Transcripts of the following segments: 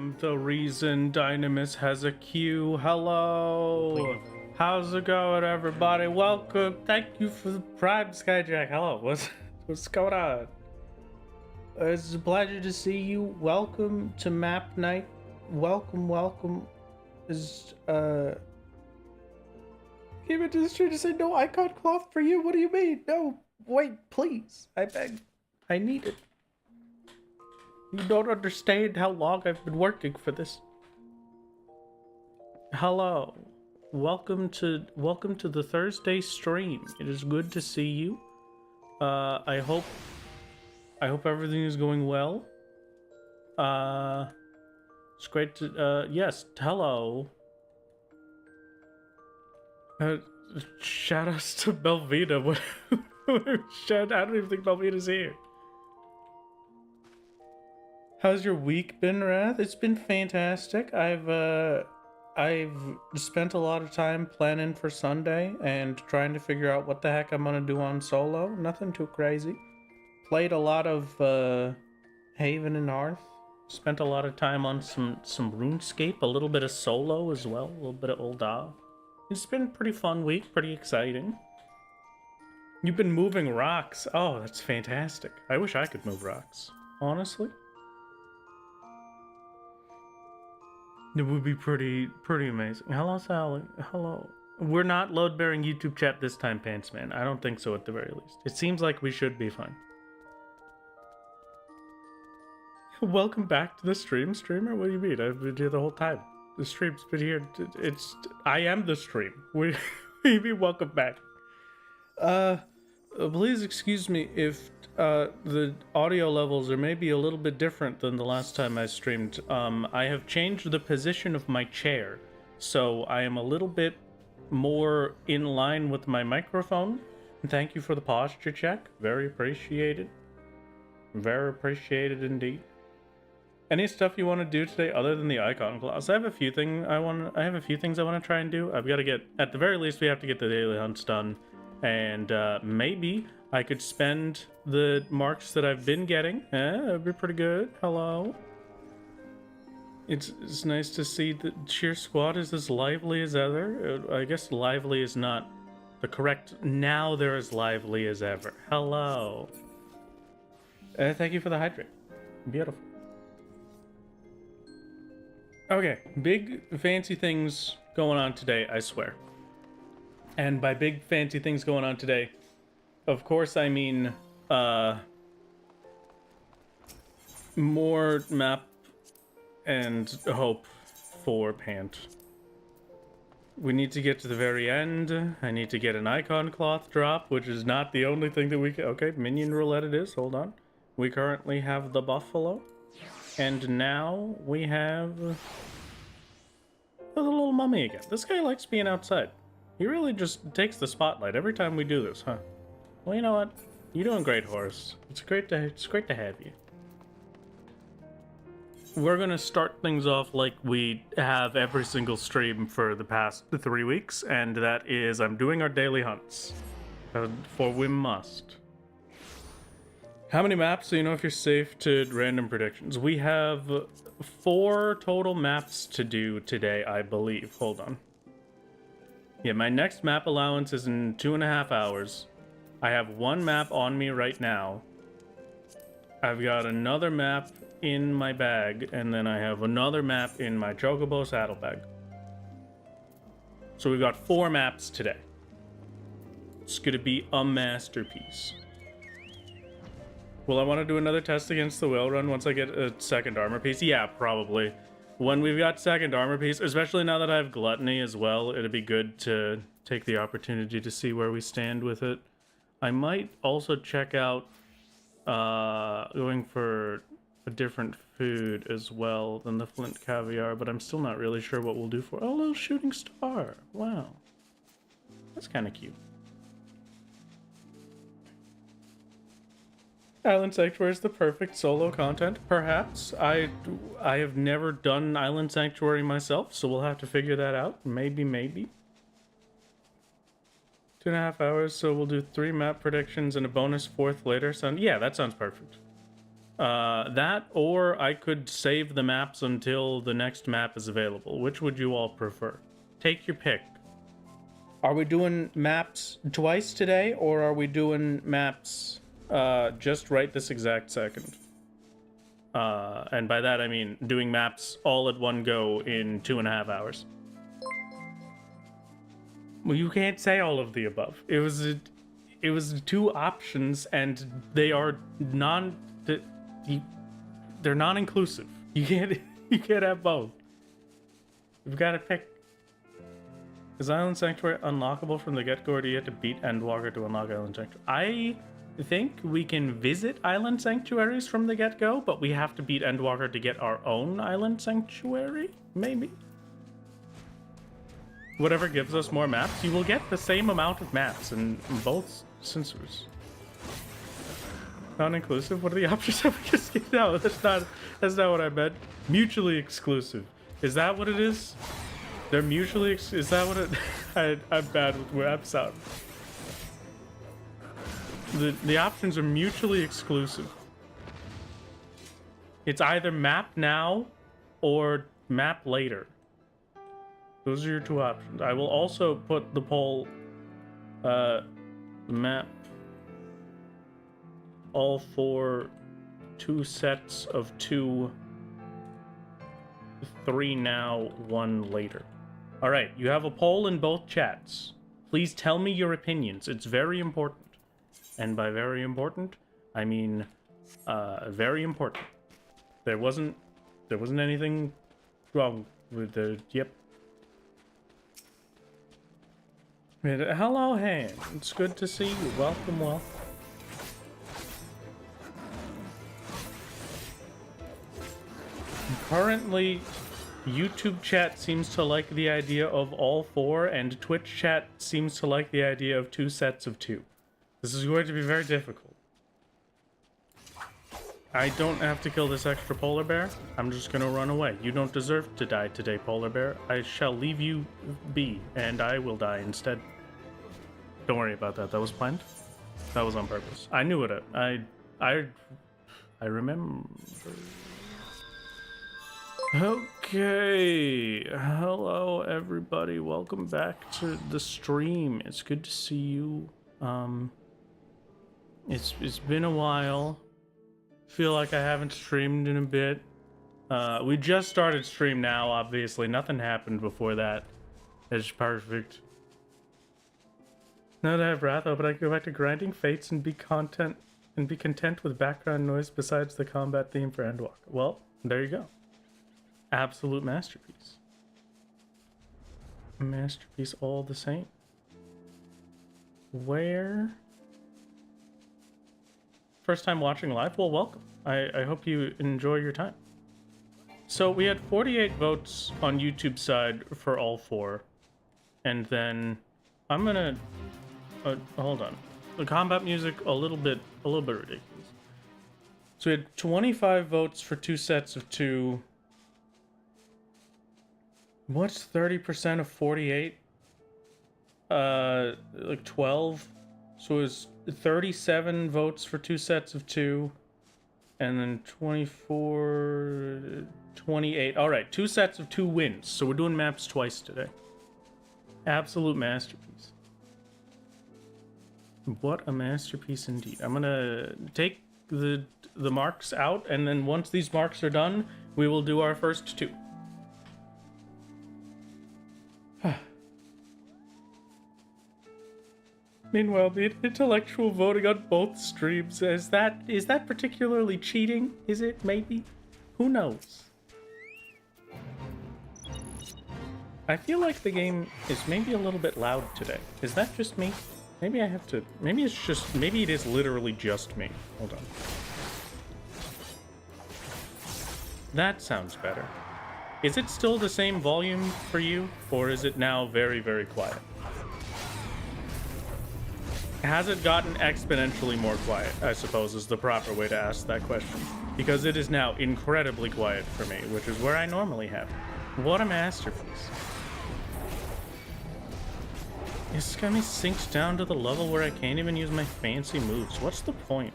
I'm the reason Dynamis has a queue. Hello. How's it going, everybody? Welcome. Thank you for the Prime Skyjack. Hello. What's going on? It's a pleasure to see you. Welcome to Map Night. Welcome. Is came into the street to say no icon cloth for you. What do you mean? No, wait, please. I beg. I need it. You don't understand how long I've been working for this. Hello. Welcome to the Thursday stream. It is good to see you. I hope everything is going well. It's great to yes, hello. Shout outs to Belvita. What I don't even think Belvita's here. How's your week been, Wrath? It's been fantastic. I've spent a lot of time planning for Sunday and trying to figure out what the heck I'm gonna do on solo. Nothing too crazy. Played a lot of Haven and Hearth. Spent a lot of time on some RuneScape, a little bit of solo as well, a little bit of Ul'dah. It's been a pretty fun week, pretty exciting. You've been moving rocks. Oh, that's fantastic. I wish I could move rocks, honestly. It would be pretty amazing. Hello, Sally. Hello. We're not load-bearing YouTube chat this time, Pants Man. I don't think so at the very least. It seems like we should be fine. Welcome back to the stream, streamer. What do you mean? I've been here the whole time. The stream's been here. I am the stream. What do you mean welcome back? Please excuse me if the audio levels are maybe a little bit different than the last time I streamed. I have changed the position of my chair, so I am a little bit more in line with my microphone. And thank you for the posture check. Very appreciated. Very appreciated indeed. Any stuff you want to do today other than the icon class? I have a few things I want to try and do. I've got to get, at the very least, we have to get the daily hunts done. And maybe I could spend the marks that I've been getting. That'd be pretty good. Hello. It's nice to see that Cheer Squad is as lively as ever. I guess lively is not the correct. Now they're as lively as ever. Hello. Thank you for the hydrate. Beautiful. Okay, big fancy things going on today, I swear. And by big fancy things going on today, of course I mean more map and hope for Pant. We need to get to the very end. I need to get an icon cloth drop, which is not the only thing that we can... Okay, minion roulette it is, hold on. We currently have the buffalo. And now we have the little mummy again. This guy likes being outside. He really just takes the spotlight every time we do this, huh? Well, you know what? You're doing great, Horace. It's great to have you. We're gonna start things off like we have every single stream for the past 3 weeks, and that is I'm doing our daily hunts. For we must. How many maps so you know if you're safe to random predictions? We have 4 total maps to do today, I believe. Hold on. Yeah, my next map allowance is in 2.5 hours. I have 1 map on me right now. I've got another map in my bag, and then I have another map in my Chocobo saddlebag. So we've got 4 maps today. It's gonna be a masterpiece. Will I want to do another test against the whale run once I get a second armor piece? Yeah, probably. When we've got second armor piece, especially now that I have gluttony as well, it'd be good to take the opportunity to see where we stand with it. I might also check out going for a different food as well than the flint caviar, but I'm still not really sure what we'll do for... Oh, a little shooting star. Wow. That's kind of cute. Island Sanctuary is the perfect solo content, perhaps. I have never done Island Sanctuary myself, so we'll have to figure that out. Maybe. 2.5 hours, so we'll do 3 map predictions and a bonus 4th later. Yeah, that sounds perfect. That, or I could save the maps until the next map is available. Which would you all prefer? Take your pick. Are we doing maps twice today, or are we doing maps just right this exact second? And by that I mean doing maps all at one go in 2.5 hours. Well, you can't say all of the above. It was two options, and they are they're non-inclusive. You can't have both. You've got to pick. Is Island Sanctuary unlockable from the get-go, or do you have to beat Endwalker to unlock Island Sanctuary? I think we can visit Island Sanctuaries from the get-go, but we have to beat Endwalker to get our own Island Sanctuary? Maybe? Whatever gives us more maps, you will get the same amount of maps in both sensors. Non-inclusive? What are the options that we just get? No, that's not what I meant. Mutually exclusive. Is that what it is? They're mutually is that what it... I'm bad with web sound. The options are mutually exclusive. It's either map now or map later. Those are your two options. I will also put the poll map all for 2 sets of 2, 3 now, 1 later. All right, you have a poll in both chats. Please tell me your opinions. It's very important. And by very important, I mean very important. There wasn't anything wrong with the yep. Hello, Han. It's good to see you. Welcome. Currently, YouTube chat seems to like the idea of all 4, and Twitch chat seems to like the idea of 2 sets of 2. This is going to be very difficult. I don't have to kill this extra polar bear. I'm just gonna run away. You don't deserve to die today, polar bear. I shall leave you be, and I will die instead. Don't worry about that. That was planned. That was on purpose. I knew it. I remember. Okay, hello everybody, welcome back to the stream. It's good to see you. It's been a while. Feel like I haven't streamed in a bit. We just started stream now, obviously. Nothing happened before that. It's perfect. Now that I have Wrath open, I can go back to grinding fates and be content and be content with background noise besides the combat theme for Endwalker. Well, there you go. Absolute masterpiece. A masterpiece all the same. Where? First time watching live? Well, welcome. I hope you enjoy your time. So we had 48 votes on YouTube side for all 4. And then I'm gonna... hold on. The combat music, a little bit ridiculous. So we had 25 votes for 2 sets of 2. What's 30% of 48? Like 12. So it was 37 votes for 2 sets of 2. And then 24, 28. All right, 2 sets of 2 wins. So we're doing maps twice today. Absolute masterpiece. What a masterpiece indeed. I'm gonna take the marks out, and then once these marks are done, we will do our first 2. Meanwhile, the intellectual voting on both streams, is that particularly cheating? Is it? Maybe? Who knows? I feel like the game is maybe a little bit loud today. Is that just me? Maybe I have to... Maybe it is literally just me. Hold on. That sounds better. Is it still the same volume for you? Or is it now very, very quiet? Has it gotten exponentially more quiet, I suppose, is the proper way to ask that question. Because it is now incredibly quiet for me, which is where I normally have it. What a masterpiece. It's got me synced down to the level where I can't even use my fancy moves. What's the point?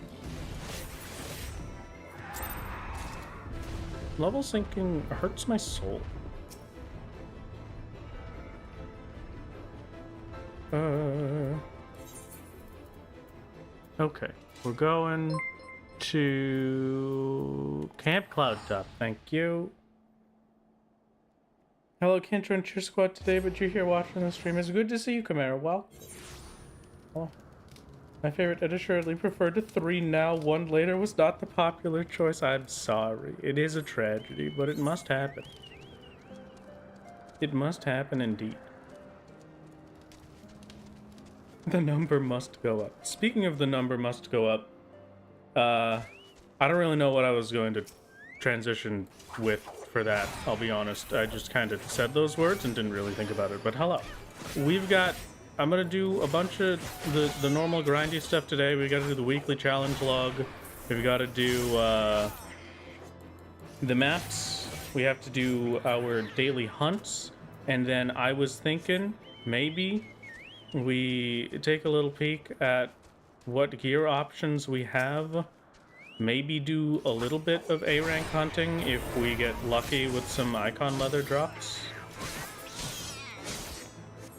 Level syncing hurts my soul. Okay, we're going to Camp Cloudtop. Thank you. Hello, can't join Cheer Squad today, but you're here watching the stream. It's good to see you, Chimera. Well, my favorite assuredly preferred to 3 now, 1 later was not the popular choice. I'm sorry. It is a tragedy, but it must happen. It must happen indeed. The number must go up. Speaking of the number must go up, I don't really know what I was going to transition with for that, I'll be honest. I just kind of said those words and didn't really think about it, but hello. We've got... I'm gonna do a bunch of the normal grindy stuff today. We gotta do the weekly challenge log. We've gotta do the maps. We have to do our daily hunts. And then I was thinking maybe we take a little peek at what gear options we have. Maybe do a little bit of A-rank hunting if we get lucky with some Eikon leather drops.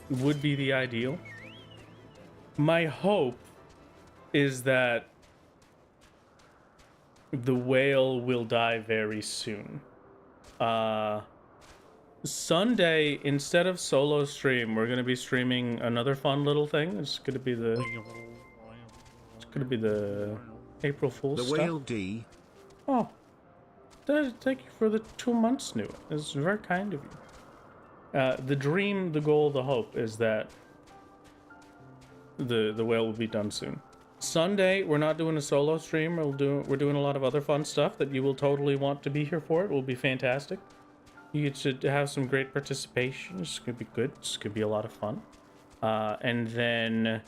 Would be the ideal. My hope is that the whale will die very soon. Sunday, instead of solo stream, we're gonna be streaming another fun little thing. It's gonna be the April Fool's the stuff. Whale D. Oh, thank you for the 2 months new. It's very kind of you. The dream, the goal, the hope is that the whale will be done soon. Sunday, we're not doing a solo stream. We're doing a lot of other fun stuff that you will totally want to be here for. It will be fantastic. You get to have some great participation. It's gonna be good. It's gonna be a lot of fun. And then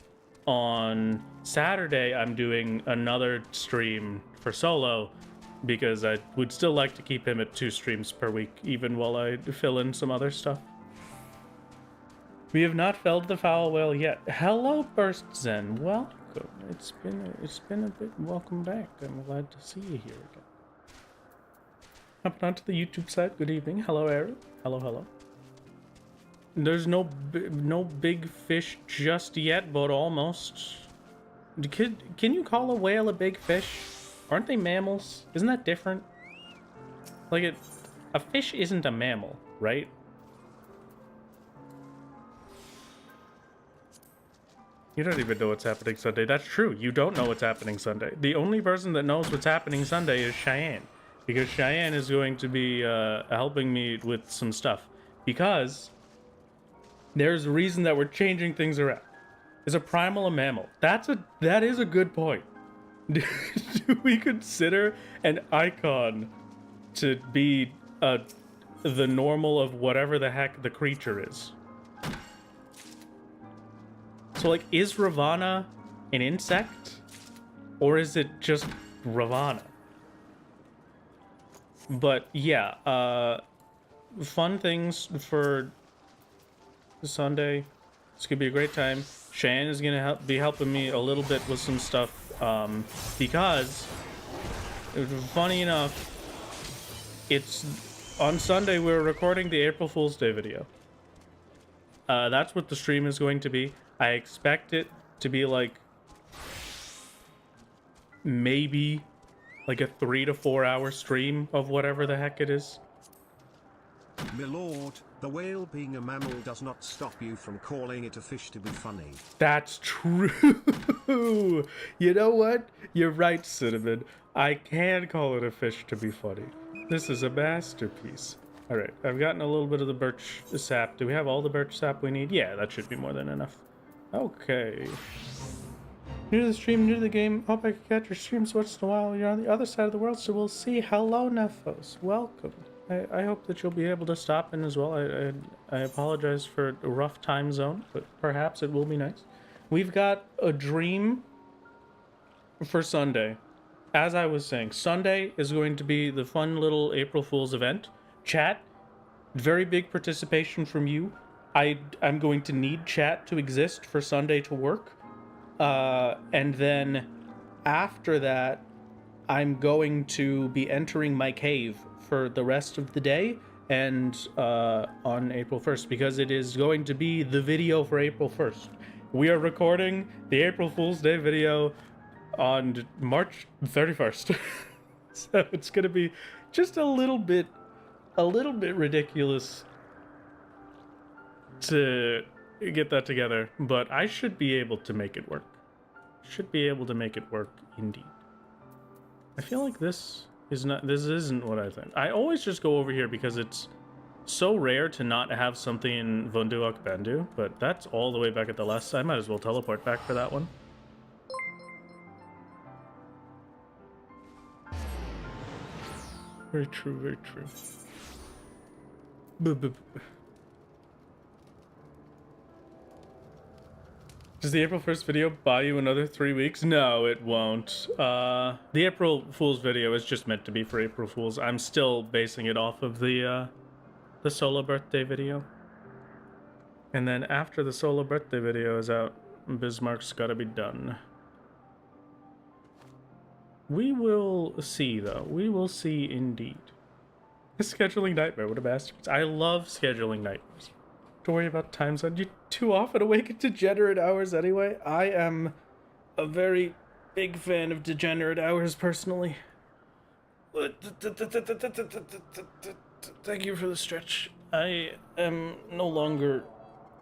on Saturday, I'm doing another stream for solo because I would still like to keep him at 2 streams per week, even while I fill in some other stuff. We have not felled the foul whale yet. Hello, Burst Zen. Welcome. It's been a bit. Welcome back. I'm glad to see you here again. Hopping onto the YouTube side. Good evening. Hello, Aaron. Hello. There's no big fish just yet, but almost. Can you call a whale a big fish? Aren't they mammals? Isn't that different? Like a fish isn't a mammal, right? You don't even know what's happening Sunday. That's true. You don't know what's happening Sunday. The only person that knows what's happening Sunday is Cheyenne. Because Cheyenne is going to be helping me with some stuff. Because there's a reason that we're changing things around. Is a primal a mammal? That is a good point. Do we consider an Eikon to be the normal of whatever the heck the creature is? So, like, is Ravana an insect? Or is it just Ravana? But, yeah, fun things for Sunday. It's gonna be a great time. Cheyenne is gonna be helping me a little bit with some stuff, because, funny enough, it's on Sunday we're recording the April Fool's Day video. That's what the stream is going to be. I expect it to be like maybe like a 3 to 4 hour stream of whatever the heck it is. My lord, the whale being a mammal does not stop you from calling it a fish to be funny. That's true. You know what? You're right, Cinnamon. I can call it a fish to be funny. This is a masterpiece. All right, I've gotten a little bit of the birch sap. Do we have all the birch sap we need? Yeah, that should be more than enough. Okay. New to the stream, new to the game. Hope I can catch your streams once in a while. You're on the other side of the world, so we'll see. Hello, Nephos. Welcome. I hope that you'll be able to stop in as well. I apologize for a rough time zone, but perhaps it will be nice. We've got a dream for Sunday. As I was saying, Sunday is going to be the fun little April Fool's event. Chat, very big participation from you. I'm going to need chat to exist for Sunday to work. And then after that, I'm going to be entering my cave for the rest of the day and on April 1st, because it is going to be the video for April 1st. We are recording the April Fool's Day video on March 31st. So it's going to be just a little bit ridiculous to get that together, but I should be able to make it work. Should be able to make it work indeed. I feel like this isn't what I think. I always just go over here because it's so rare to not have something in Vonduak Bendu, but that's all the way back at the last. I might as well teleport back for that one. Very true, very true. Does the April 1st video buy you another 3 weeks? No, it won't. The April Fool's video is just meant to be for April Fools. I'm still basing it off of the solo birthday video. And then after the solo birthday video is out, Bismarck's gotta be done. We will see, though. We will see indeed. A scheduling nightmare, what a bastard. I love scheduling nightmares. Don't worry about time zone. You're too often awake at degenerate hours anyway. I am a very big fan of degenerate hours, personally. Thank you for the stretch. I am no longer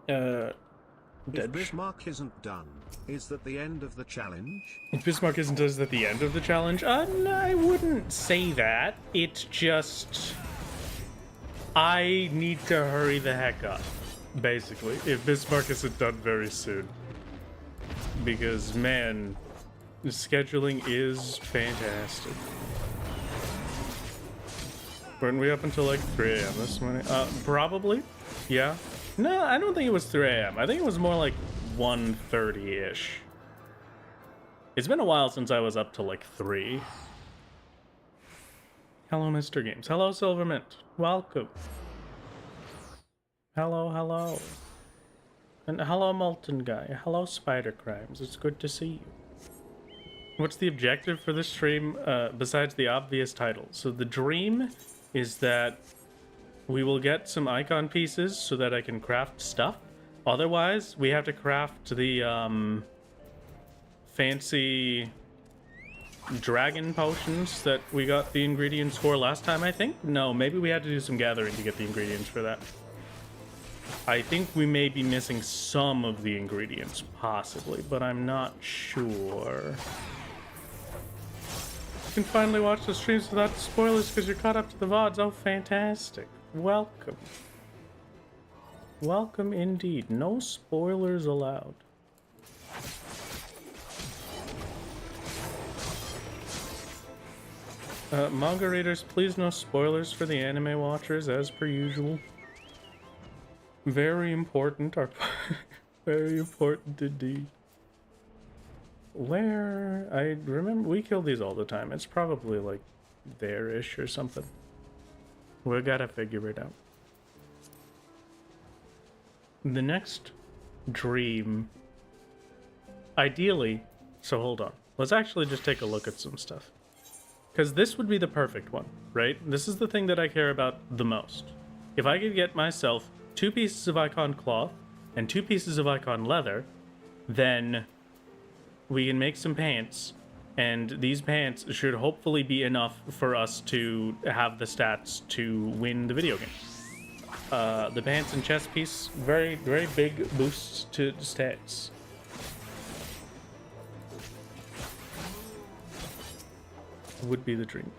dead. If Bismarck isn't done, is that the end of the challenge? If Bismarck isn't done, is that the end of the challenge? No, I wouldn't say that. It's just I need to hurry the heck up, basically, if Bismarck isn't done very soon. Because, man, the scheduling is fantastic. Weren't we up until like 3 a.m. this morning? Probably. Yeah. No, I don't think it was 3 a.m. I think it was more like 1:30-ish. It's been a while since I was up to like 3. Hello, Mr. Games. Hello, Silvermint. Welcome. Hello, hello. And hello, Molten Guy. Hello, Spider Crimes. It's good to see you. What's the objective for this stream, besides the obvious title? So the dream is that we will get some Eikon pieces so that I can craft stuff. Otherwise, we have to craft the fancy dragon potions that we got the ingredients for last time, I think? No, maybe we had to do some gathering to get the ingredients for that. I think we may be missing some of the ingredients, possibly, but I'm not sure. You can finally watch the streams without spoilers because you're caught up to the VODs. Oh, fantastic. Welcome. Welcome indeed. No spoilers allowed. Manga readers, please no spoilers for the anime watchers, as per usual. Very important. Very important indeed. Where? I remember we kill these all the time. It's probably like there-ish or something. We gotta figure it out. The next dream, ideally, so hold on. Let's actually just take a look at some stuff. Because this would be the perfect one, right? This is the thing that I care about the most. If I could get myself 2 pieces of Eikon cloth and 2 pieces of Eikon leather, then we can make some pants, and these pants should hopefully be enough for us to have the stats to win the video game. The pants and chest piece, very, very big boosts to stats. Would be the dream.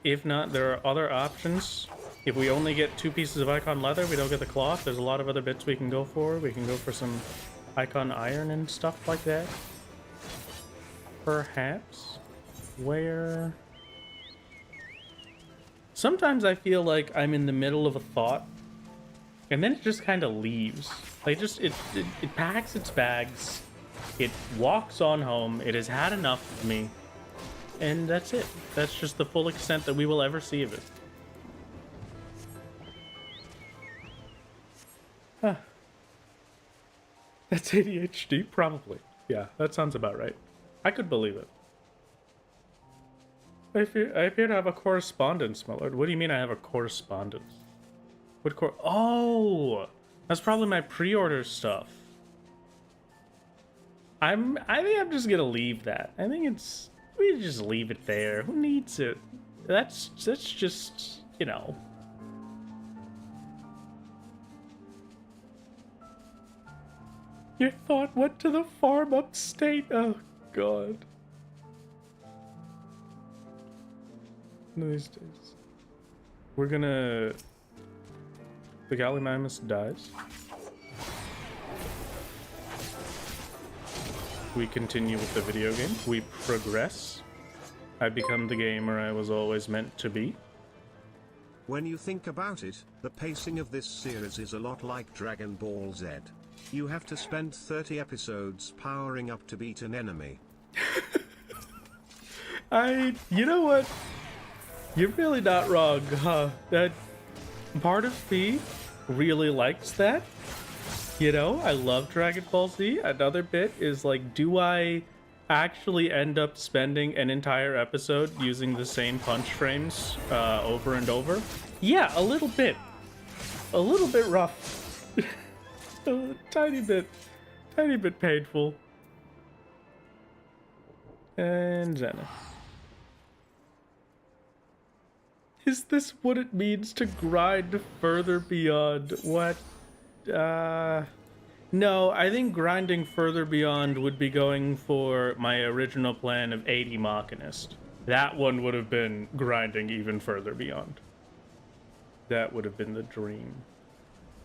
If not, there are other options. If we only get 2 pieces of Eikon leather, we don't get the cloth. There's a lot of other bits we can go for. We can go for some Eikon iron and stuff like that. Perhaps. Where? Sometimes I feel like I'm in the middle of a thought, and then it just kind of leaves. Like, just it packs its bags, it walks on home, it has had enough of me, and that's it. That's just the full extent that we will ever see of it. Huh. That's ADHD? Probably. Yeah, that sounds about right. I could believe it. I appear to have a correspondence, my lord. What do you mean I have a correspondence? What Oh! That's probably my pre-order stuff. I think I'm just gonna leave that. I think we just leave it there. Who needs it? That's just, you know. Your thought went to the farm upstate. Oh, God. One of these days. We're gonna... The Gallimimus dies. We continue with the video game. We progress. I become the gamer I was always meant to be. When you think about it, the pacing of this series is a lot like Dragon Ball Z. You have to spend 30 episodes powering up to beat an enemy. You know what? You're really not wrong, huh? That part of me really likes that. You know, I love Dragon Ball Z. Another bit is like, do I actually end up spending an entire episode using the same punch frames over and over? Yeah, a little bit. A little bit rough. A tiny bit painful. And Zenith. Is this what it means to grind further beyond what? No, I think grinding further beyond would be going for my original plan of 80 Machinist. That one would have been grinding even further beyond. That would have been the dream.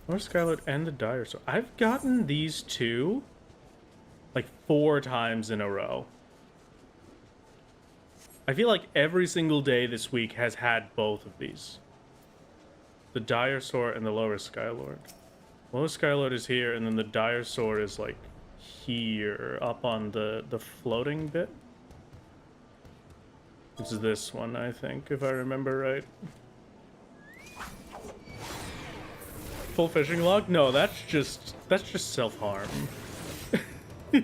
Or Skylord and the Dire Sword. I've gotten these two like 4 times in a row. I feel like every single day this week has had both of these. The Dire Sword and the Lower Skylord. Lower Skylord is here, and then the Dire Sword is like here, up on the floating bit. It's this one, I think, if I remember right. Full fishing log? No, that's just self-harm.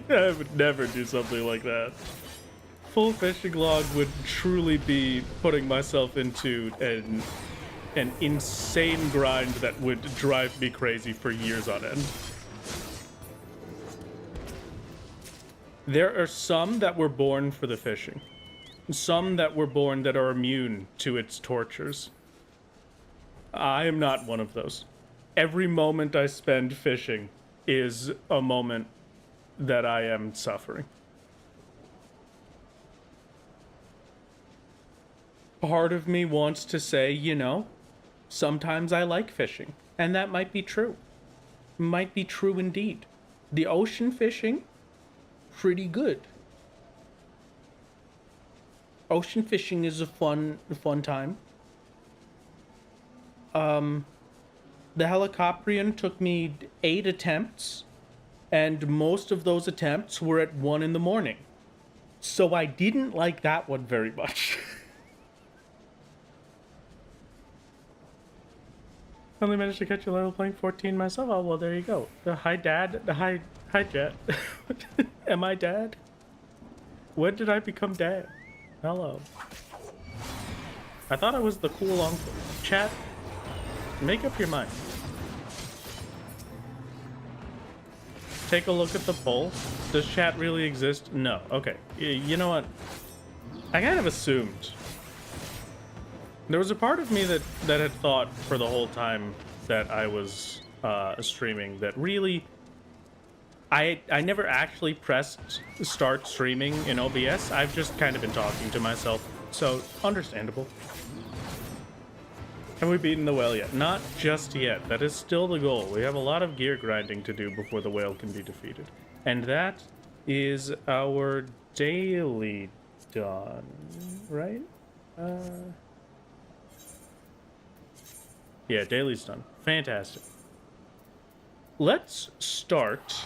I would never do something like that. Full fishing log would truly be putting myself into an insane grind that would drive me crazy for years on end. There are some that were born for the fishing. Some that were born that are immune to its tortures. I am not one of those. Every moment I spend fishing is a moment that I am suffering. Part of me wants to say, you know, sometimes I like fishing, and that might be true. Might be true indeed. The ocean fishing, pretty good. Ocean fishing is a fun time. The Helicopterian took me 8 attempts, and most of those attempts were at 1 in the morning. So I didn't like that one very much. Only managed to catch a level playing 14 myself. Oh, well, there you go. Hi, Dad. Hi, Jet. Am I Dad? When did I become Dad? Hello. I thought I was the cool uncle. Chat, make up your mind. Take a look at the poll. Does chat really exist? No. Okay. You know what? I kind of assumed. There was a part of me that had thought for the whole time that I was streaming that really I never actually pressed start streaming in OBS. I've just kind of been talking to myself, so understandable. Have we beaten the whale yet? Not just yet. That is still the goal. We have a lot of gear grinding to do before the whale can be defeated. And that is our daily done, right? Yeah, daily's done. Fantastic. Let's start.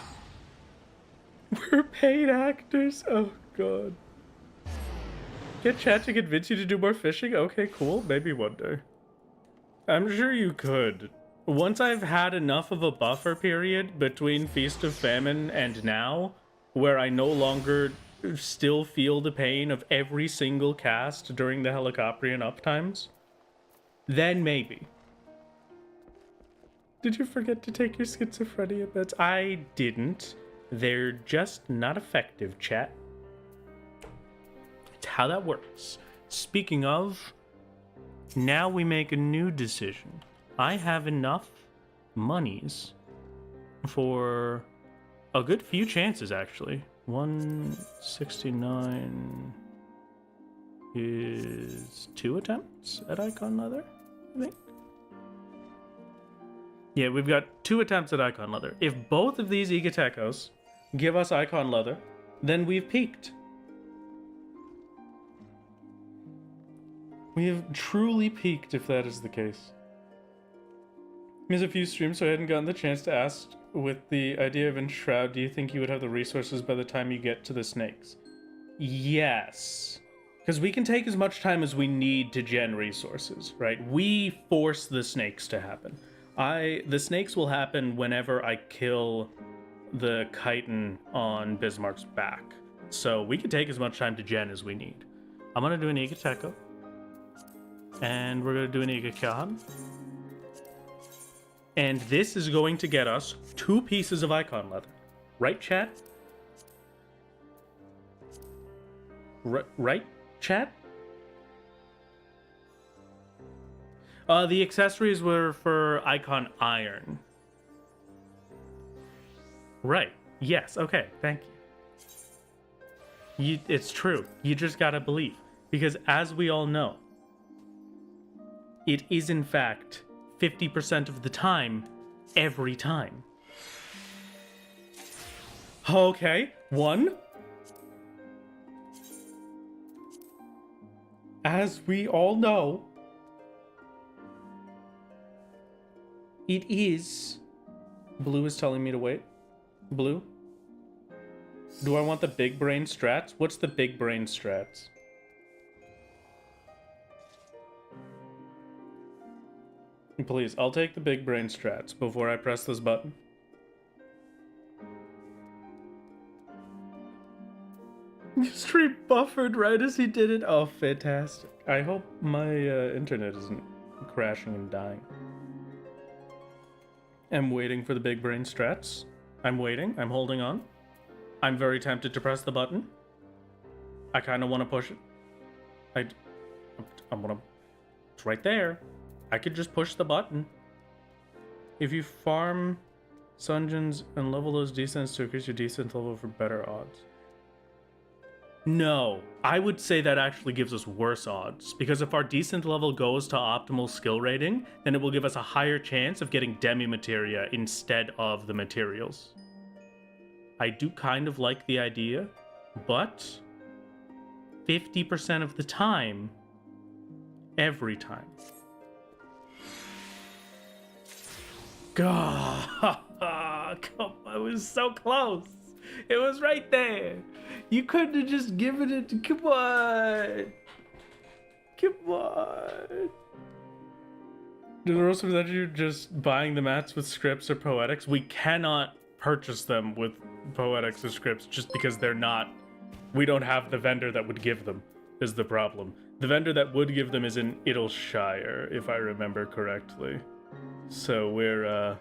We're paid actors. Oh, God. Get chat to convince you to do more fishing? Okay, cool. Maybe one day. I'm sure you could. Once I've had enough of a buffer period between Feast of Famine and now, where I no longer still feel the pain of every single cast during the Helicopterian uptimes, then maybe. Did you forget to take your schizophrenia meds? I didn't. They're just not effective, chat. It's how that works. Speaking of, now we make a new decision. I have enough monies for a good few chances, actually. 169 is 2 attempts at Eikon Leather, I think. Yeah, we've got 2 attempts at Eikon Leather. If both of these Igatekos give us Eikon Leather, then we've peaked. We have truly peaked if that is the case. There's a few streams, so I hadn't gotten the chance to ask, with the idea of Enshroud, do you think you would have the resources by the time you get to the snakes? Yes. Because we can take as much time as we need to gen resources, right? We force the snakes to happen. The snakes will happen whenever I kill the chitin on Bismarck's back. So we can take as much time to gen as we need. I'm going to do an Igateko. And we're going to do an Igakyan. And this is going to get us 2 pieces of Eikon Leather. Right, chat? Right, chat? The accessories were for Eikon Iron. Right. Yes, okay, thank you. It's true. You just gotta believe. Because as we all know, it is in fact 50% of the time, every time. Okay, 1. As we all know, it is... Blue is telling me to wait. Blue? Do I want the big brain strats? What's the big brain strats? Please, I'll take the big brain strats before I press this button. Stream buffered right as he did it. Oh, fantastic. I hope my internet isn't crashing and dying. I'm waiting for the big brain strats. I'm waiting. I'm holding on. I'm very tempted to press the button. I kind of want to push it. I'm gonna... It's right there. I could just push the button. If you farm Sungeons and level those descents to increase your descent level for better odds. No, I would say that actually gives us worse odds, because if our descent level goes to optimal skill rating, then it will give us a higher chance of getting demi-materia instead of the materials. I do kind of like the idea, but 50% of the time, every time. God, I was so close. It was right there. You couldn't have just given it to... Come on. Come on. The rules of that you're just buying the mats with scripts or poetics. We cannot purchase them with poetics or scripts just because they're not... We don't have the vendor that would give them, is the problem. The vendor that would give them is in Idleshire, if I remember correctly. So we're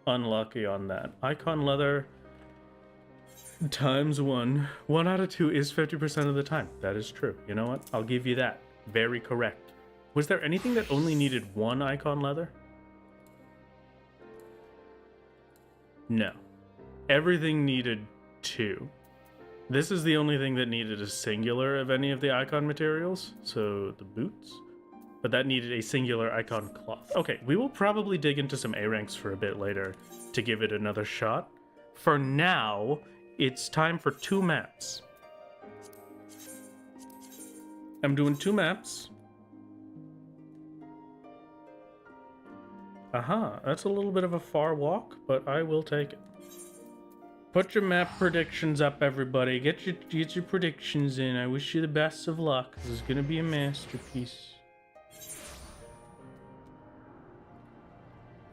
unlucky on that. Eikon Leather times 1. 1 out of 2 is 50% of the time. That is true. You know what? I'll give you that. Very correct. Was there anything that only needed 1 Eikon Leather? No. Everything needed 2. This is the only thing that needed a singular of any of the Eikon materials. So the boots. But that needed a singular Eikon cloth. Okay, we will probably dig into some A ranks for a bit later to give it another shot. For now, it's time for 2 maps. I'm doing 2 maps. Aha, that's a little bit of a far walk, but I will take it. Put your map predictions up, everybody. Get your predictions in. I wish you the best of luck. This is gonna be a masterpiece.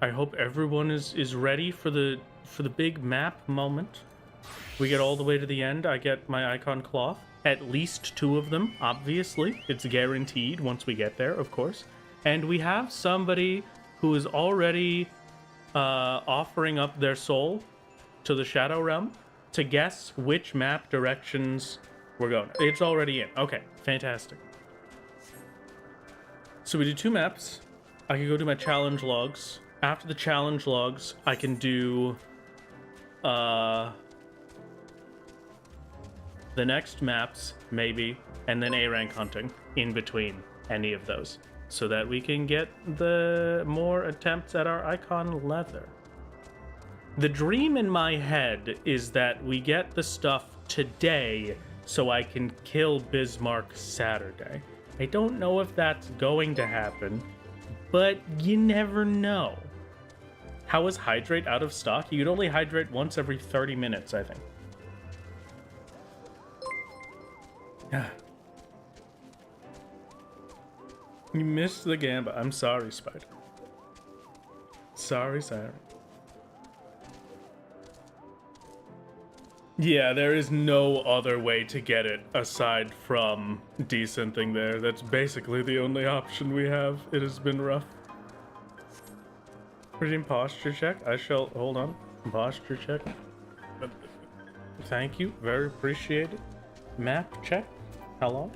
I hope everyone is ready for the big map moment. We get all the way to the end. I get my Eikon cloth. At least 2 of them, obviously. It's guaranteed once we get there, of course. And we have somebody who is already offering up their soul to the Shadow Realm to guess which map directions we're going. It's already in. Okay, fantastic. So we do 2 maps. I can go do my challenge logs. After the challenge logs, I can do the next maps, maybe, and then A-rank hunting in between any of those, so that we can get the more attempts at our Eikon leather. The dream in my head is that we get the stuff today so I can kill Bismarck Saturday. I don't know if that's going to happen, but you never know. How is hydrate out of stock? You could only hydrate once every 30 minutes, I think. You missed the gamba. I'm sorry, Spider. Sorry. Yeah, there is no other way to get it aside from decenting there. That's basically the only option we have. It has been rough. Redeem posture check. I shall... Hold on. Posture check. Thank you. Very appreciated. Map check. How long?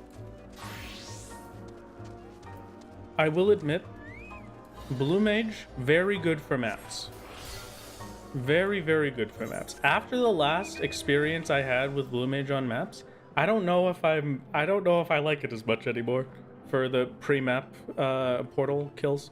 I will admit, Blue Mage, very good for maps. Very, very good for maps. After the last experience I had with Blue Mage on maps, I don't know if I like it as much anymore for the pre-map portal kills.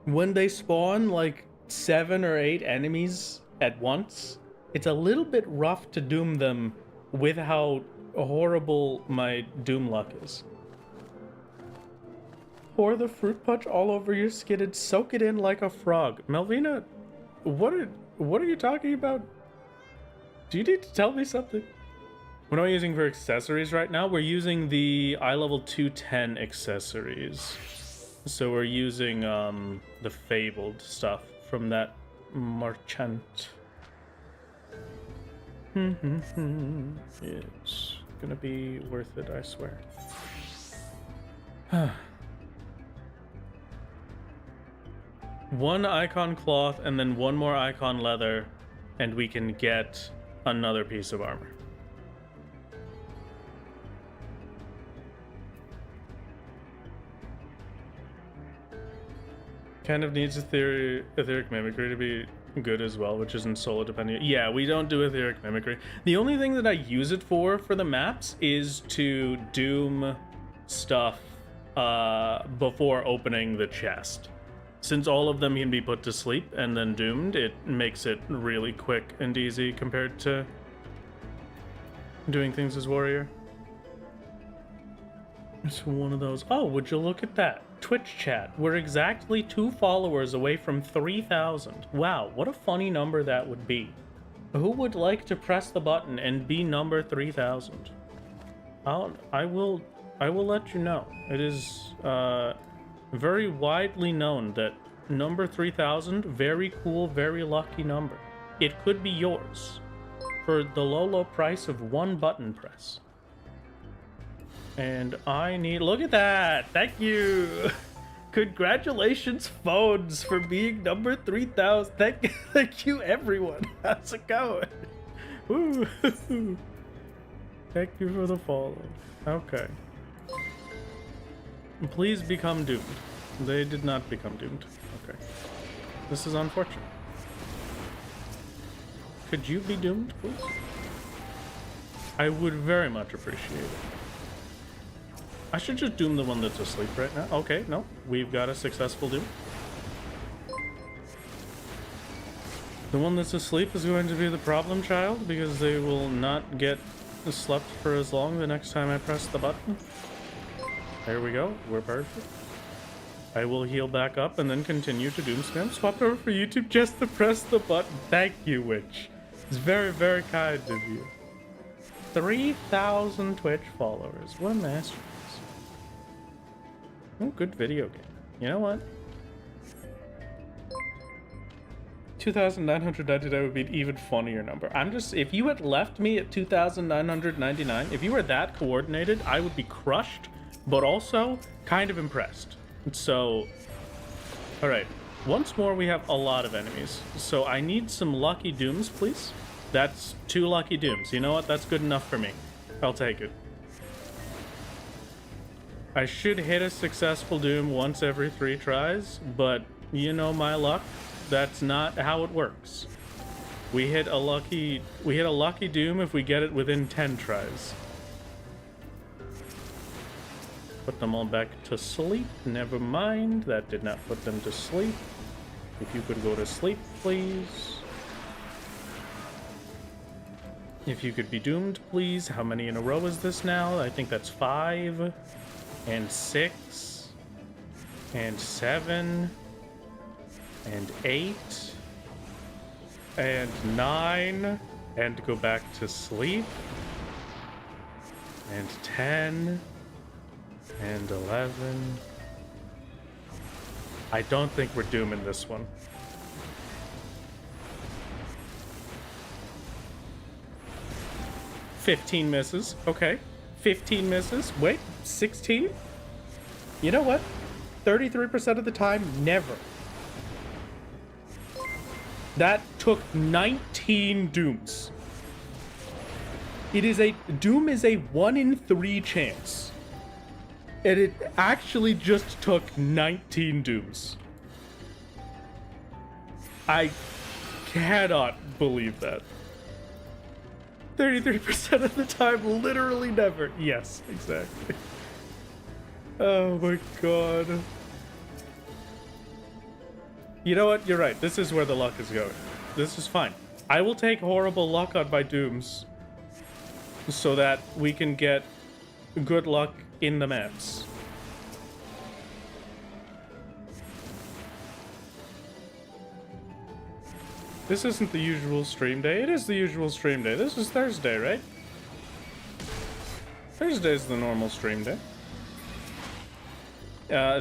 When they spawn like 7 or 8 enemies at once, it's a little bit rough to doom them with how horrible my doom luck is. Pour the fruit punch all over your skin and soak it in like a frog. Melvina, what are you talking about? Do you need to tell me something? What am I using for accessories right now? We're using the eye level 210 accessories. So we're using the fabled stuff from that merchant. It's gonna be worth it, I swear. One Eikon cloth and then 1 more Eikon leather, and we can get another piece of armor. Kind of needs etheric mimicry to be good as well, which isn't solo dependent. Yeah, we don't do etheric mimicry. The only thing that I use it for the maps is to doom stuff before opening the chest. Since all of them can be put to sleep and then doomed, it makes it really quick and easy compared to doing things as warrior. It's one of those. Oh, would you look at that? Twitch chat. We're exactly 2 followers away from 3,000. Wow, what a funny number that would be. Who would like to press the button and be number 3,000? I will let you know. It is very widely known that number 3,000, very cool, very lucky number. It could be yours for the low price of 1 button press. And I need... Look at that! Thank you! Congratulations, phones, for being number 3,000. Thank you, everyone. How's it going? Woo. Thank you for the follow. Okay. Please become doomed. They did not become doomed. Okay. This is unfortunate. Could you be doomed, please? I would very much appreciate it. I should just doom the one that's asleep right now. Okay, no. We've got a successful doom. The one that's asleep is going to be the problem child because they will not get slept for as long the next time I press the button. There we go. We're perfect. I will heal back up and then continue to doom spam. Swapped over for YouTube just to press the button. Thank you, Witch. It's very, very kind of you. 3,000 Twitch followers. What a masterpiece. Oh, good video game. You know what? 2,999 would be an even funnier number. If you had left me at 2,999, if you were that coordinated, I would be crushed, but also kind of impressed. So, alright. Once more, we have a lot of enemies. So I need some lucky dooms, please. That's 2 lucky dooms. You know what? That's good enough for me. I'll take it. I should hit a successful doom once every 3 tries, but you know my luck. That's not how it works. We hit a lucky doom if we get it within 10 tries. Put them all back to sleep. Never mind. That did not put them to sleep. If you could go to sleep, please. If you could be doomed, please. How many in a row is this now? I think that's 5 and 6 and 7 and 8 and 9 and go back to sleep and 10 and 11. I don't think we're dooming this one. 15 misses. Okay. 15 misses. Wait, 16? You know what? 33% of the time, never. That took 19 dooms. Doom is a 1 in 3 chance. And it actually just took 19 dooms. I cannot believe that. 33% of the time, literally never. Yes, exactly. Oh my god. You know what? You're right. This is where the luck is going. This is fine. I will take horrible luck on my dooms so that we can get good luck in the maps. This isn't the usual stream day. It is the usual stream day. This is Thursday, right? Thursday's the normal stream day.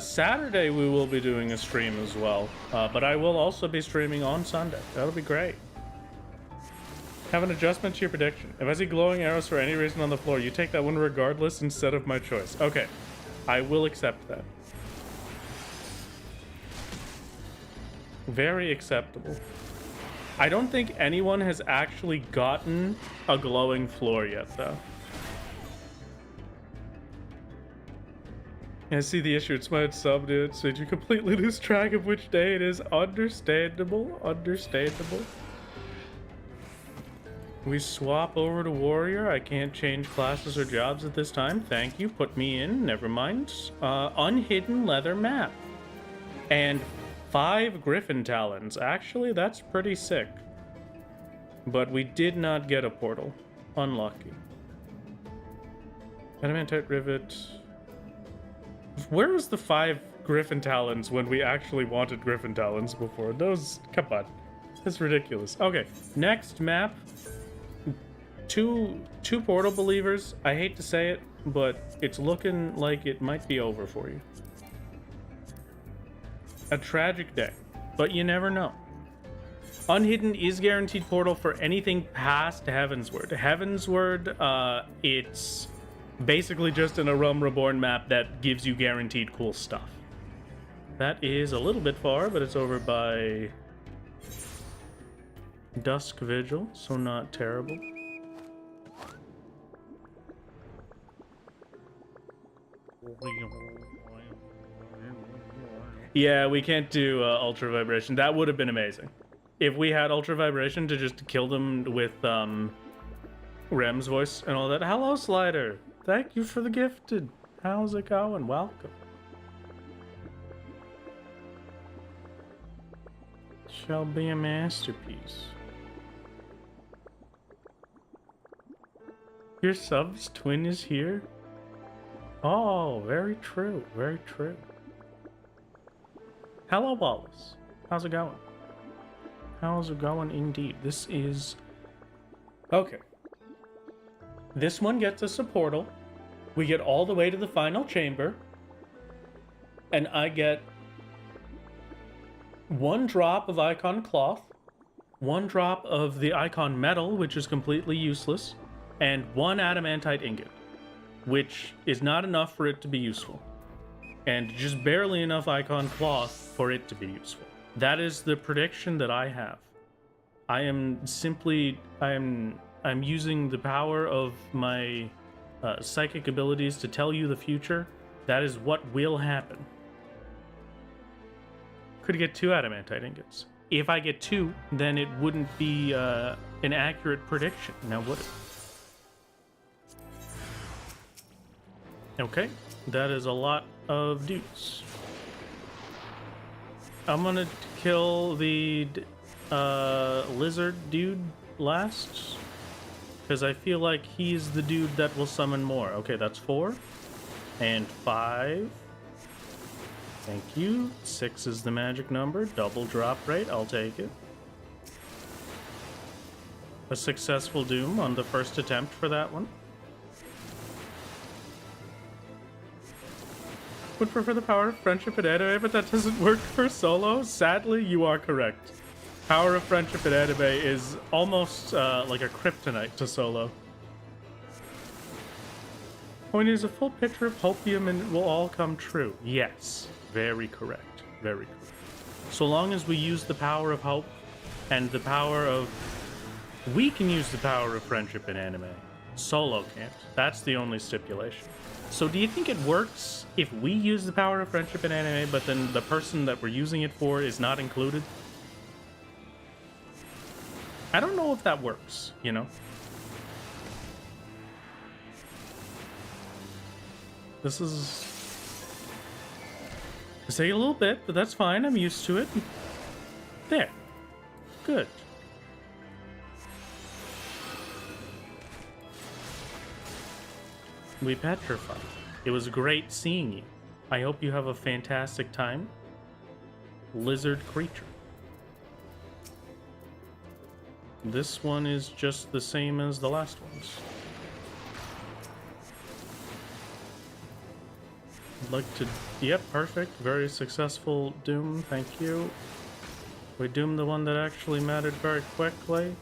Saturday we will be doing a stream as well. But I will also be streaming on Sunday. That'll be great. Have an adjustment to your prediction. If I see glowing arrows for any reason on the floor, you take that one regardless instead of my choice. Okay. I will accept that. Very acceptable. I don't think anyone has actually gotten a glowing floor yet, though. I see the issue. It's my sub, dude. So you completely lose track of which day it is. Understandable. Understandable. We swap over to warrior. I can't change classes or jobs at this time. Thank you. Put me in. Never mind. Unhidden leather map. And 5 griffin talons. Actually, that's pretty sick. But we did not get a portal. Unlucky. Adamantite rivet. Where was the 5 griffin talons when we actually wanted griffin talons before? Those, come on. That's ridiculous. Okay, next map. Two portal believers. I hate to say it, but it's looking like it might be over for you. A tragic day, but you never know. Unhidden is guaranteed portal for anything past Heavensward. Heavensward, it's basically just an Arum Reborn map that gives you guaranteed cool stuff. That is a little bit far, but it's over by Dusk Vigil, so not terrible. Yeah, we can't do Ultra Vibration. That would have been amazing. If we had Ultra Vibration to just kill them with Rem's voice and all that. Hello, Slider. Thank you for the gifted. How's it going? Welcome. Shall be a masterpiece. Your sub's twin is here? Oh, very true. Very true. Hello, Wallace. How's it going? How's it going indeed? This is... Okay. This one gets us a portal. We get all the way to the final chamber. And I get 1 drop of Eikon cloth 1 drop of the Eikon metal, which is completely useless, and 1 adamantite ingot, which is not enough for it to be useful, and just barely enough Eikon cloth for it to be useful. That is the prediction that I have. I'm using the power of my psychic abilities to tell you the future. That is what will happen. Could get 2 adamantite ingots. If I get 2, then it wouldn't be an accurate prediction. Now would it? Okay, that is a lot of dudes. I'm gonna kill the lizard dude last, because I feel like he's the dude that will summon more. Okay, that's 4 and 5. Thank you. 6 is the magic number. Double drop rate. I'll take it. A successful doom on the first attempt for that one. Would prefer the power of friendship in anime, but that doesn't work for solo. Sadly, you are correct. Power of friendship in anime is almost like a kryptonite to solo. Point is a full picture of hopium and it will all come true. Yes, very correct. Very correct. So long as we use the power of hope and the power of... We can use the power of friendship in anime. Solo can't. That's the only stipulation. So do you think it works if we use the power of friendship in anime, but then the person that we're using it for is not included? I don't know if that works, you know? This is... It's taking a little bit, but that's fine. I'm used to it. There. Good. We petrified. It was great seeing you. I hope you have a fantastic time. Lizard creature. This one is just the same as the last ones. I'd like to... Yep, perfect. Very successful doom. Thank you. We doomed the one that actually mattered very quickly.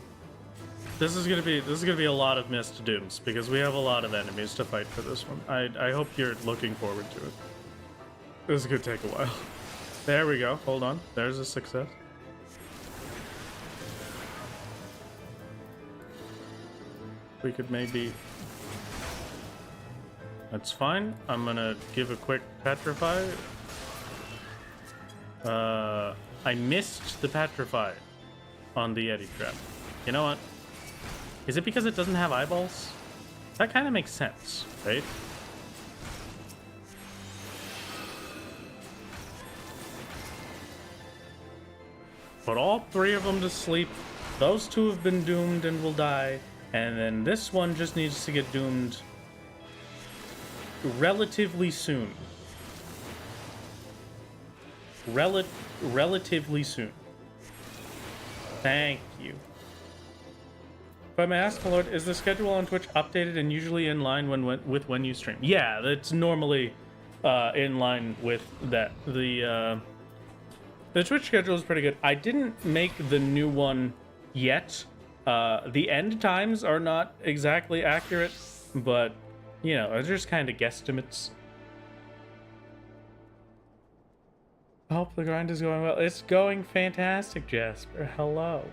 This is gonna be a lot of missed dooms because we have a lot of enemies to fight for this one. I hope you're looking forward to it. This is gonna take a while. There we go. Hold on. There's a success. We could maybe... That's fine. I'm gonna give a quick petrify. I missed the petrify on the Yeti trap. You know what? Is it because it doesn't have eyeballs? That kind of makes sense, right? Put all 3 of them to sleep. Those 2 have been doomed and will die. And then this one just needs to get doomed relatively soon. Relatively soon. Thank you. If I may ask, my lord, is the schedule on Twitch updated and usually in line with when you stream? Yeah, it's normally in line with that. The Twitch schedule is pretty good. I didn't make the new one yet. The end times are not exactly accurate, but, you know, they're just kind of guesstimates. I hope the grind is going well. It's going fantastic, Jasper. Hello.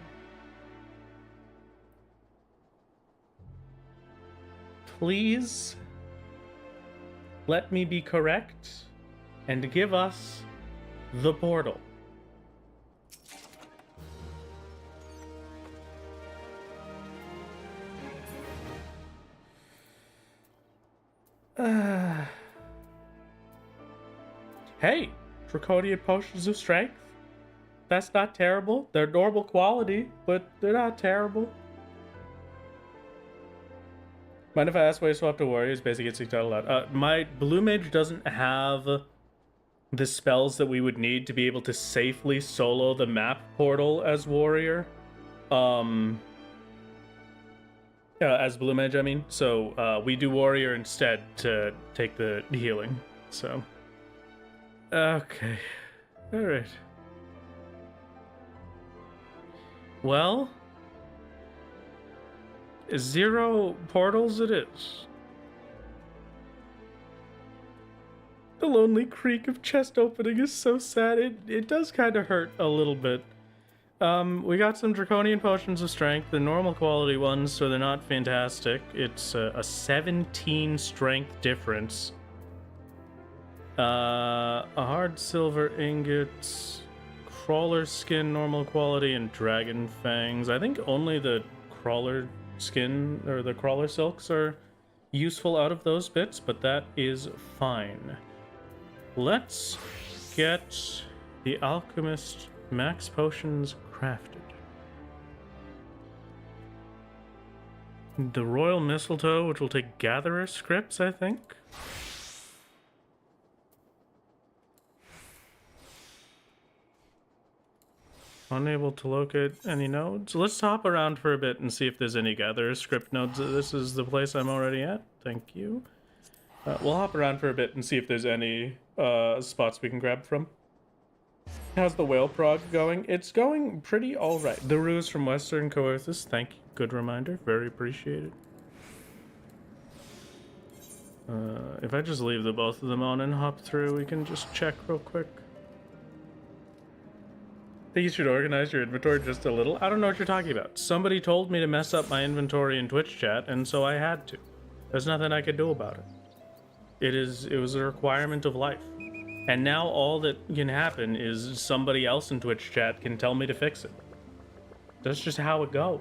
Please let me be correct and give us the portal. Hey, Draconian potions of strength. That's not terrible. They're normal quality, but they're not terrible. Mind if I ask why you swap to warriors? Basic instinct out loud. My blue mage doesn't have the spells that we would need to be able to safely solo the map portal as warrior. As blue mage, I mean. So we do warrior instead to take the healing. So, okay, all right. Well, 0 portals it is. The lonely creak of chest opening is so sad. It does kind of hurt a little bit. We got some draconian potions of strength, the normal quality ones, so they're not fantastic. It's a 17 strength difference. A hard silver ingot, crawler skin normal quality, and dragon fangs. I think only the crawler skin or the crawler silks are useful out of those bits, but that is fine. Let's get the alchemist max potions crafted. The royal mistletoe, which will take gatherer scripts, I think. Unable to locate any nodes. Let's hop around for a bit and see if there's any gatherer script nodes. This is the place I'm already at. Thank you. We'll hop around for a bit and see if there's any spots we can grab from. How's the whale prog going? It's going pretty alright. The ruse from Western Coerthus, thank you. Good reminder. Very appreciated. If I just leave the both of them on and hop through, we can just check real quick. I think you should organize your inventory just a little. I don't know what you're talking about. Somebody told me to mess up my inventory in Twitch chat, and so I had to. There's nothing I could do about it. It was a requirement of life. And now all that can happen is somebody else in Twitch chat can tell me to fix it. That's just how it goes.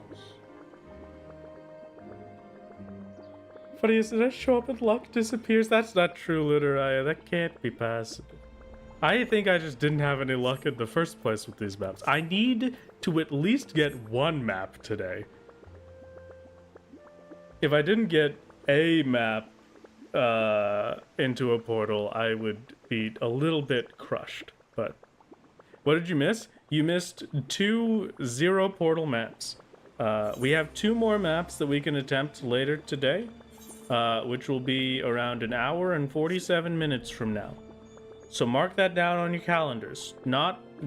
Funny is, did I show up and luck disappears? That's not true, Literaya. That can't be possible. I think I just didn't have any luck in the first place with these maps. I need to at least get one map today. If I didn't get a map into a portal, I would be a little bit crushed. But what did you miss? You missed 2 0 portal maps. We have 2 more maps that we can attempt later today, which will be around an hour and 47 minutes from now. So mark that down on your calendars.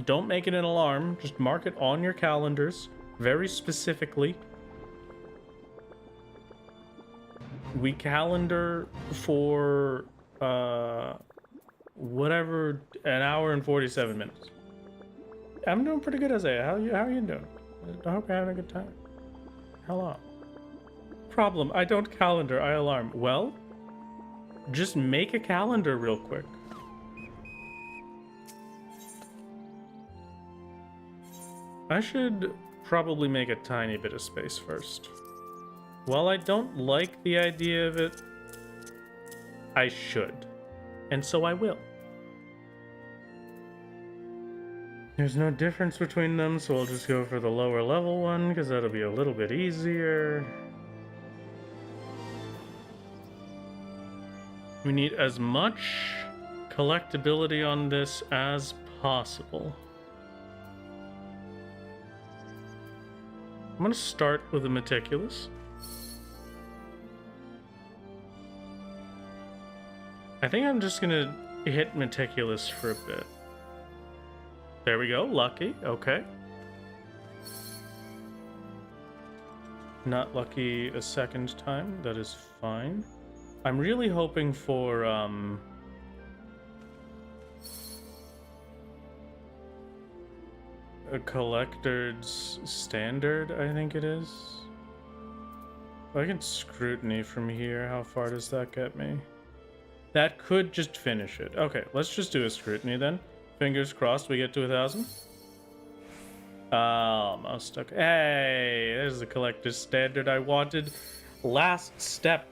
Don't make it an alarm, just mark it on your calendars very specifically. We calendar for whatever, an hour and 47 minutes. I'm doing pretty good, Isaiah. How are you doing? I hope you're having a good time. Hello. Problem, I don't calendar, I alarm. Well, just make a calendar real quick. I should probably make a tiny bit of space first. While I don't like the idea of it, I should. And so I will. There's no difference between them, so I'll just go for the lower level one, because that'll be a little bit easier. We need as much collectability on this as possible. I'm going to start with a meticulous. I think I'm just going to hit meticulous for a bit. There we go, lucky, okay. Not lucky a second time, that is fine. I'm really hoping for, a collector's standard, I think it is. I can scrutiny from here. How far does that get me? That could just finish it. Okay, let's just do a scrutiny then. Fingers crossed we get to 1,000. Almost. Okay. Hey, there's the collector's standard I wanted. Last step.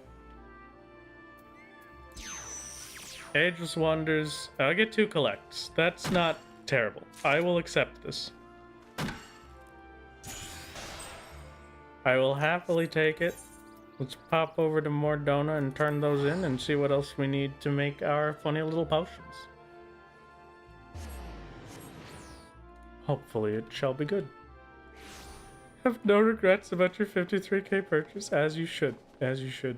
Ageless Wonders. I'll get 2 collects. That's not terrible. I will accept this. I will happily take it. Let's pop over to Mordona and turn those in and see what else we need to make our funny little potions. Hopefully it shall be good. Have no regrets about your 53k purchase, as you should. As you should.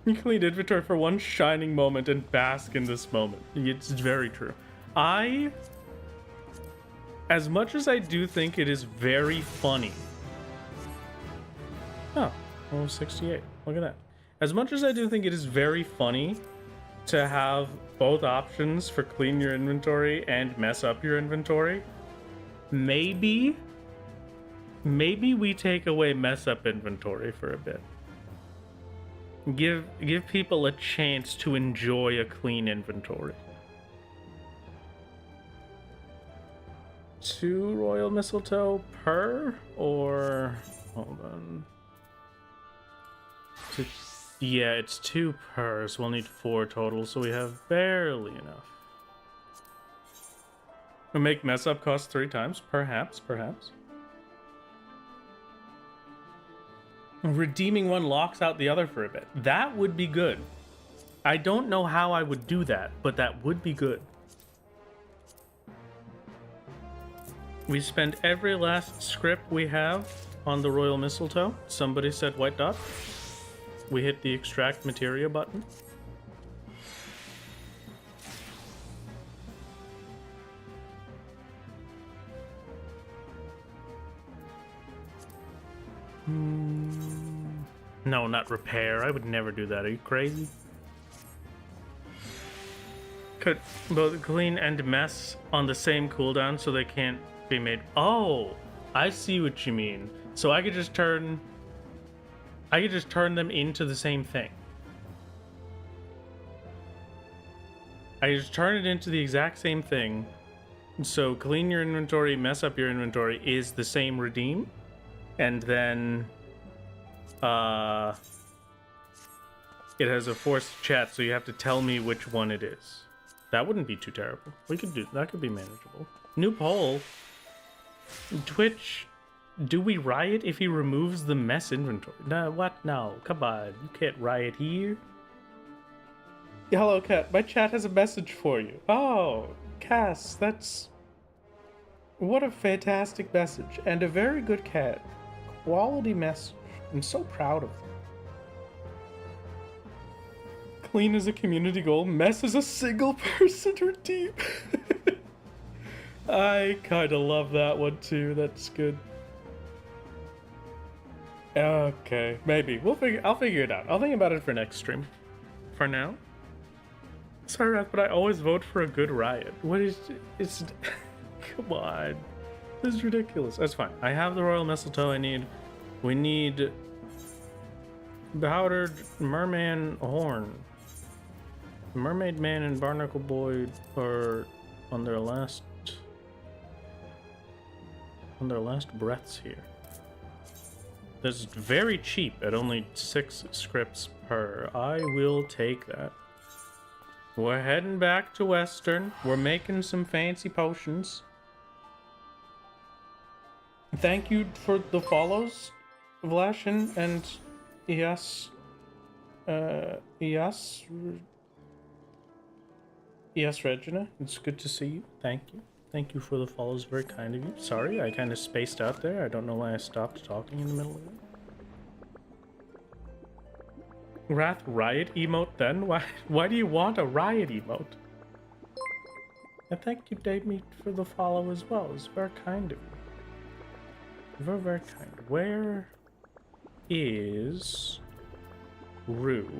You clean inventory for one shining moment and bask in this moment. It's very true. As much as I do think it is very funny. Oh, almost 68. Look at that. As much as I do think it is very funny to have both options for clean your inventory and mess up your inventory, maybe we take away mess up inventory for a bit. Give people a chance to enjoy a clean inventory. 2 royal mistletoe per, or hold on. Yeah, it's 2 per, so we'll need 4 total, so we have barely enough. We'll make mess up cost 3 times, perhaps. Redeeming one locks out the other for a bit. That would be good. I don't know how I would do that, but that would be good. We spend every last script we have on the royal mistletoe. Somebody said white dot. We hit the extract materia button. No, not repair. I would never do that. Are you crazy? Could both clean and mess on the same cooldown so they can't be made. Oh, I see what you mean. So I could just turn them into the same thing. I just turn it into the exact same thing. So clean your inventory, mess up your inventory is the same redeem. And then it has a forced chat, so you have to tell me which one it is. That wouldn't be too terrible. We could do that, could be manageable. New poll. Twitch, do we riot if he removes the mess inventory? No, what? No, come on. You can't riot here. Hello, Cat. My chat has a message for you. Oh, Cass, that's... What a fantastic message. And a very good cat. Quality message. I'm so proud of them. Clean is a community goal. Mess is a single person redeem. I kind of love that one too. That's good. Okay, maybe I'll figure it out. I'll think about it for next stream. For now, sorry, Wrath, but I always vote for a good riot. What is it's? Come on, this is ridiculous. That's fine. I have the royal mistletoe. We need powdered merman horn. Mermaid Man and Barnacle Boy are on their last breaths here. This is very cheap at only 6 scripts per. I will take that. We're heading back to Western. We're making some fancy potions. Thank you for the follows, Vlashin and Yes, Regina. It's good to see you. Thank you. Thank you for the follows. Very kind of you. Sorry, I kind of spaced out there. I don't know why I stopped talking in the middle of it. Wrath riot emote then? Why do you want a riot emote? And thank you, Dave, for the follow as well. It's very kind of you. Very, very kind. Where is Rue?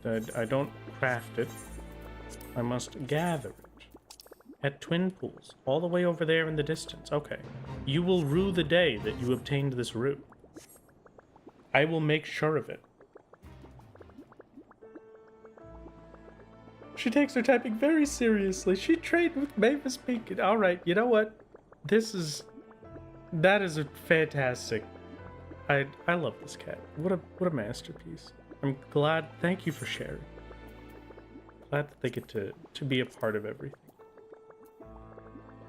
I don't craft it. I must gather it. At Twin Pools. All the way over there in the distance. Okay. You will rue the day that you obtained this rue. I will make sure of it. She takes her typing very seriously. She trained with Mavis Beacon. Alright, you know what? That is a fantastic... I love this cat. What a masterpiece. I'm glad. Thank you for sharing. Glad that they get to be a part of everything.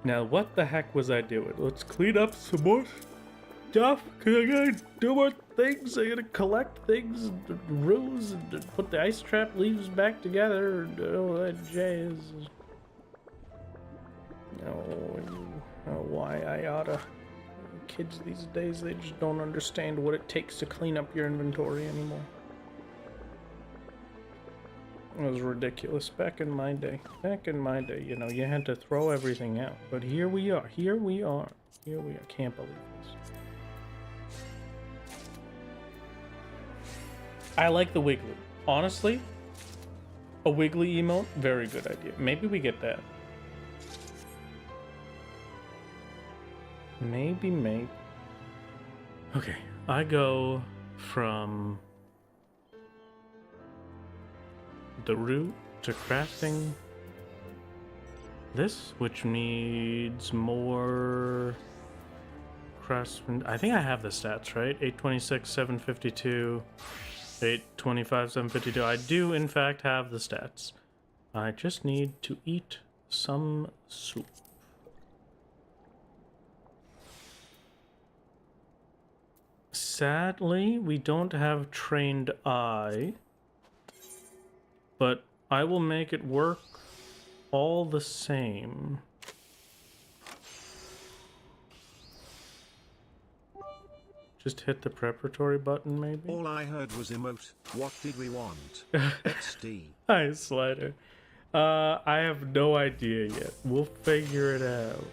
Now, what the heck was I doing? Let's clean up some more stuff. Cause I gotta do more things. I gotta collect things and rules and put the ice trap leaves back together and all that jazz. Oh, why I oughta Kids these days, they just don't understand what it takes to clean up your inventory anymore. It was ridiculous back in my day. Back in my day, you know, you had to throw everything out. But here we are. Here we are. Here we are. Can't believe this. I like the Wiggly. Honestly, a Wiggly emote, very good idea. Maybe we get that. Maybe. Okay, I go from the root to crafting this, which needs more craftsman. I think I have the stats, right? 826, 752, 825, 752. I do, in fact, have the stats. I just need to eat some soup. Sadly, we don't have trained eye, but I will make it work all the same. Just hit the preparatory button, maybe? All I heard was emote. What did we want? XD. Hi, Slider. I have no idea yet. We'll figure it out.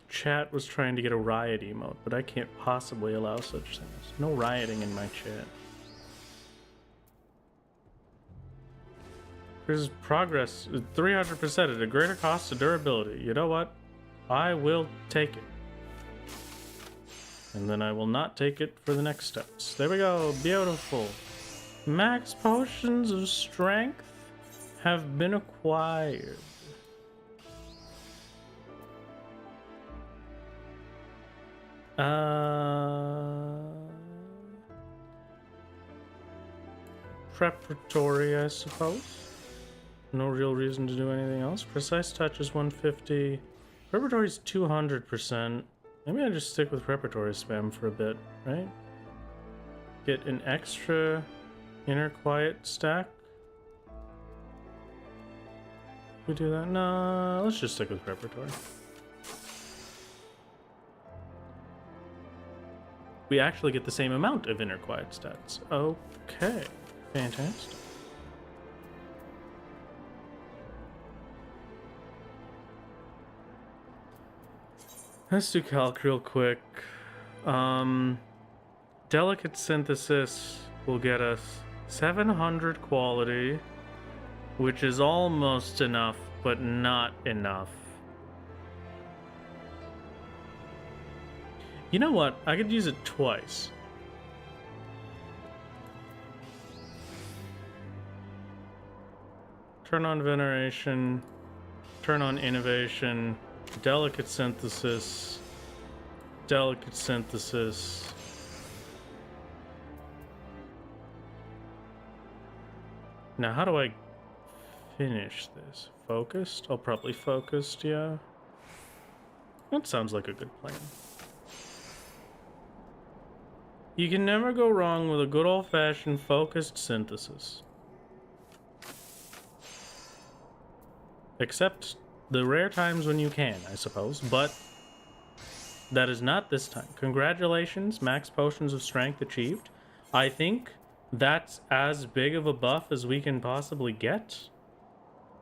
Chat was trying to get a riot emote, but I can't possibly allow such things. No rioting in my chat. There's progress, 300% at a greater cost to durability. You know what? I will take it. And then I will not take it for the next steps. There we go, beautiful. Max potions of strength have been acquired. Preparatory, I suppose. No real reason to do anything else. Precise touch is 150. Preparatory is 200%. Maybe I just stick with preparatory spam for a bit, right? Get an extra inner quiet stack. We do that? No, let's just stick with preparatory. We actually get the same amount of inner quiet stats. Okay, fantastic. Let's do calc real quick. Delicate synthesis will get us 700 quality, which is almost enough, but not enough. You know what? I could use it twice. Turn on veneration, turn on innovation, delicate synthesis, delicate synthesis. Now, how do I finish this? Focused? Oh, probably focused, yeah. That sounds like a good plan. You can never go wrong with a good old-fashioned focused synthesis. Except the rare times when you can, I suppose, but that is not this time. Congratulations, max potions of strength achieved. I think that's as big of a buff as we can possibly get.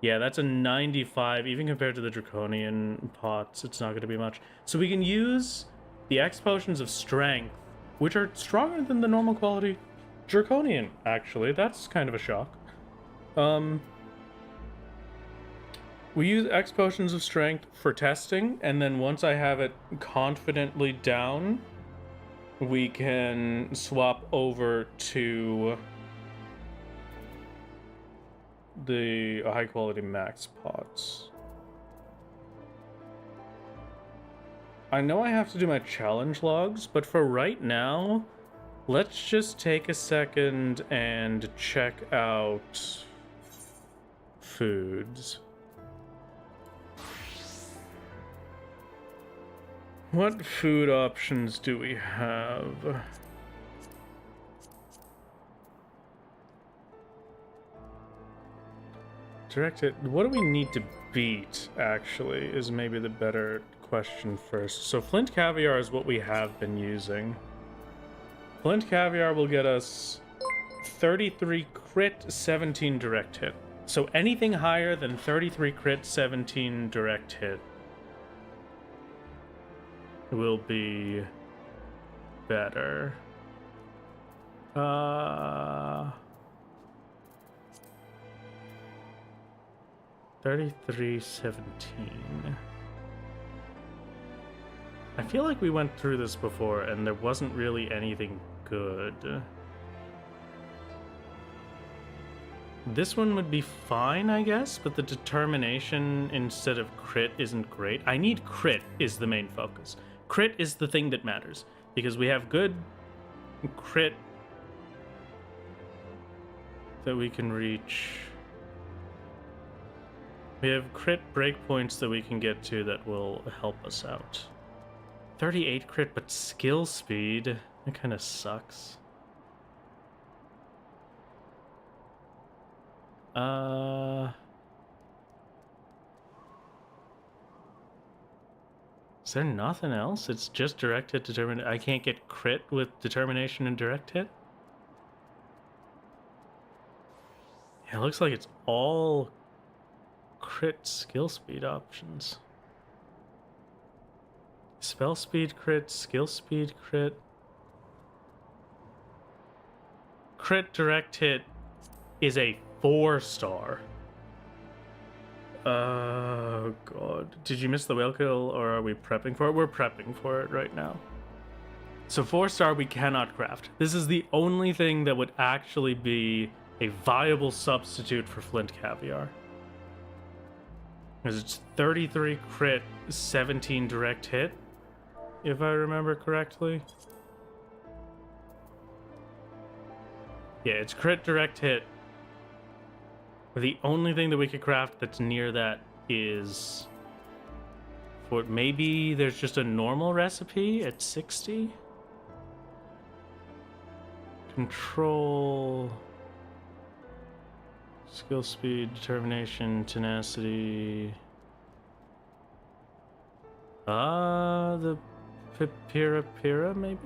Yeah, that's a 95, even compared to the draconian pots, it's not going to be much. So we can use the X potions of strength, which are stronger than the normal quality draconian, actually. That's kind of a shock. We use X potions of strength for testing, and then once I have it confidently down, we can swap over to the high quality max pots. I know I have to do my challenge logs, but for right now, let's just take a second and check out foods. What food options do we have? Directed. What do we need to beat, actually, is maybe the better question first. So flint caviar is what we have been using. Flint caviar will get us 33 crit, 17 direct hit. So anything higher than 33 crit, 17 direct hit will be better. 3317. I feel like we went through this before and there wasn't really anything good. This one would be fine, I guess, but the determination instead of crit isn't great. I need crit is the main focus. Crit is the thing that matters, because we have good crit that we can reach. We have crit breakpoints that we can get to that will help us out. 38 crit, but skill speed. That kind of sucks. Is there nothing else? It's just direct hit determined. I can't get crit with determination and direct hit? Yeah, it looks like it's all crit skill speed options. Spell speed crit, skill speed crit. Crit direct hit is a 4-star. Oh god. Did you miss the whale kill or are we prepping for it? We're prepping for it right now. So 4-star we cannot craft. This is the only thing that would actually be a viable substitute for flint caviar. Because it's 33 crit, 17 direct hit, if I remember correctly. Yeah, it's crit direct hit. The only thing that we could craft that's near that is for maybe there's just a normal recipe at 60. Control, skill speed, determination, tenacity. The Pira maybe?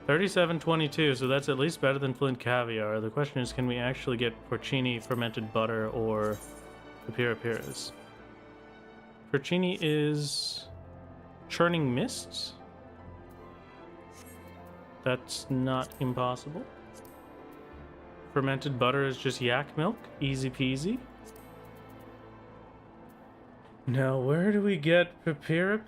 3722, so that's at least better than flint caviar. The question is, can we actually get porcini, fermented butter, or the Piras? Porcini is churning mists. That's not impossible. Fermented butter is just yak milk. Easy peasy. Now, where do we get Pira?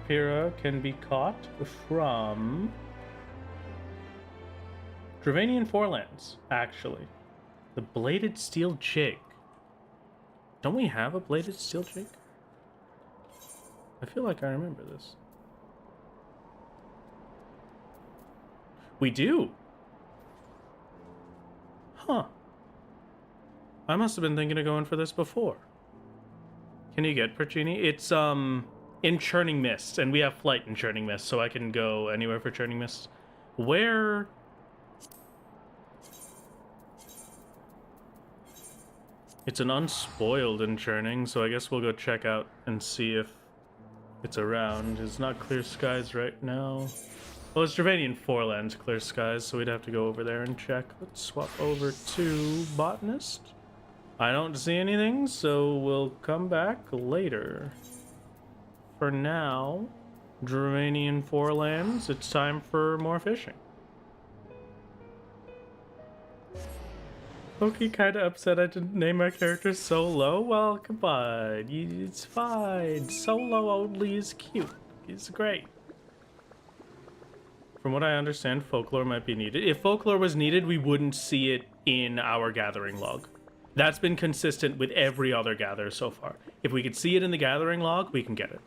Pira can be caught from Dravanian Forelands, actually. The bladed steel jig. Don't we have a bladed steel jig? I feel like I remember this. We do. Huh. I must have been thinking of going for this before. Can you get porcini? It's in Churning Mist, and we have flight in Churning Mist, so I can go anywhere for Churning Mist. Where? It's an unspoiled in Churning, so I guess we'll go check out and see if it's around. It's not Clear Skies right now. Well, it's Dravanian Forelands Clear Skies, so we'd have to go over there and check. Let's swap over to Botanist. I don't see anything, so we'll come back later. For now, Dravanian Forelands, it's time for more fishing. Loki kinda upset I didn't name my character Solo. Well, come on, it's fine. Solo only is cute. It's great. From what I understand, folklore might be needed. If folklore was needed, we wouldn't see it in our gathering log. That's been consistent with every other gatherer so far. If we could see it in the gathering log, we can get it.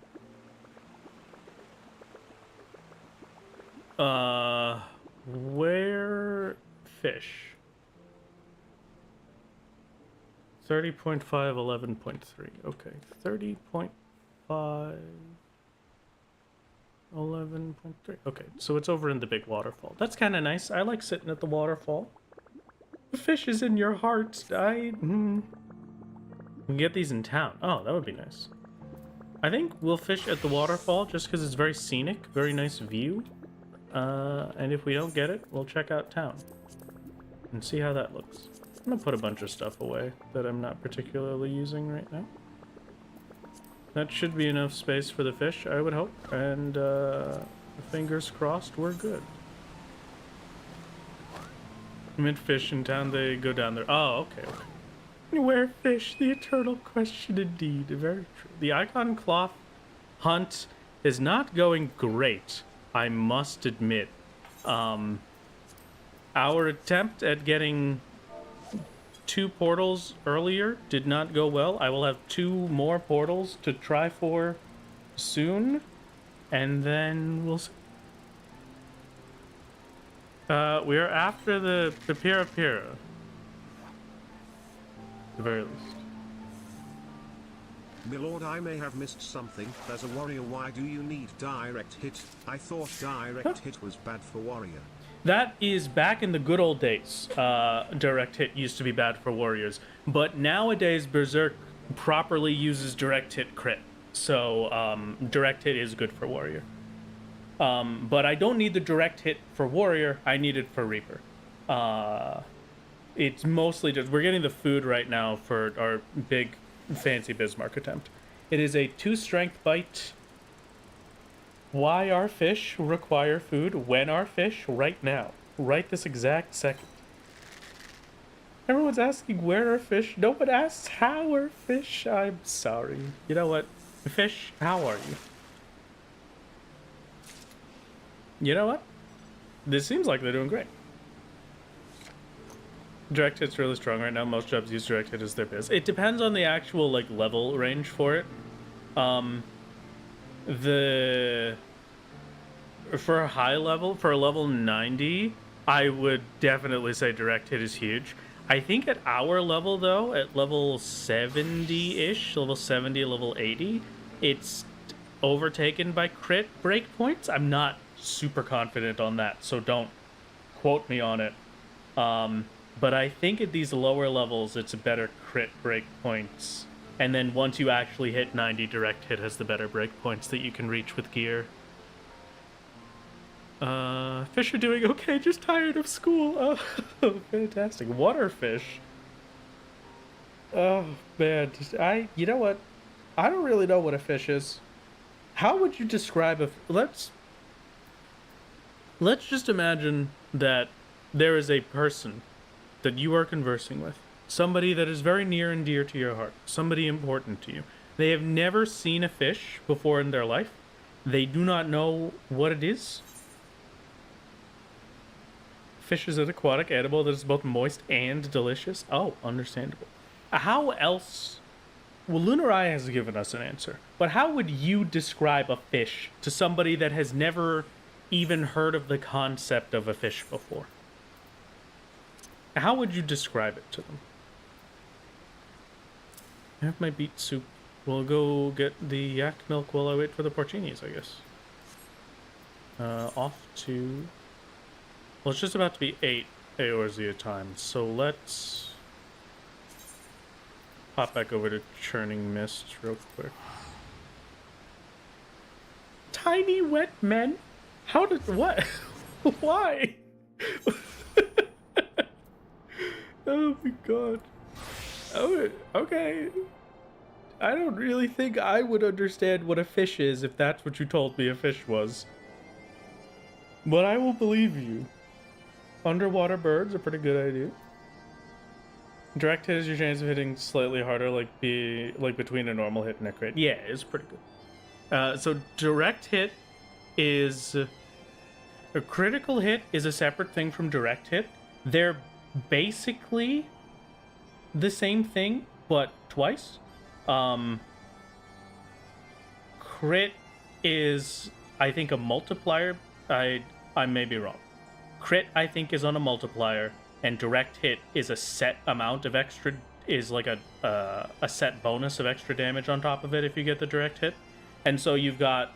Where fish? 30.5, 11.3. Okay, 30.5, 11.3. Okay, so it's over in the big waterfall. That's kind of nice. I like sitting at the waterfall. The fish is in your heart. We can get these in town. Oh, that would be nice. I think we'll fish at the waterfall just because it's very scenic, very nice view. And if we don't get it, we'll check out town and see how that looks. I'm gonna put a bunch of stuff away that I'm not particularly using right now. That should be enough space for the fish, I would hope. And fingers crossed, we're good. Mid-fish in town, they go down there. Oh, okay. Where fish? The eternal question indeed. Very true. The Eikon cloth hunt is not going great, I must admit. Our attempt at getting 2 portals earlier did not go well. I will have 2 more portals to try for soon, and then we'll see. We are after the Pira Pira. At the very least. Milord, I may have missed something. As a warrior, why do you need direct hit? I thought direct hit was bad for warrior. That is back in the good old days. Direct hit used to be bad for warriors. But nowadays, Berserk properly uses direct hit crit. So direct hit is good for warrior. But I don't need the direct hit for warrior. I need it for Reaper. It's mostly just... We're getting the food right now for our big fancy Bismarck attempt. It is a 2 strength bite. Why our fish require food? When our fish? Right now. Right this exact second. Everyone's asking where are fish. No one asks how are fish. I'm sorry. You know what? Fish, how are you? You know what? This seems like they're doing great. Direct hit's really strong right now. Most jobs use direct hit as their biz. It depends on the actual like level range for it. For a high level, for a level 90, I would definitely say direct hit is huge. I think at our level though, at level 70-ish, level 70, level 80, it's overtaken by crit breakpoints. I'm not super confident on that, so don't quote me on it. But I think at these lower levels, it's a better crit breakpoints. And then once you actually hit 90, direct hit has the better breakpoints that you can reach with gear. Fish are doing okay, just tired of school. Oh, fantastic. Waterfish. Oh, man. You know what? I don't really know what a fish is. How would you describe a... Let's just imagine that there is a person that you are conversing with. Somebody that is very near and dear to your heart. Somebody important to you. They have never seen a fish before in their life. They do not know what it is. Fish is an aquatic animal that is both moist and delicious. Oh, understandable. How else... Well, Lunarai has given us an answer. But how would you describe a fish to somebody that has never even heard of the concept of a fish before? How would you describe it to them? I have my beet soup. We'll go get the yak milk while I wait for the porcinis, I guess. Off to... Well, it's just about to be 8 Eorzea time, so let's pop back over to Churning Mist real quick. Tiny wet men? How did... What? Why? Oh my god. Oh, okay. I don't really think I would understand what a fish is if that's what you told me a fish was. But I will believe you. Underwater birds are pretty good idea. Direct hit is your chance of hitting slightly harder, like between a normal hit and a crit. Yeah, it's pretty good. So direct hit is... A critical hit is a separate thing from direct hit. They're basically the same thing, but twice. Crit is, I think, a multiplier. I may be wrong. Crit, I think, is on a multiplier, and direct hit is a set amount of extra, is like a set bonus of extra damage on top of it if you get the direct hit. And so you've got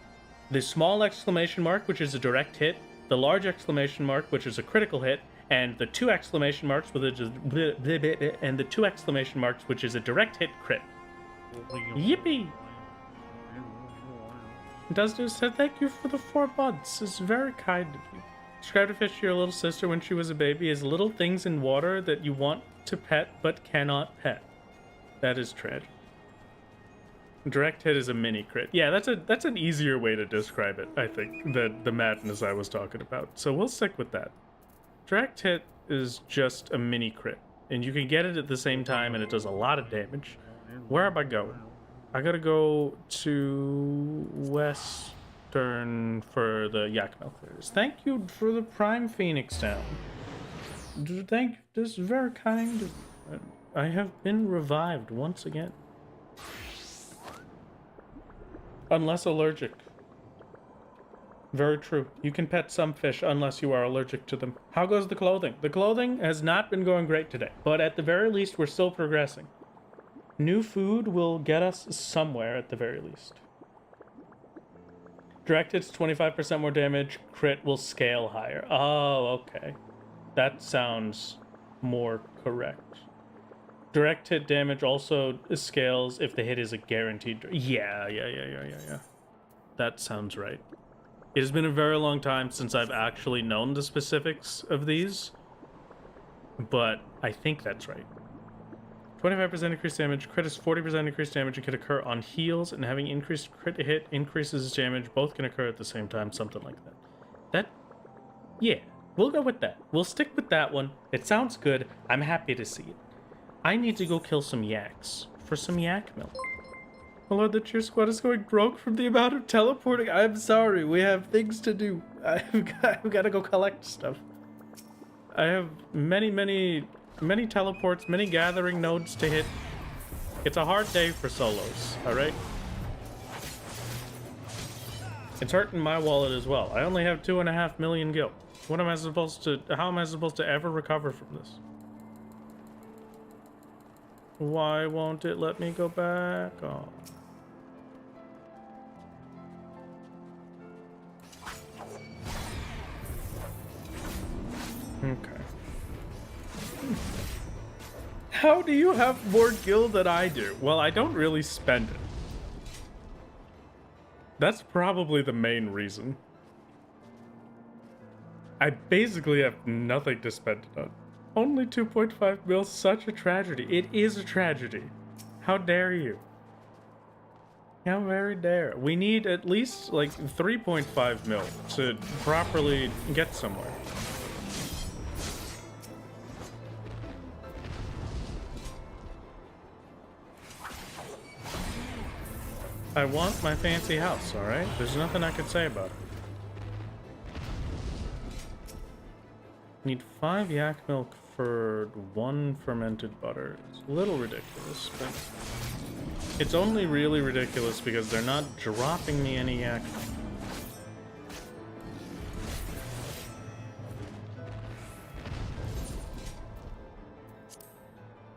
the small exclamation mark, which is a direct hit, the large exclamation mark, which is a critical hit, and the 2 exclamation marks, which is and the 2 exclamation marks, which is a direct hit crit. Yippee! Dusty said, "Thank you for the 4 months. It's very kind of you." Described a fish to your little sister when she was a baby as little things in water that you want to pet but cannot pet. That is tragic. Direct hit is a mini crit. Yeah, that's an easier way to describe it, I think, than the madness I was talking about. So we'll stick with that. Direct hit is just a mini crit, and you can get it at the same time, and it does a lot of damage. Where am I going? I gotta go to Western for the Yakmel clears. Thank you for the Prime Phoenix down. Thank you. This is very kind. I have been revived once again. Unless allergic. Very true. You can pet some fish unless you are allergic to them. How goes the clothing? The clothing has not been going great today, but at the very least, we're still progressing. New food will get us somewhere at the very least. Direct hits 25% more damage. Crit will scale higher. Oh, okay. That sounds more correct. Direct hit damage also scales if the hit is a guaranteed... Yeah. That sounds right. It has been a very long time since I've actually known the specifics of these, but I think that's right. 25% increased damage. Crit is 40% increased damage and can occur on heals, and having increased crit hit increases damage. Both can occur at the same time, something like that. Yeah, we'll go with that. We'll stick with that one. It sounds good. I'm happy to see it. I need to go kill some yaks for some yak milk. My lord, the cheer squad is going broke from the amount of teleporting. I'm sorry, we have things to do. I've got to go collect stuff. I have many teleports, many gathering nodes to hit. It's a hard day for solos, alright? It's hurting my wallet as well. I only have 2.5 million gil. What am I supposed to... How am I supposed to ever recover from this? Why won't it let me go back? Oh. Okay. How do you have more gil than I do? Well, I don't really spend it. That's probably the main reason. I basically have nothing to spend it on. Only 2.5 mil, such a tragedy. It is a tragedy. How dare you? How very dare. We need at least like 3.5 mil to properly get somewhere. I want my fancy house, alright? There's nothing I could say about it. Need 5 yak milk for 1 fermented butter. It's a little ridiculous, but it's only really ridiculous because they're not dropping me any yak milk.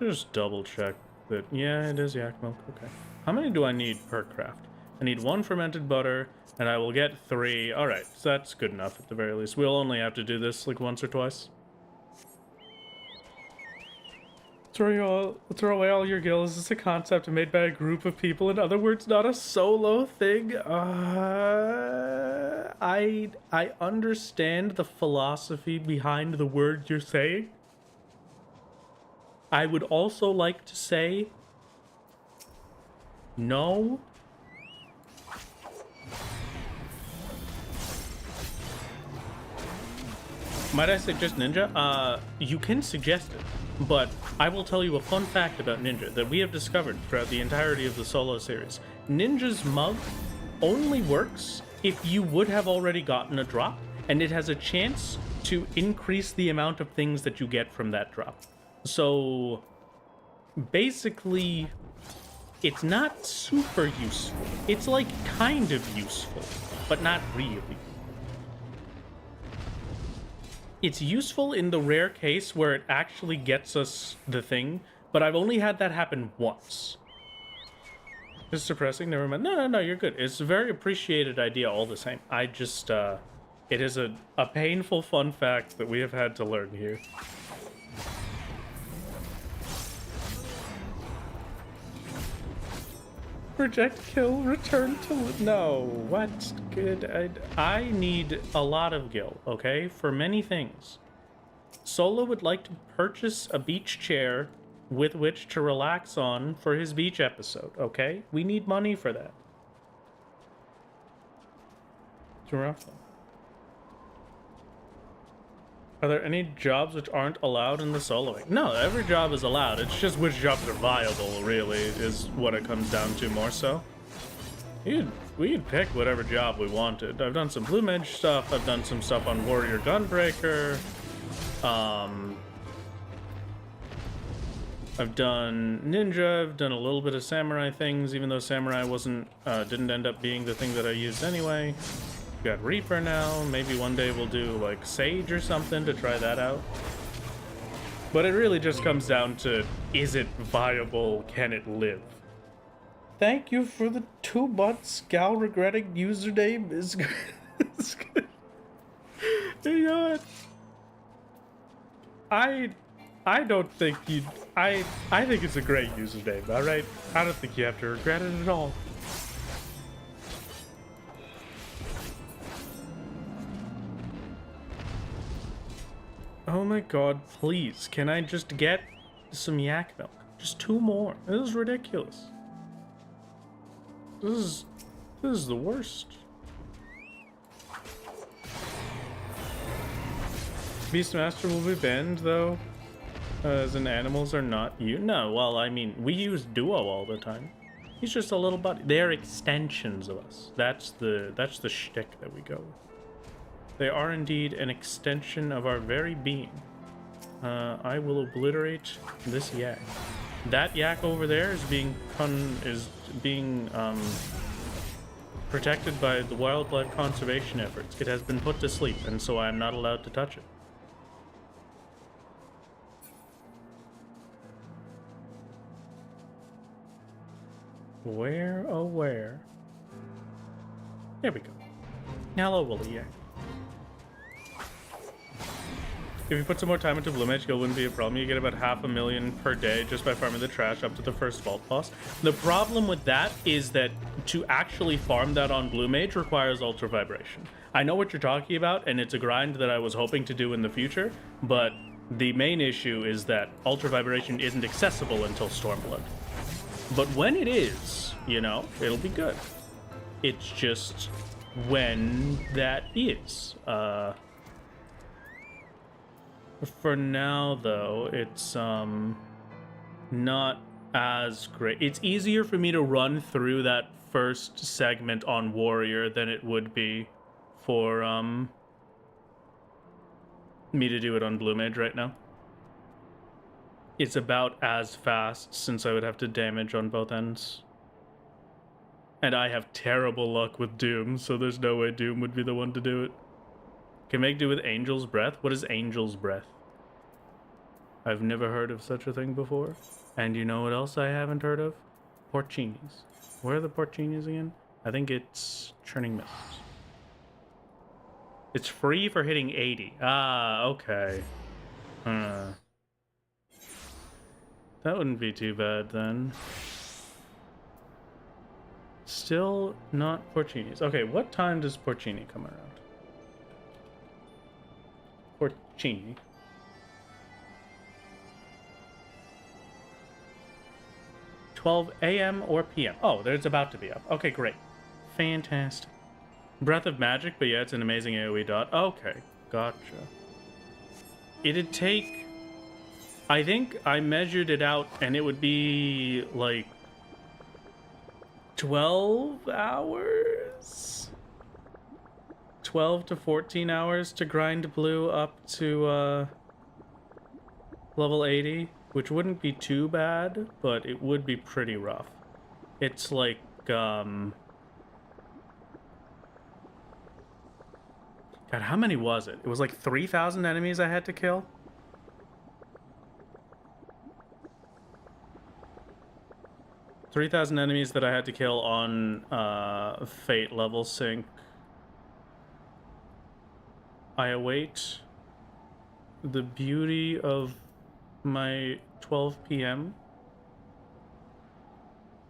Just double check that, yeah, it is yak milk, okay. How many do I need per craft? I need 1 fermented butter, and I will get 3. Alright, so that's good enough at the very least. We'll only have to do this like once or twice. Throw away all your gills. Is this a concept made by a group of people? In other words, not a solo thing? I understand the philosophy behind the words you're saying. I would also like to say no. Might I suggest Ninja? You can suggest it, but I will tell you a fun fact about Ninja that we have discovered throughout the entirety of the solo series. Ninja's mug only works if you would have already gotten a drop, and it has a chance to increase the amount of things that you get from that drop. So basically, it's not super useful. It's like kind of useful, but not really. It's useful in the rare case where it actually gets us the thing, but I've only had that happen once. It's depressing, never mind. No, you're good. It's a very appreciated idea all the same. I just, It is a painful fun fact that we have had to learn here. Reject, kill, return to... No, what? Good. I need a lot of gil, okay? For many things. Solo would like to purchase a beach chair with which to relax on for his beach episode, okay? We need money for that. Giraffe. Are there any jobs which aren't allowed in the soloing? No, every job is allowed. It's just which jobs are viable, really, is what it comes down to more so. We could pick whatever job we wanted. I've done some Blue Mage stuff. I've done some stuff on Warrior Gunbreaker. I've done Ninja. I've done a little bit of Samurai things, even though Samurai didn't end up being the thing that I used anyway. Got Reaper now. Maybe one day we'll do like Sage or something to try that out. But it really just comes down to, is it viable? Can it live? Thank you for the 2 months. Gal regretting username is good. It's good. You know what? I don't think you... I think it's a great username, alright? I don't think you have to regret it at all. Oh my god, please, can I just get some yak milk? Just 2 more. This is ridiculous. This is the worst. Beastmaster will be banned, though, as in animals are not you. No, well, I mean, we use Duo all the time. He's just a little buddy. They're extensions of us. That's the shtick that we go with. They are indeed an extension of our very being. I will obliterate this yak. That yak over there is being protected by the wildlife conservation efforts. It has been put to sleep, and so I am not allowed to touch it. Where, oh where? There we go. Hello, woolly yak. If you put some more time into Blue Mage, it wouldn't be a problem. You get about 500,000 per day just by farming the trash up to the first vault boss. The problem with that is that to actually farm that on Blue Mage requires Ultra Vibration. I know what you're talking about, and it's a grind that I was hoping to do in the future, but the main issue is that Ultra Vibration isn't accessible until Stormblood. But when it is, you know, it'll be good. It's just when that is. For now, though, it's not as great. It's easier for me to run through that first segment on Warrior than it would be for me to do it on Blue Mage right now. It's about as fast, since I would have to damage on both ends. And I have terrible luck with Doom, so there's no way Doom would be the one to do it. Can make do with Angel's Breath? What is Angel's Breath? I've never heard of such a thing before. And you know what else I haven't heard of? Porcinis. Where are the Porcinis again? I think it's Churning Mists. It's free for hitting 80. Ah, okay. That wouldn't be too bad then. Still not Porcinis. Okay, what time does Porcini come around? Porcini. $12 a.m. or p.m. Oh, there's about to be up. Okay, great. Fantastic. Breath of Magic, but yeah, it's an amazing AoE dot. Okay, gotcha. It'd take... I think I measured it out, and it would be, like, 12 hours? 12 to 14 hours to grind blue up to, level 80, which wouldn't be too bad, but it would be pretty rough. It's like, God, how many was it? It was like 3,000 enemies I had to kill? $3,000 enemies that I had to kill on Fate level sync. I await the beauty of my 12 p.m.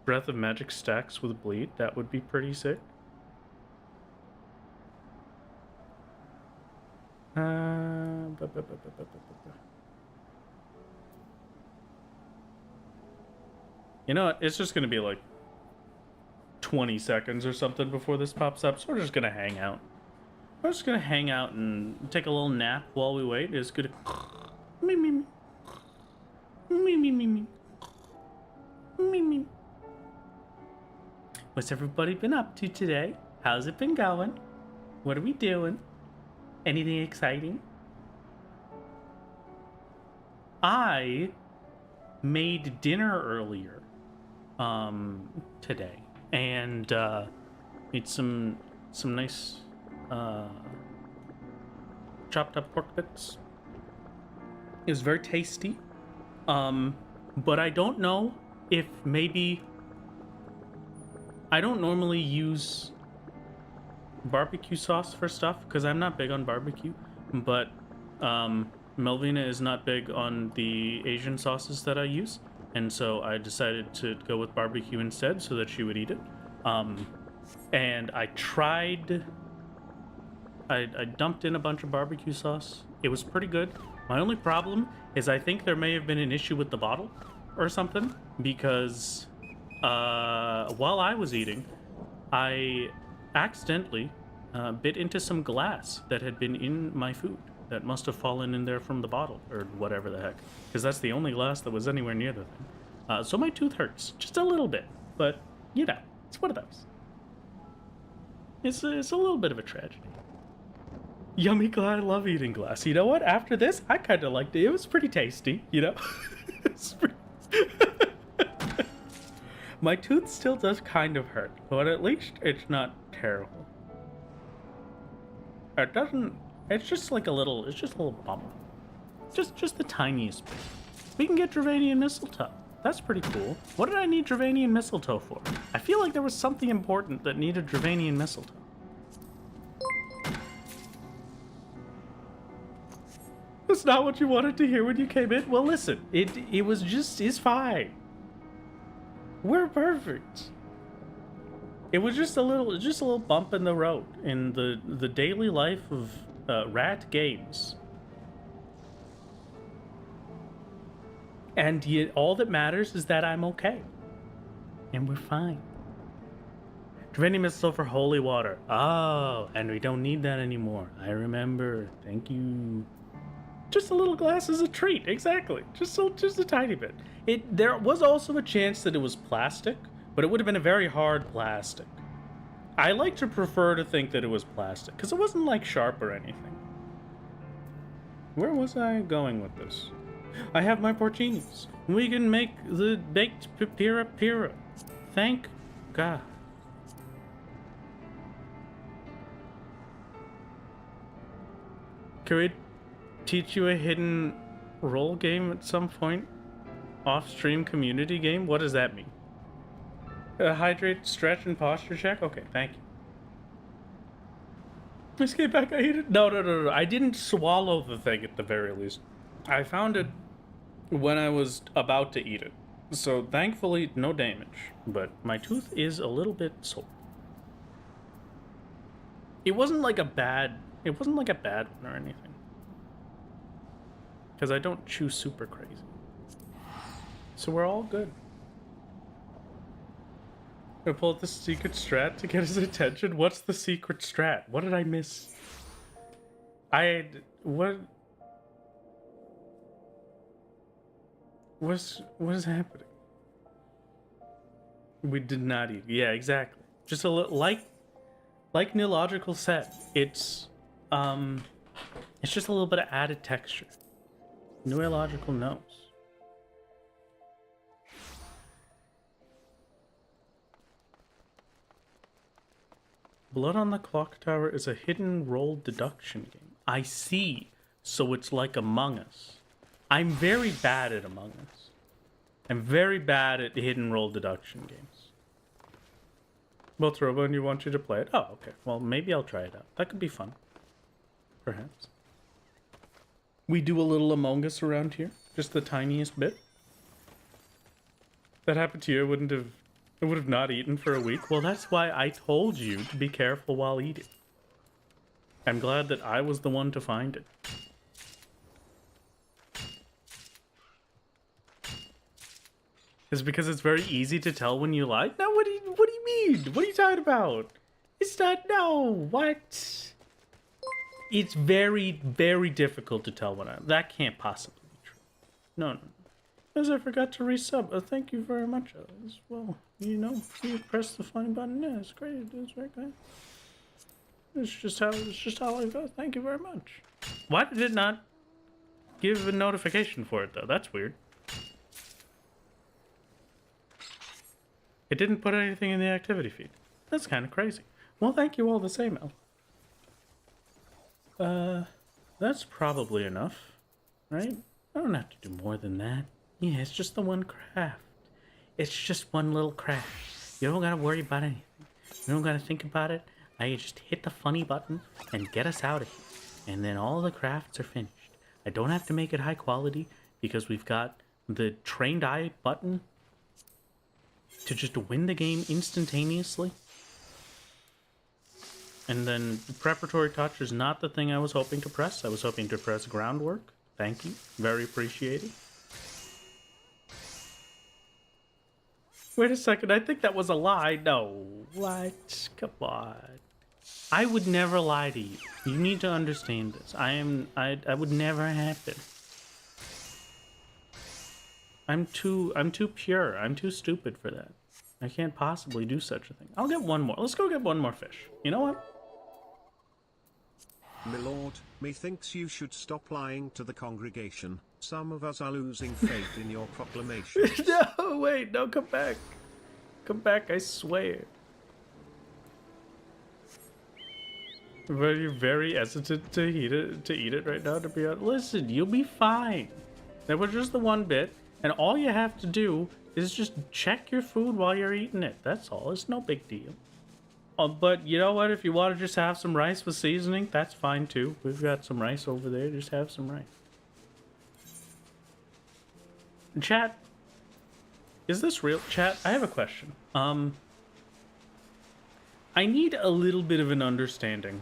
Breath of Magic stacks with bleed. That would be pretty sick. You know what? It's just gonna be like 20 seconds or something before this pops up, so we're just gonna hang out. We're just gonna hang out and take a little nap while we wait. It's gonna me me me me me me me me me. What's everybody been up to today? How's it been going? What are we doing? Anything exciting? I made dinner earlier today, and made some nice chopped up pork bits. It was very tasty, but I don't know if maybe I don't normally use barbecue sauce for stuff because I'm not big on barbecue, but Melvina is not big on the Asian sauces that I use, and so I decided to go with barbecue instead so that she would eat it. And I dumped in a bunch of barbecue sauce. It was pretty good. My only problem is I think there may have been an issue with the bottle or something, because while I was eating, I accidentally bit into some glass that had been in my food that must have fallen in there from the bottle or whatever the heck, because that's the only glass that was anywhere near the thing. So my tooth hurts just a little bit, but you know, it's one of those. It's a little bit of a tragedy. Yummy glass. I love eating glass. You know what? After this, I kind of liked it. It was pretty tasty, you know? My tooth still does kind of hurt, but at least it's not terrible. It doesn't... It's just like a little... It's just a little bump. Just the tiniest bit. We can get Dravanian mistletoe. That's pretty cool. What did I need Dravanian mistletoe for? I feel like there was something important that needed Dravanian mistletoe. That's not what you wanted to hear when you came in? Well, listen. It was just... It's fine. We're perfect. It was just a little bump in the road in the daily life of rat games. And yet, all that matters is that I'm okay. And we're fine. Dravanian mistletoe for holy water. Oh, and we don't need that anymore. I remember. Thank you. Just a little glass is a treat. Exactly. Just a tiny bit. There was also a chance that it was plastic, but it would have been a very hard plastic. I like to prefer to think that it was plastic, because it wasn't like sharp or anything. Where was I going with this? I have my porcinis. We can make the baked pira. Thank God. Can we teach you a hidden role game at some point? Off-stream community game? What does that mean? Hydrate, stretch, and posture check? Okay, thank you. Escape back, I ate it? No. I didn't swallow the thing at the very least. I found it when I was about to eat it. So thankfully, no damage. But my tooth is a little bit sore. It wasn't like a bad one or anything. Because I don't chew super crazy. So we're all good. I pulled the secret strat to get his attention. What's the secret strat? What did I miss? What is happening? We did not eat. Yeah, exactly. Just a little like Neological said. It's just a little bit of added texture. Neological knows. Blood on the Clock Tower is a hidden roll deduction game. I see. So it's like Among Us. I'm very bad at Among Us. I'm very bad at hidden roll deduction games. Both Robo and you want you to play it? Oh, okay. Well, maybe I'll try it out. That could be fun. perhaps. We do a little Among Us around here, just the tiniest bit. That happened to you, I would have not eaten for a week. Well, that's why I told you to be careful while eating. I'm glad that I was the one to find it. It's because it's very easy to tell when you lie. No, what do you mean? What are you talking about? It's not, no, what? It's very, very difficult to tell when that can't possibly be true. No. As I forgot to resub. Thank you very much, as well. You know, you press the funny button. Yeah, it's great. It's very good. It's just how I go. Thank you very much. Why did it not give a notification for it though? That's weird. It didn't put anything in the activity feed. That's kind of crazy. Well, thank you all the same, El. That's probably enough, right? I don't have to do more than that. Yeah, it's just the one craft. It's just one little craft. You don't gotta worry about anything. You don't gotta think about it. I just hit the funny button and get us out of here. And then all the crafts are finished. I don't have to make it high quality because we've got the trained eye button to just win the game instantaneously. And then preparatory touch is not the thing I was hoping to press. I was hoping to press groundwork. Thank you. Very appreciated. Wait a second, I think that was a lie. No. What? Come on. I would never lie to you. You need to understand this. I would never happen. I'm too pure. I'm too stupid for that. I can't possibly do such a thing. I'll get one more. Let's go get one more fish. You know what? My lord, methinks you should stop lying to the congregation. Some of us are losing faith in your proclamation. No, wait, no, come back. Come back, I swear. But you're very hesitant to eat it right now, to be honest. Listen, you'll be fine. That was just the one bit, and all you have to do is just check your food while you're eating it. That's all. It's no big deal. But you know what? If you want to just have some rice with seasoning, that's fine too. We've got some rice over there. Just have some rice. Chat, is this real? Chat, I have a question. I need a little bit of an understanding.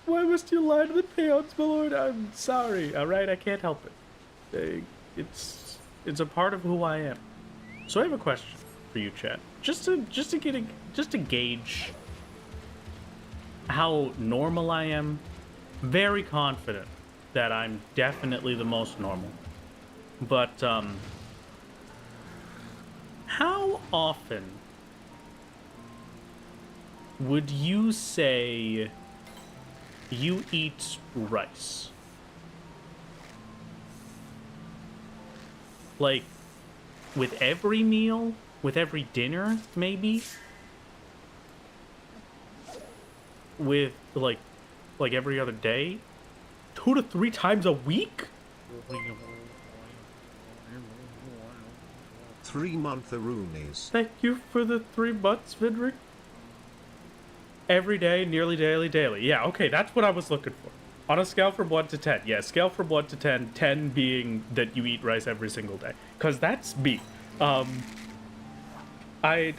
Why must you lie to the payouts, my lord? I'm sorry. All right, I can't help it. It's a part of who I am. So I have a question for you, chat. Just to gauge how normal I am. Very confident that I'm definitely the most normal. But how often would you say you eat rice? Like, with every meal? With every dinner, maybe? With, like every other day? 2 to 3 times a week? 3-month-aroonies. Thank you for the 3 months, Vidrick. Every day, nearly daily. Yeah, okay, that's what I was looking for. On a scale from 1 to 10. Yeah, scale from 1 to 10. 10 being that you eat rice every single day. Because that's me. I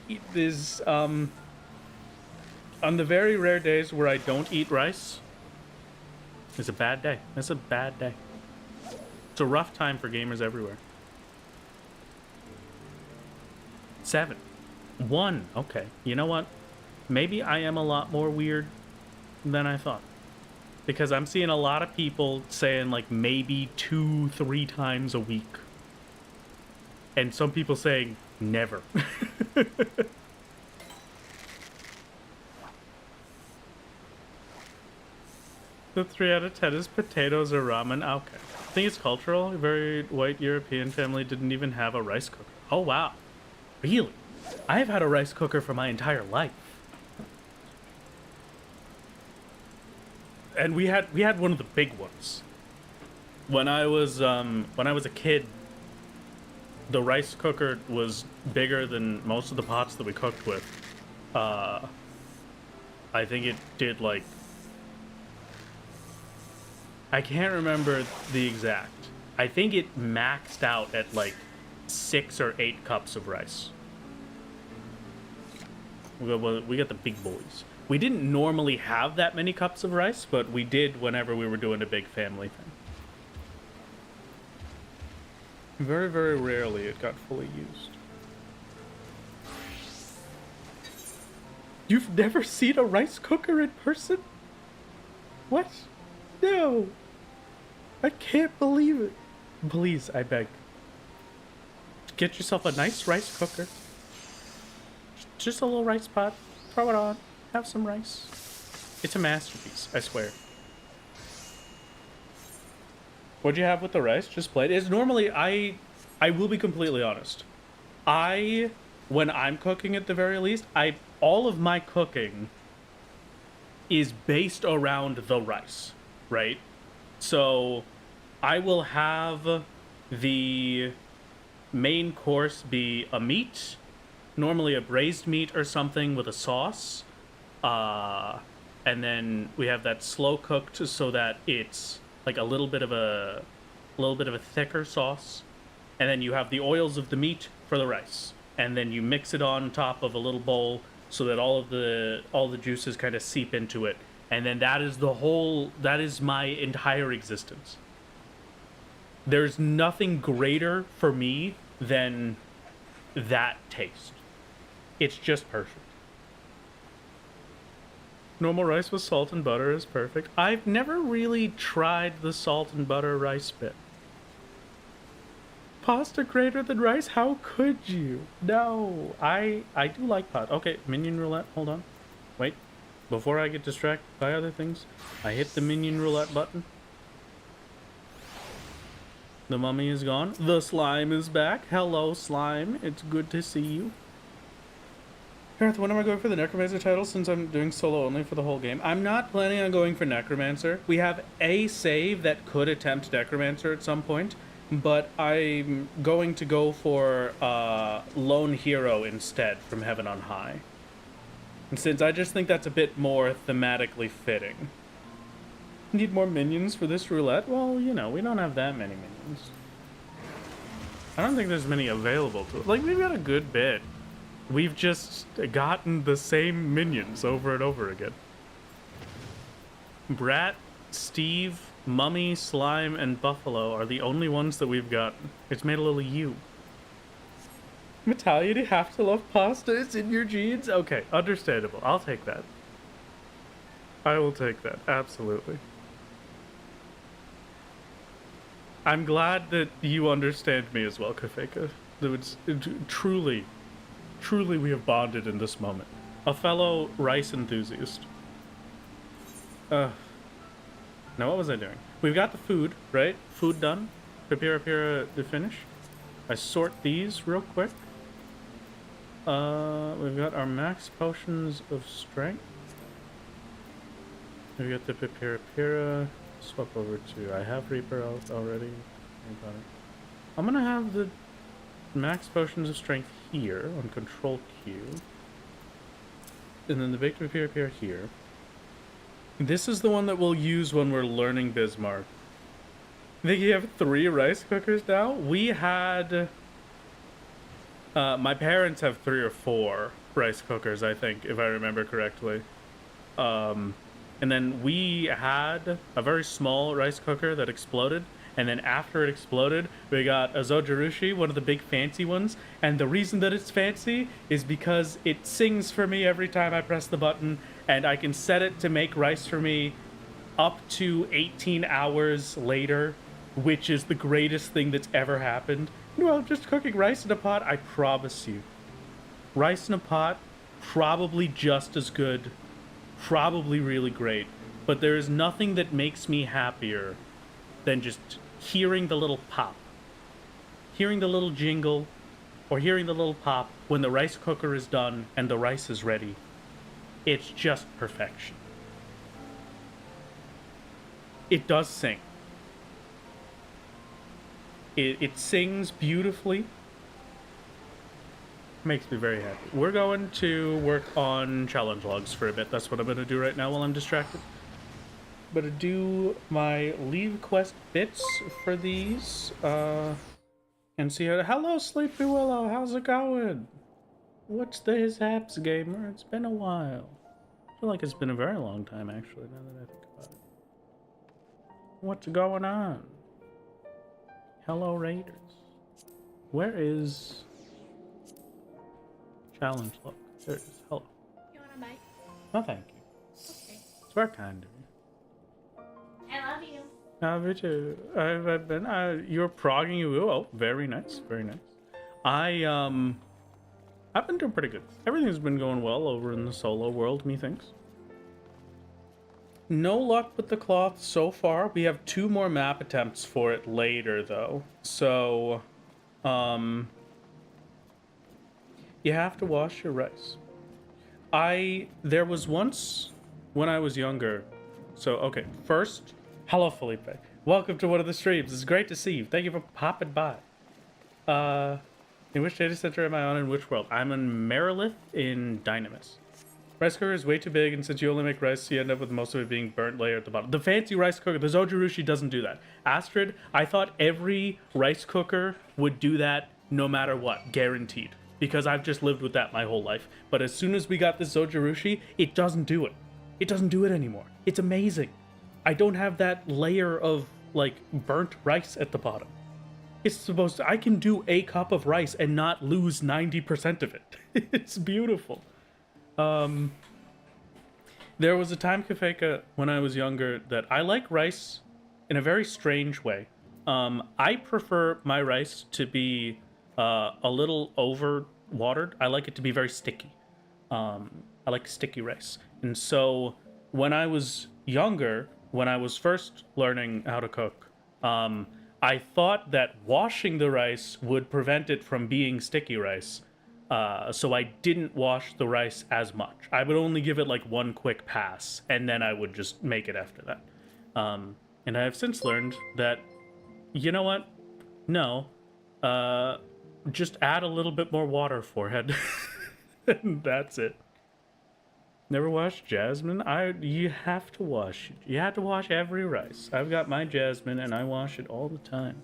eat this, on the very rare days where I don't eat rice, it's a bad day. It's a bad day. It's a rough time for gamers everywhere. 7. 1. Okay. You know what? Maybe I am a lot more weird than I thought. Because I'm seeing a lot of people saying like maybe 2-3 times a week. And some people saying never. The 3 out of 10 is potatoes or ramen. Okay. I think it's cultural. A very white European family didn't even have a rice cooker. Oh, wow. Really? I've had a rice cooker for my entire life. And we had one of the big ones. When I was a kid, the rice cooker was bigger than most of the pots that we cooked with. I think it did like I can't remember the exact. I think it maxed out at like 6 or 8 cups of rice. We got the big boys. We didn't normally have that many cups of rice, but we did whenever we were doing a big family thing. Very, very rarely it got fully used. You've never seen a rice cooker in person? What? No. I can't believe it. Please, I beg. Get yourself a nice rice cooker. Just a little rice pot. Throw it on. Have some rice. It's a masterpiece, I swear. What'd you have with the rice? Just plain. It's normally, I will be completely honest. When I'm cooking at the very least, all of my cooking is based around the rice, right? So I will have the main course be a meat, normally a braised meat or something with a sauce. And then we have that slow cooked so that it's like a little bit of a thicker sauce. And then you have the oils of the meat for the rice. And then you mix it on top of a little bowl so that all the juices kind of seep into it. And then that is my entire existence. There's nothing greater for me than that taste. It's just perfect. Normal rice with salt and butter is perfect. I've never really tried the salt and butter rice bit. Pasta greater than rice? How could you? No, I do like pasta. Okay, minion roulette, hold on. Wait, before I get distracted by other things, I hit the minion roulette button. The mummy is gone. The slime is back. Hello, slime. It's good to see you. Gareth, when am I going for the Necromancer title since I'm doing solo only for the whole game? I'm not planning on going for Necromancer. We have a save that could attempt Necromancer at some point, but I'm going to go for Lone Hero instead from Heaven on High. And since I just think that's a bit more thematically fitting. Need more minions for this roulette? Well, you know, we don't have that many minions. I don't think there's many available to it. Like, we've got a good bit. We've just gotten the same minions over and over again. Brat, Steve, Mummy, Slime, and Buffalo are the only ones that we've gotten. It's made a little U. Natalia, you have to love pasta. It's in your genes? Okay, understandable. I'll take that. I will take that, absolutely. I'm glad that you understand me as well, Kafeka. Truly we have bonded in this moment. A fellow rice enthusiast. Now what was I doing? We've got the food, right? Food done. Prepare to finish. I sort these real quick. We've got our max potions of strength. We've got the Pipira. Swap over to, I have Reaper out already. I'm gonna have the max potions of strength here on Control Q. And then the Victor Pipira here. This is the one that we'll use when we're learning Bismarck. I think you have 3 rice cookers now? We had... my parents have 3 or 4 rice cookers, I think, if I remember correctly. And then we had a very small rice cooker that exploded. And then after it exploded, we got a Zojirushi, one of the big fancy ones. And the reason that it's fancy is because it sings for me every time I press the button. And I can set it to make rice for me up to 18 hours later, which is the greatest thing that's ever happened. Well, just cooking rice in a pot, I promise you. Rice in a pot, probably just as good. Probably really great, but there is nothing that makes me happier than just hearing the little pop, hearing the little jingle, or hearing the little pop when the rice cooker is done and the rice is ready. It's just perfection. It does sing. It sings beautifully. Makes me very happy. We're going to work on challenge logs for a bit. That's what I'm going to do right now while I'm distracted. Better do my leave quest bits for these. And see how. Hello, Sleepy Willow. How's it going? What's the his haps, gamer? It's been a while. I feel like it's been a very long time, actually, now that I think about it. What's going on? Hello, Raiders. Where is challenge look? There it is. Hello. You want a bite? No, thank you. Okay. It's very kind of you. I love you. Me too. I've been. You're progging you. Oh, very nice. Very nice. I've been doing pretty good. Everything's been going well over in the solo world, methinks. No luck with the cloth so far. We have 2 more map attempts for it later, though. So, you have to wash your rice. There was once when I was younger. So, okay, first, hello, Felipe. Welcome to one of the streams. It's great to see you. Thank you for popping by. In which data center am I on in which world? I'm in Marilith in Dynamis. Rice cooker is way too big, and since you only make rice, you end up with most of it being burnt layer at the bottom. The fancy rice cooker, the Zojirushi doesn't do that. Astrid, I thought every rice cooker would do that no matter what, guaranteed. Because I've just lived with that my whole life. But as soon as we got this Zojirushi, it doesn't do it. It doesn't do it anymore. It's amazing. I don't have that layer of, like, burnt rice at the bottom. It's supposed to, I can do a cup of rice and not lose 90% of it. It's beautiful. There was a time, Kafeka, when I was younger, that I like rice in a very strange way. I prefer my rice to be a little over watered. I like it to be very sticky. I like sticky rice. And so when I was younger, when I was first learning how to cook, I thought that washing the rice would prevent it from being sticky rice. So I didn't wash the rice as much. I would only give it like one quick pass, and then I would just make it after that. And I have since learned that, you know what? No. Just add a little bit more water, forehead. And that's it. Never washed jasmine? You have to wash it. You have to wash every rice. I've got my jasmine, and I wash it all the time.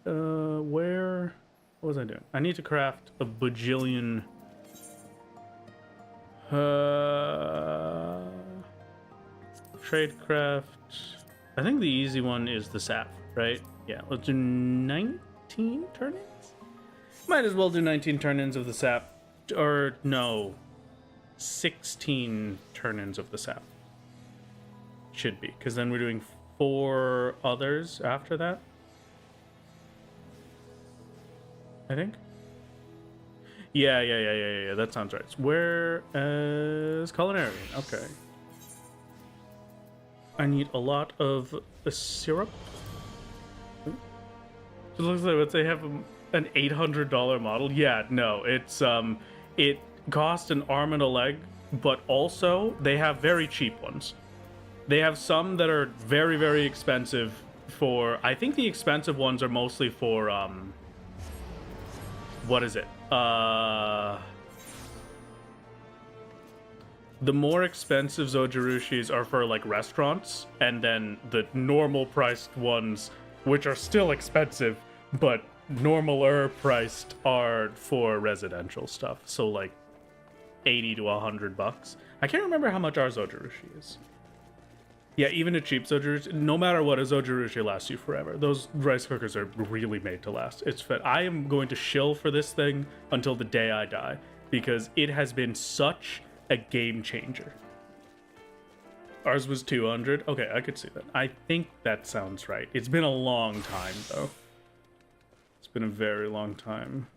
What was I doing? I need to craft a bajillion. Tradecraft. I think the easy one is the sap, right? Yeah, let's do 19 turn-ins? Might as well do 19 turn-ins of the sap. Or, no. 16 turn-ins of the sap. Should be, because then we're doing 4 others after that. I think. Yeah, that sounds right. Where is culinary? Okay. I need a lot of syrup. It looks like they have an $800 model. Yeah, no, it's it costs an arm and a leg, but also they have very cheap ones. They have some that are very, very expensive for. I think the expensive ones are mostly for what is it? The more expensive Zojirushis are for like restaurants, and then the normal priced ones, which are still expensive, but normaler priced, are for residential stuff. So like 80 to $100. I can't remember how much our Zojirushi is. Yeah, even a cheap Zojirushi, no matter what, a Zojirushi lasts you forever. Those rice cookers are really made to last. It's fit. I am going to shill for this thing until the day I die, because it has been such a game changer. Ours was 200. Okay, I could see that. I think that sounds right. It's been a long time, though. It's been a very long time.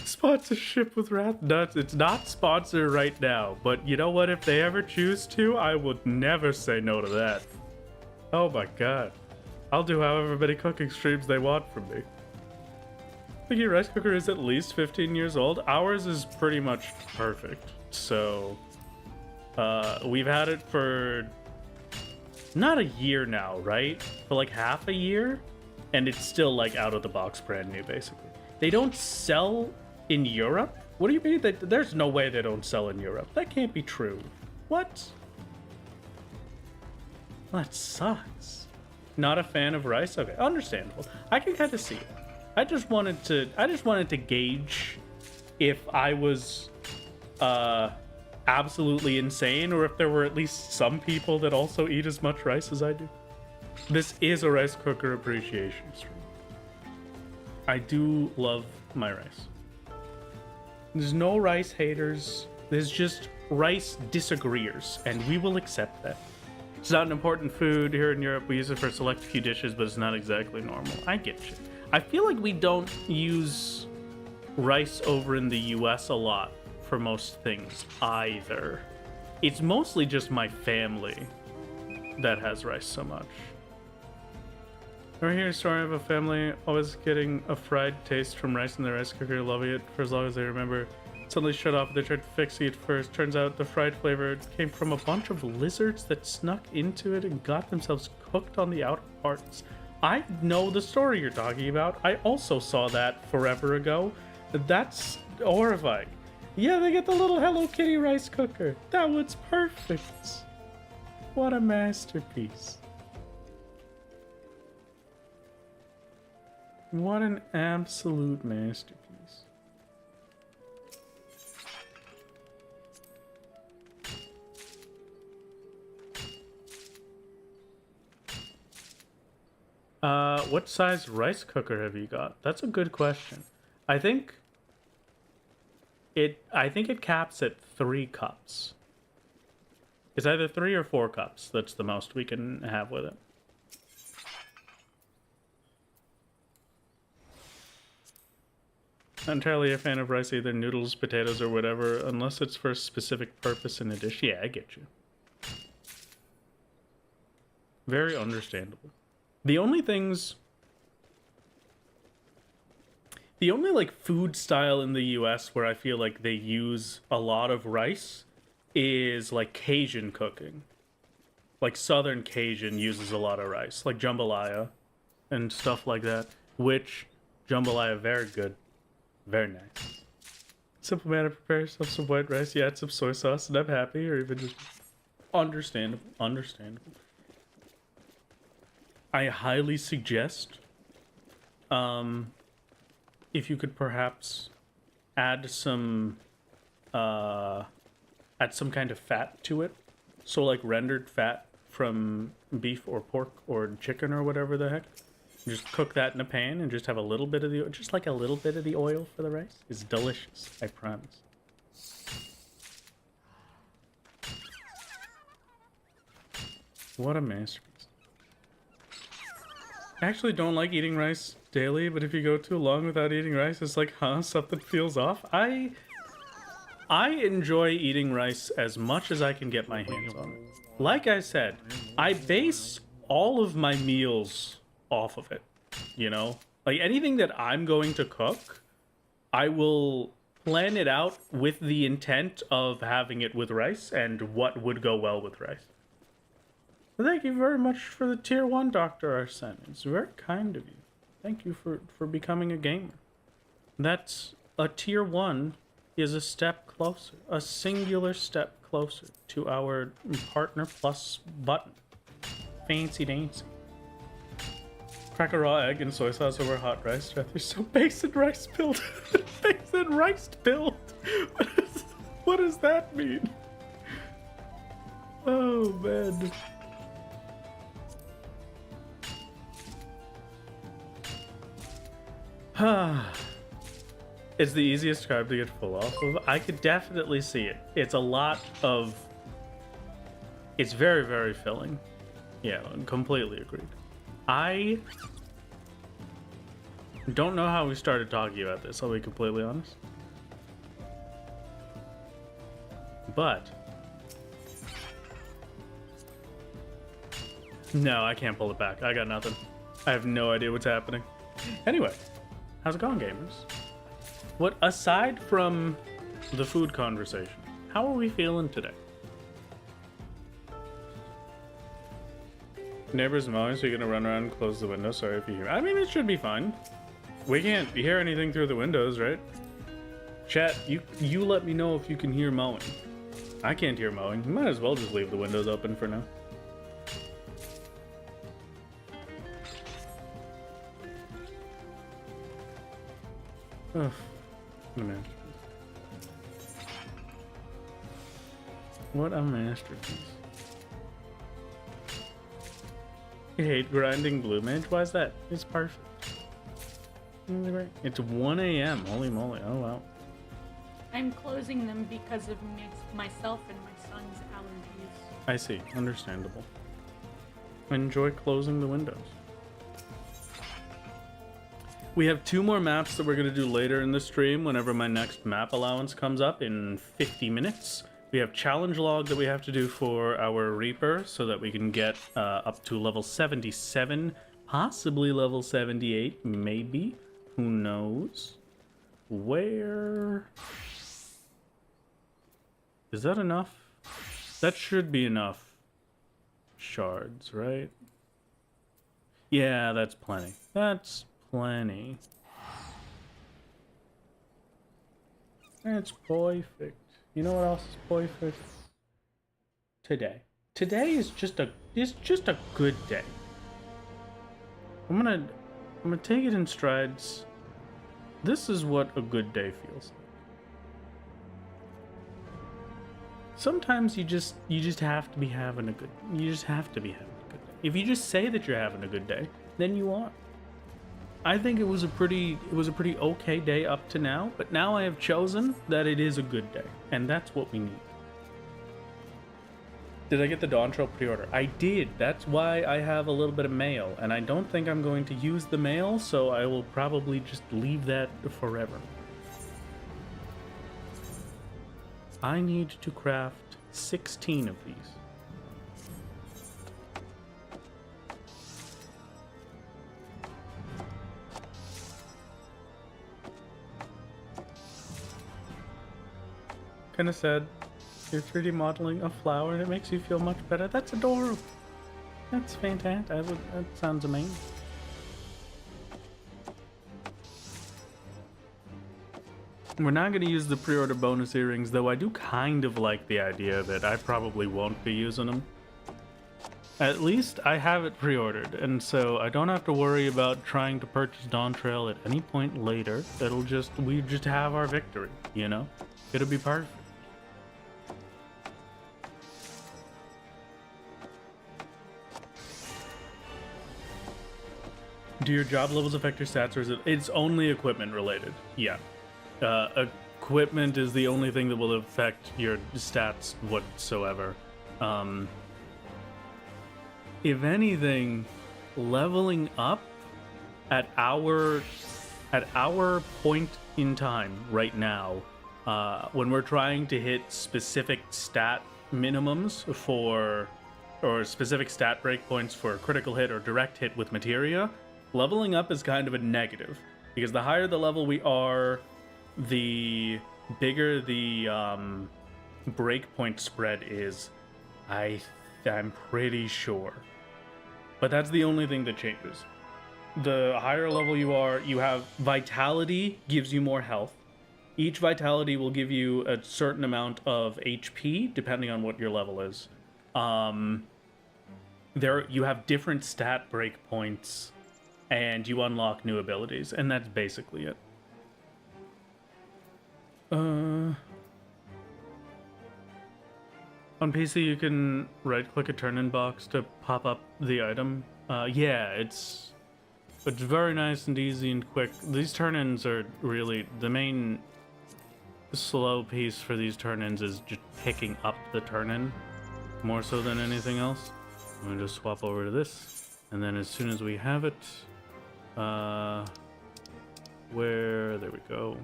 Sponsorship with Wrath Nuts. It's not sponsored right now, but you know what? If they ever choose to, I would never say no to that. Oh my god. I'll do however many cooking streams they want from me. I think your rice cooker is at least 15 years old. Ours is pretty much perfect. So, we've had it for not a year now, right? For like half a year? and it's still like out of the box brand new basically. They don't sell in Europe? What do you mean? There's no way they don't sell in Europe. That can't be true. What? That sucks. Not a fan of rice? Okay, understandable. I can kind of see it. I just wanted to gauge if I was absolutely insane or if there were at least some people that also eat as much rice as I do. This is a rice cooker appreciation stream. I do love my rice. There's no rice haters. There's just rice disagreeers, and we will accept that. It's not an important food here in Europe. We use it for a select few dishes, but it's not exactly normal. I get you. I feel like we don't use rice over in the US a lot for most things either. It's mostly just my family that has rice so much. Ever hear a story of a family always getting a fried taste from rice in their rice cooker, loving it for as long as they remember? Suddenly shut off, they tried fixing it first. Turns out the fried flavor came from a bunch of lizards that snuck into it and got themselves cooked on the outer parts. I know the story you're talking about. I also saw that forever ago. That's horrifying. Yeah, they get the little Hello Kitty rice cooker. That was perfect. What a masterpiece. What an absolute masterpiece. What size rice cooker have you got? That's a good question. I think it caps at 3 cups. It's either 3 or 4 cups. That's the most we can have with it. Not entirely a fan of rice, either noodles, potatoes, or whatever, unless it's for a specific purpose in a dish. Yeah, I get you. Very understandable. The only like food style in the US where I feel like they use a lot of rice is like Cajun cooking. Like Southern Cajun uses a lot of rice, like jambalaya and stuff like that, which jambalaya very good. Very nice. Simple manner to prepare yourself some white rice. You add some soy sauce and I'm happy, or even just understandable. I highly suggest if you could perhaps add some kind of fat to it. So like rendered fat from beef or pork or chicken or whatever the heck. Just cook that in a pan and just have a little bit of the oil for the rice. It's delicious, I promise. What a masterpiece. I actually don't like eating rice daily, but if you go too long without eating rice, it's like, something feels off. I enjoy eating rice as much as I can get my hands on it. Like I said, I base all of my meals off of it, you know? Like anything that I'm going to cook, I will plan it out with the intent of having it with rice and what would go well with rice. Thank you very much for the tier 1, Dr. Arsene. It's very kind of you. Thank you for becoming a gamer. That's a tier 1 is a step closer, a singular step closer to our partner plus button. Fancy dancy. Crack a raw egg and soy sauce over hot rice. Rather so base and rice pilled. Base and rice pilled. What does that mean? Oh man. It's the easiest carb to get full off of. I could definitely see it. It's very, very filling. Yeah, completely agreed. I don't know how we started talking about this, I'll be completely honest. But no, I can't pull it back. I got nothing. I have no idea what's happening. Anyway, how's it going, gamers? What, aside from the food conversation, how are we feeling today? Neighbors mowing, so you're gonna run around and close the window. Sorry if you hear. I mean, it should be fine. We can't hear anything through the windows, right? Chat, you let me know if you can hear mowing. I can't hear mowing. You might as well just leave the windows open for now. Oh, what a masterpiece. What a masterpiece. You hate grinding blue mage? Why is that? It's perfect. It's 1 a.m. Holy moly. Oh, wow. I'm closing them because of myself and my son's allergies. I see. Understandable. Enjoy closing the windows. We have 2 more maps that we're going to do later in the stream whenever my next map allowance comes up in 50 minutes. We have challenge log that we have to do for our Reaper so that we can get up to level 77, possibly level 78, maybe. Who knows? Where? Is that enough? That should be enough shards, right? Yeah, that's plenty. That's plenty. That's perfect. You know what else is perfect? Today. Today is just a good day. I'm gonna take it in strides. This is what a good day feels like. Sometimes you just have to be having a good. You just have to be having a good day. If you just say that you're having a good day, then you are. I think it was a pretty okay day up to now, but now I have chosen that it is a good day, and that's what we need. Did I get the Dawn Trail pre-order? I did. That's why I have a little bit of mail, and I don't think I'm going to use the mail, so I will probably just leave that forever. I need to craft 16 of these. Kinda sad. You're 3D modeling a flower and it makes you feel much better. That's adorable. That's fantastic. That sounds amazing. We're not going to use the pre-order bonus earrings, though I do kind of like the idea that I probably won't be using them. At least I have it pre-ordered, and so I don't have to worry about trying to purchase Dawn Trail at any point later. We just have our victory, you know? It'll be perfect. Do your job levels affect your stats, or is it's only equipment related? Yeah. Equipment is the only thing that will affect your stats whatsoever. If anything, leveling up at our point in time right now, when we're trying to hit specific stat minimums or specific stat breakpoints for critical hit or direct hit with materia, leveling up is kind of a negative, because the higher the level we are, the bigger the breakpoint spread is. I'm pretty sure. But that's the only thing that changes. The higher level you are, you have vitality gives you more health. Each vitality will give you a certain amount of HP, depending on what your level is. You have different stat breakpoints, and you unlock new abilities, and that's basically it. On PC, you can right-click a turn-in box to pop up the item. Yeah, it's very nice and easy and quick. These turn-ins are really the main slow piece for these turn-ins is just picking up the turn-in more so than anything else. I'm gonna just swap over to this, and then as soon as we have it, there we go.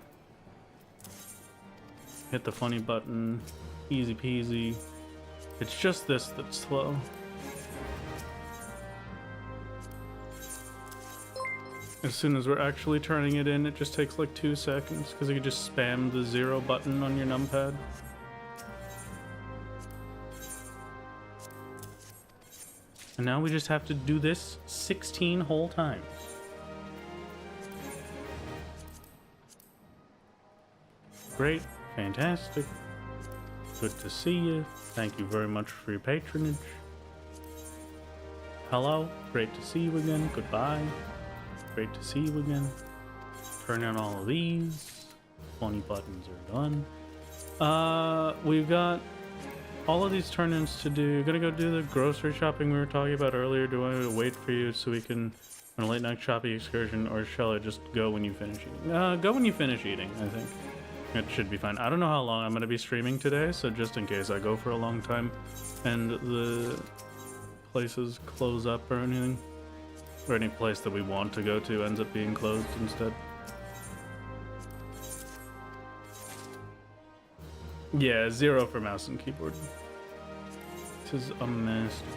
Hit the funny button, easy peasy. It's just this that's slow. As soon as we're actually turning it in, it just takes like 2 seconds, because you can just spam the 0 button on your numpad. And now we just have to do this 16 whole times. Great. Fantastic. Good to see you. Thank you very much for your patronage. Hello. Great to see you again. Goodbye. Great to see you again. Turn on all of these. 20 buttons are done. We've got all of these turn-ins to do. Gonna go do the grocery shopping we were talking about earlier. Do I wait for you so we can on a late night shopping excursion, or shall I just go when you finish eating? Go when you finish eating, I think. It should be fine. I don't know how long I'm gonna be streaming today, so just in case I go for a long time and the places close up or anything, or any place that we want to go to ends up being closed instead. Yeah, 0 for mouse and keyboard. This is a masterpiece.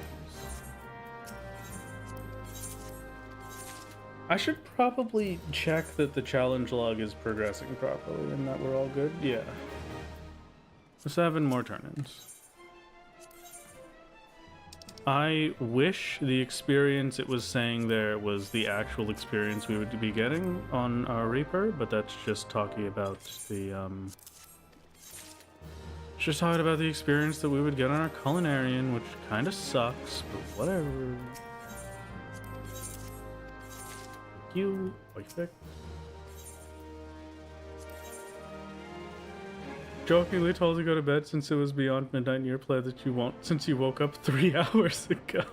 I should probably check that the challenge log is progressing properly and that we're all good. Yeah. 7 more turn-ins. I wish the experience it was saying there was the actual experience we would be getting on our Reaper, but that's just talking about the just talking about the experience that we would get on our Culinarian, which kind of sucks, but whatever. Thank you. Perfect. Jokingly told to go to bed since it was beyond midnight in your play that you won't, since you woke up 3 hours ago.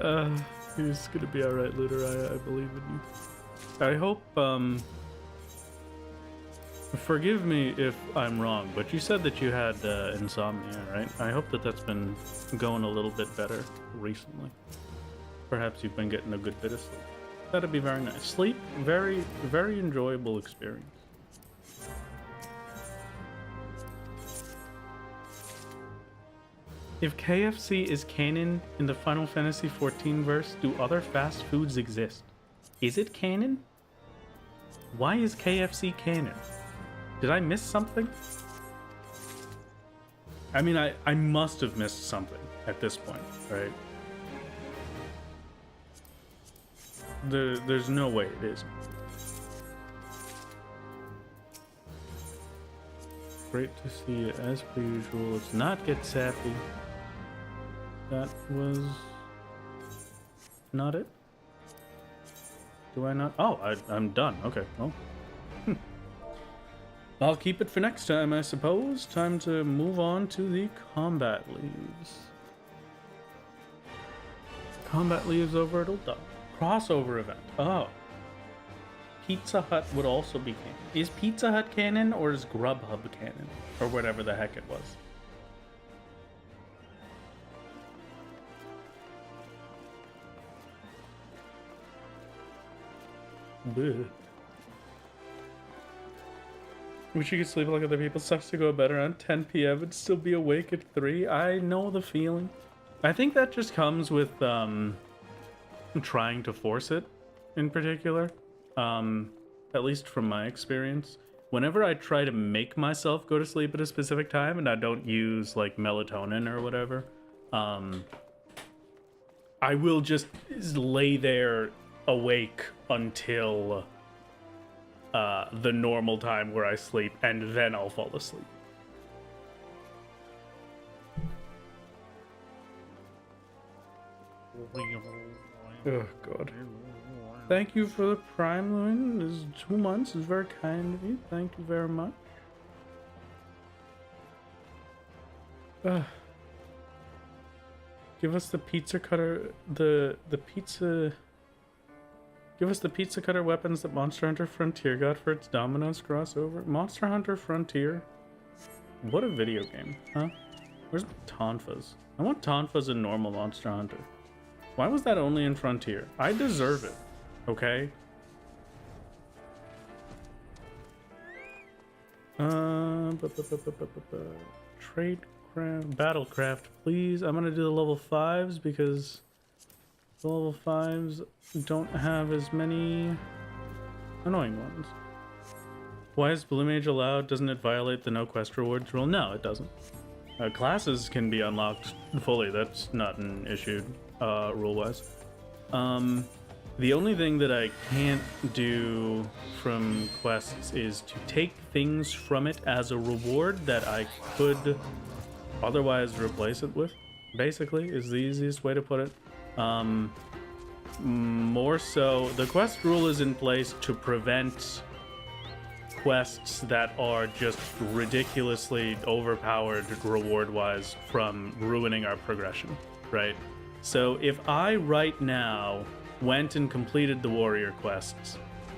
You're just gonna be alright, Looter. I believe in you. I hope, forgive me if I'm wrong, but you said that you had insomnia, right? I hope that that's been going a little bit better recently. Perhaps you've been getting a good bit of sleep. That'd be very nice. Sleep, very, very enjoyable experience. If KFC is canon in the Final Fantasy XIV verse, do other fast foods exist? Is it canon? Why is KFC canon? Did I miss something? I mean, I must have missed something at this point, right? There's no way it isn't. Great to see you as per usual. Let's not get sappy. That was not it. Do I not? Oh, I'm done. Okay, well. I'll keep it for next time, I suppose. Time to move on to the combat leaves. Combat leaves over at Old Dog. Crossover event. Oh. Pizza Hut would also be canon. Is Pizza Hut canon or is Grubhub canon? Or whatever the heck it was. Bleh. Wish you could sleep like other people. Sucks to go to bed around 10 p.m. and still be awake at 3. I know the feeling. I think that just comes with trying to force it in particular. At least from my experience. Whenever I try to make myself go to sleep at a specific time and I don't use like melatonin or whatever, I will just lay there awake until the normal time where I sleep, and then I'll fall asleep. Oh god. Thank you for the Prime, Lewin. This is 2 months. It's very kind of you. Thank you very much. Give us the pizza cutter, the pizza. Give us the pizza cutter weapons that Monster Hunter Frontier got for its Domino's crossover. Monster Hunter Frontier? What a video game, huh? Where's my Tonfas? I want Tonfas in normal Monster Hunter. Why was that only in Frontier? I deserve it, okay? Trade craft, battlecraft, please. I'm gonna do the level 5s because the level 5s don't have as many annoying ones. Why is Blue Mage allowed? Doesn't it violate the no quest rewards rule? No, it doesn't. Classes can be unlocked fully. That's not an issue. rule-wise. The only thing that I can't do from quests is to take things from it as a reward that I could otherwise replace it with, basically, is the easiest way to put it. More so, the quest rule is in place to prevent quests that are just ridiculously overpowered reward-wise from ruining our progression, right? So if I right now went and completed the warrior quests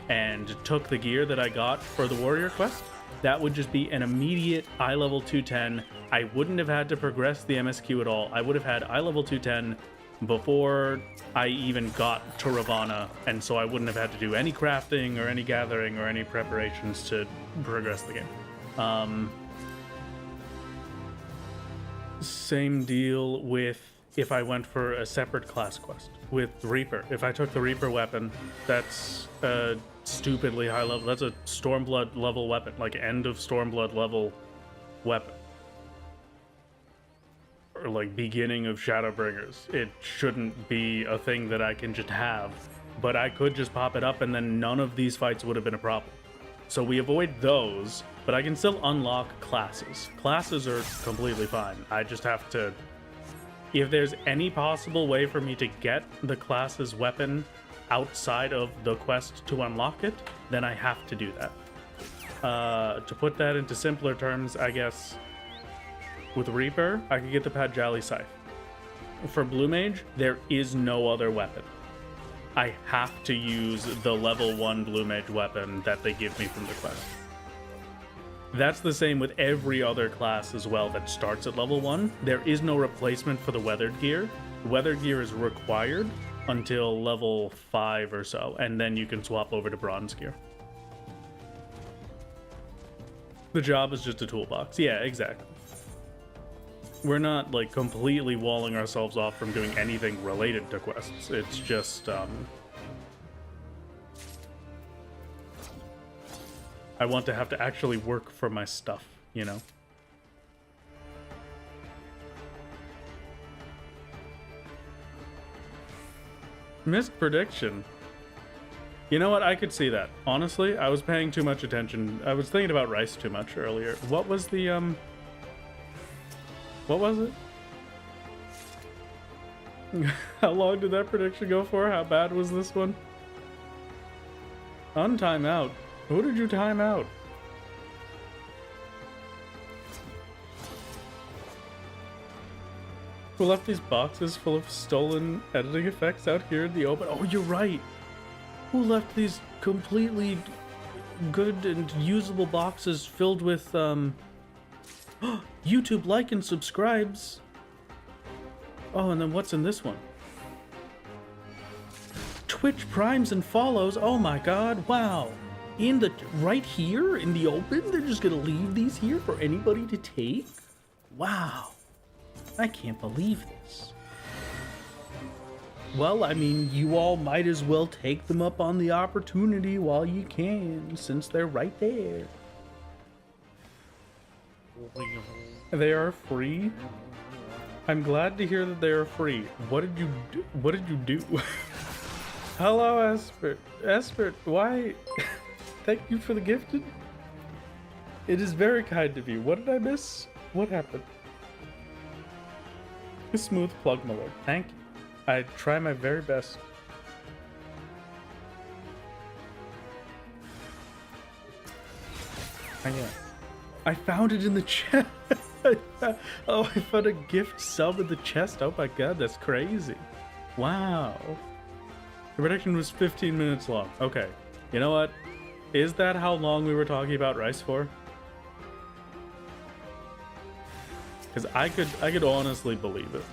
and took the gear that I got for the warrior quest, that would just be an immediate eye level 210. I wouldn't have had to progress the MSQ at all. I would have had eye level 210 before I even got to Ravana, and so I wouldn't have had to do any crafting or any gathering or any preparations to progress the game. Same deal with if I went for a separate class quest with Reaper. If I took the Reaper weapon, that's a stupidly high level. That's a Stormblood level weapon, like end of Stormblood level weapon. Or like beginning of Shadowbringers. It shouldn't be a thing that I can just have, but I could just pop it up and then none of these fights would have been a problem. So we avoid those, but I can still unlock classes. Classes are completely fine. I just have to... If there's any possible way for me to get the class's weapon outside of the quest to unlock it, then I have to do that. To put that into simpler terms, I guess, with Reaper, I could get the Padjali Scythe. For Blue Mage, there is no other weapon. I have to use the level 1 Blue Mage weapon that they give me from the quest. That's the same with every other class as well that starts at level 1. There is no replacement for the weathered gear. Weathered gear is required until level 5 or so, and then you can swap over to bronze gear. The job is just a toolbox. Yeah, exactly. We're not like completely walling ourselves off from doing anything related to quests. It's just I want to have to actually work for my stuff, you know? Missed prediction. You know what? I could see that. Honestly, I was paying too much attention. I was thinking about rice too much earlier. What was the, what was it? How long did that prediction go for? How bad was this one? Untime out. Who did you time out? Who left these boxes full of stolen editing effects out here in the open? Oh, you're right. Who left these completely good and usable boxes filled with, YouTube like and subscribes? Oh, and then what's in this one? Twitch primes and follows. Oh my god, wow. In the right here in the open, they're just gonna leave these here for anybody to take? Wow, I can't believe this. Well, I mean, you all might as well take them up on the opportunity while you can, since they're right there. They are free? I'm glad to hear that they are free. What did you do? What did you do? Hello, Espert. Espert, why? Thank you for the gifted. It is very kind of you. What did I miss? What happened? A smooth plug, my lord. Thank you. I try my very best. I found it in the chest. Oh, I found a gift sub in the chest. Oh my god, that's crazy. Wow. The prediction was 15 minutes long. Okay. You know what? Is that how long we were talking about rice for? Because I could honestly believe it.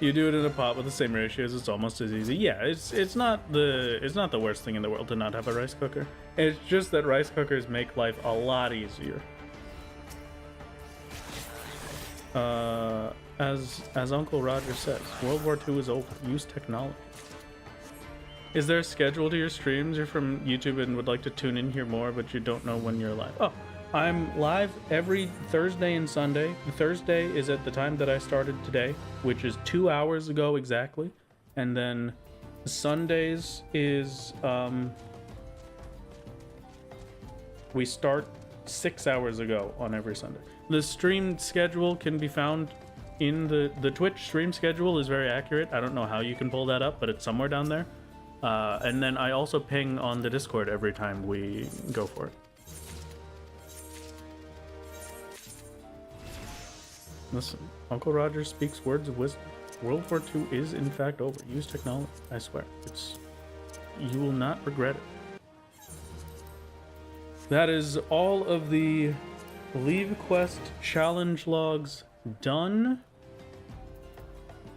You do it in a pot with the same ratios, it's almost as easy. Yeah, it's not the worst thing in the world to not have a rice cooker. It's just that rice cookers make life a lot easier. As Uncle Roger says, World War II is over. Use technology. Is there a schedule to your streams? You're from YouTube and would like to tune in here more, but you don't know when you're live. Oh, I'm live every Thursday and Sunday. Thursday is at the time that I started today, which is 2 hours ago exactly. And then Sundays is, we start 6 hours ago on every Sunday. The stream schedule can be found in the Twitch stream schedule is very accurate. I don't know how you can pull that up, but it's somewhere down there. And then I also ping on the Discord every time we go for it. Listen, Uncle Roger speaks words of wisdom. World War II is in fact over. Use technology. I swear. You will not regret it. That is all of the Leave Quest challenge logs done,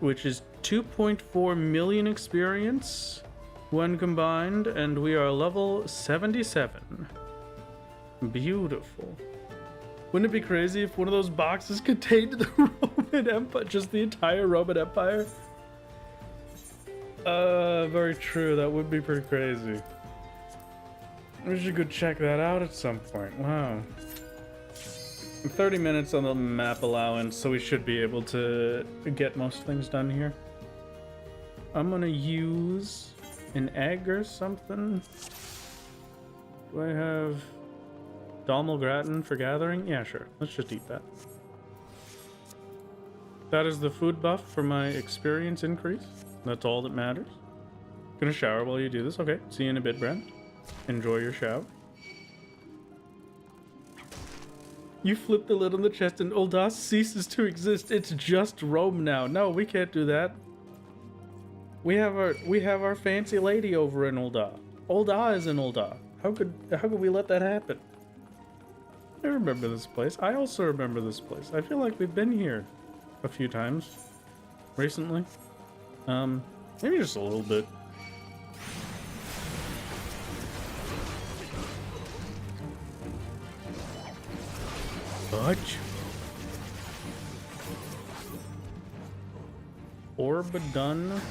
which is 2.4 million experience when combined, and we are level 77. Beautiful. Wouldn't it be crazy if one of those boxes contained the Roman Empire, just the entire Roman Empire? Very true. That would be pretty crazy. We should go check that out at some point. Wow. 30 minutes on the map allowance, so we should be able to get most things done here. I'm gonna use an egg or something. Do I have Dalmal Gratin for gathering? Yeah, sure. Let's just eat that. That is the food buff for my experience increase. That's all that matters. Gonna shower while you do this. Okay, see you in a bit, Brent. Enjoy your shower. You flip the lid on the chest and Ul'dah ceases to exist. It's just Rome now. No, we can't do that. We have our fancy lady over in Ul'dah. Ul'dah is in Ul'dah. How could we let that happen? I remember this place. I also remember this place. I feel like we've been here a few times recently. Maybe just a little bit. Fudge. Orb done.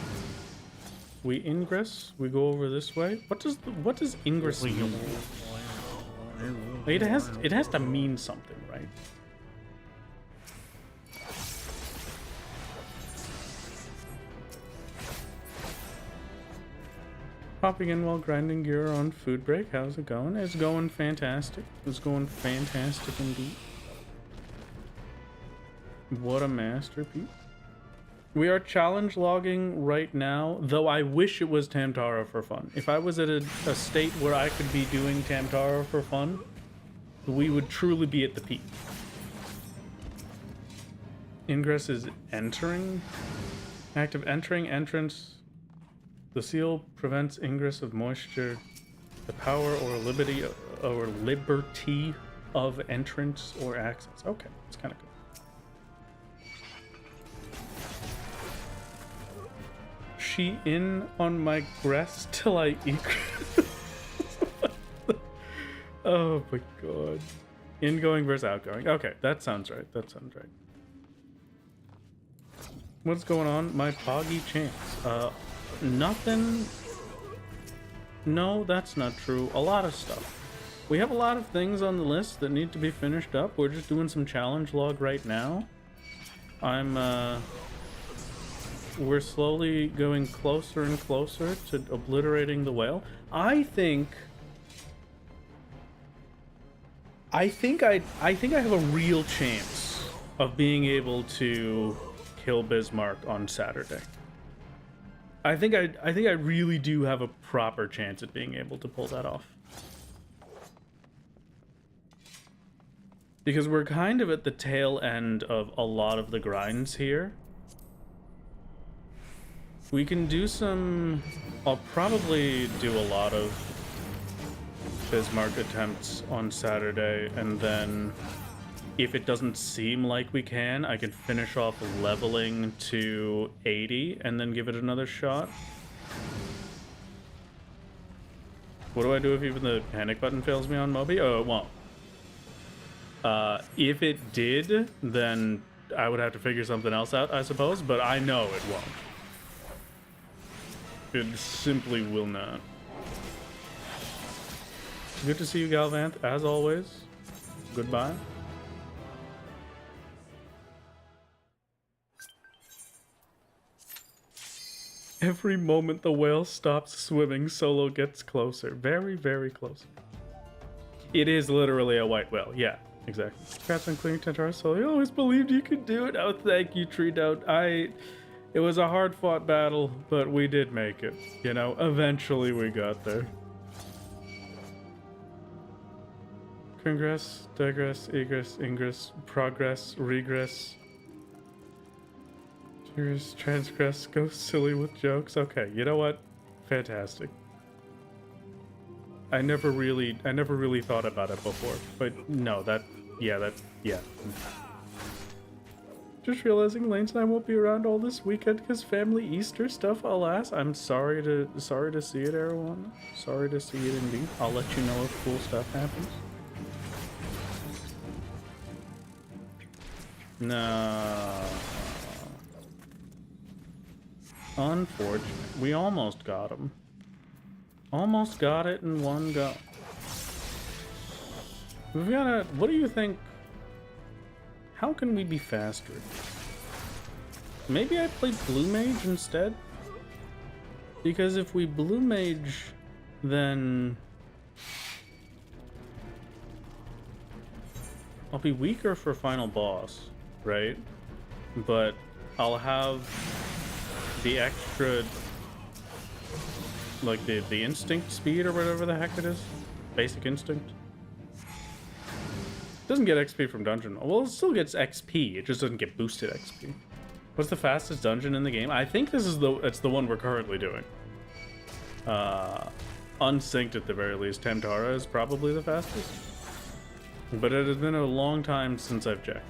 We ingress. We go over this way. What does ingress mean? It has to mean something, right? Popping in while grinding gear on food break. How's it going? It's going fantastic. It's going fantastic indeed. What a masterpiece. We are challenge logging right now, though I wish it was Tamtara for fun. If I was at a state where I could be doing Tamtara for fun, we would truly be at the peak. Ingress is entering. Active entering, entrance. The seal prevents ingress of moisture. The power or liberty of entrance or access. Okay, it's kind of good. She in on my grass till I eat. Oh my god. Ingoing versus outgoing. Okay, that sounds right. That sounds right. What's going on? My poggy chance. Nothing. No, that's not true. A lot of stuff. We have a lot of things on the list that need to be finished up. We're just doing some challenge log right now. We're slowly going closer and closer to obliterating the whale. I think I have a real chance of being able to kill Bismarck on Saturday. I think I really do have a proper chance at being able to pull that off. Because we're kind of at the tail end of a lot of the grinds here. We can do some... I'll probably do a lot of Bismarck attempts on Saturday, and then if it doesn't seem like we can, I can finish off leveling to 80 and then give it another shot. What do I do if even the panic button fails me on Moby? Oh, it won't. If it did, then I would have to figure something else out, I suppose, but I know it won't. It simply will not. Good to see you, Galvanth, as always. Goodbye. Every moment the whale stops swimming, Solo gets closer. Very, very close. It is literally a white whale. Yeah, exactly. Congrats on clearing Tantara Solo. I always believed you could do it. Oh, thank you, Tree Dout. It was a hard-fought battle, but we did make it. You know, eventually we got there. Congress, digress, egress, ingress, progress, regress. Cheers, transgress, go silly with jokes. Okay, you know what? Fantastic. I never really thought about it before, but no, yeah. Just realizing Lane's and I won't be around all this weekend because family Easter stuff. Alas, I'm sorry to see it, everyone. Sorry to see it indeed. I'll let you know if cool stuff happens. No. Unfortunate. We almost got him. Almost got it in one go. We've got what do you think? How can we be faster? Maybe I played Blue Mage instead? Because if we Blue Mage, then I'll be weaker for final boss, right? But I'll have the extra, like the instinct speed or whatever the heck it is. Basic instinct. Doesn't get XP from dungeon. Well, it still gets XP. It just doesn't get boosted XP. What's the fastest dungeon in the game? I think this is it's the one we're currently doing. Unsynced at the very least. Tantara is probably the fastest. But it has been a long time since I've checked.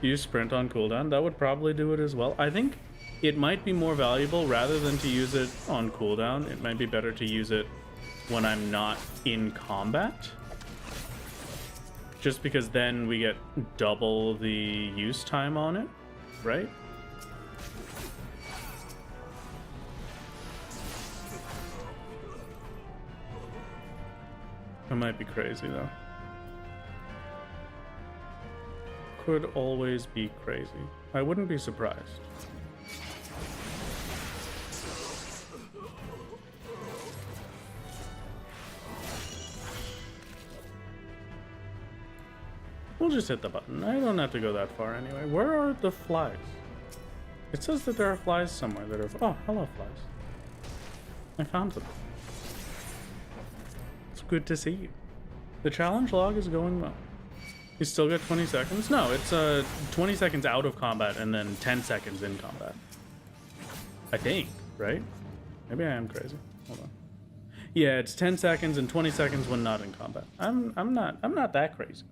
Use sprint on cooldown. That would probably do it as well. I think it might be more valuable rather than to use it on cooldown. It might be better to use it when I'm not in combat. Just because then we get double the use time on it, right? It might be crazy though. Could always be crazy. I wouldn't be surprised. We'll just hit the button. I don't have to go that far anyway. Where are the flies? It says that there are flies somewhere that are... Oh, hello, flies. I found them. It's good to see you. The challenge log is going well. You still get 20 seconds? No, it's 20 seconds out of combat and then 10 seconds in combat. I think, right? Maybe I am crazy. Hold on. Yeah, it's 10 seconds and 20 seconds when not in combat. I'm not that crazy.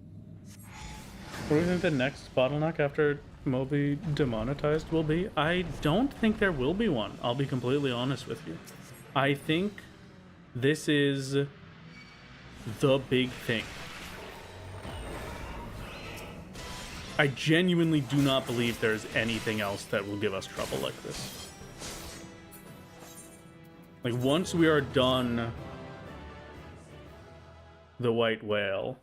What do you think the next bottleneck after Moby demonetized will be? I don't think there will be one. I'll be completely honest with you. I think this is the big thing. I genuinely do not believe there's anything else that will give us trouble like this. Like, once we are done the White Whale,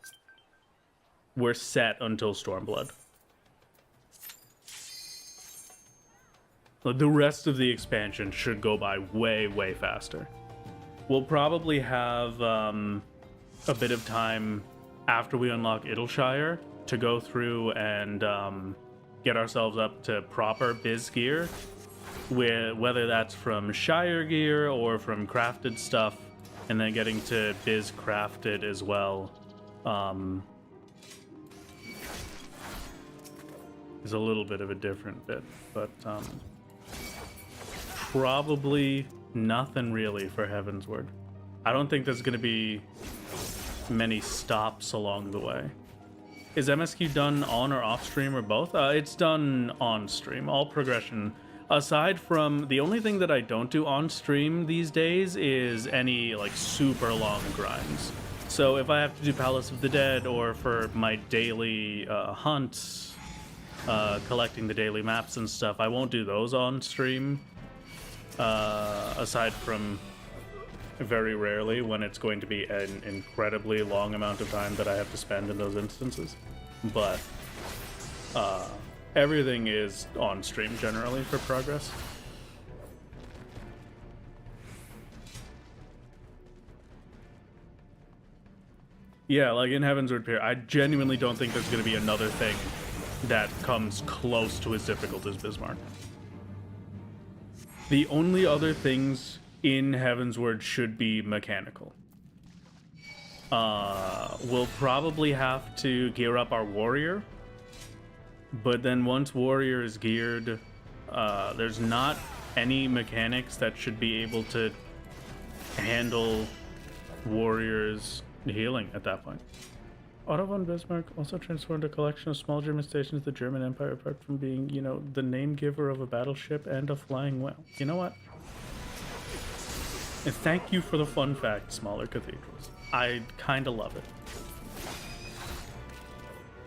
we're set until Stormblood. The rest of the expansion should go by way, way faster. We'll probably have a bit of time after we unlock Idleshire to go through and get ourselves up to proper biz gear, whether that's from Shire gear or from crafted stuff, and then getting to biz crafted as well. Is a little bit of a different bit, but probably nothing really for Heavensward. I don't think there's going to be many stops along the way. Is MSQ done on or off stream or both? It's done on stream. All progression, aside from the only thing that I don't do on stream these days is any like super long grinds. So if I have to do Palace of the Dead or for my daily hunts, collecting the daily maps and stuff, I won't do those on stream, aside from very rarely when it's going to be an incredibly long amount of time that I have to spend in those instances. But everything is on stream generally for progress. Yeah, like in Heavensward Pier, I genuinely don't think there's going to be another thing that comes close to as difficult as Bismarck. The only other things in Heavensward should be mechanical. We'll probably have to gear up our warrior, but then once warrior is geared, there's not any mechanics that should be able to handle warriors healing at that point. Otto von Bismarck also transformed a collection of small German stations the German Empire, apart from being, you know, the name giver of a battleship and a flying whale. You know what? And thank you for the fun fact, smaller cathedrals. I kind of love it.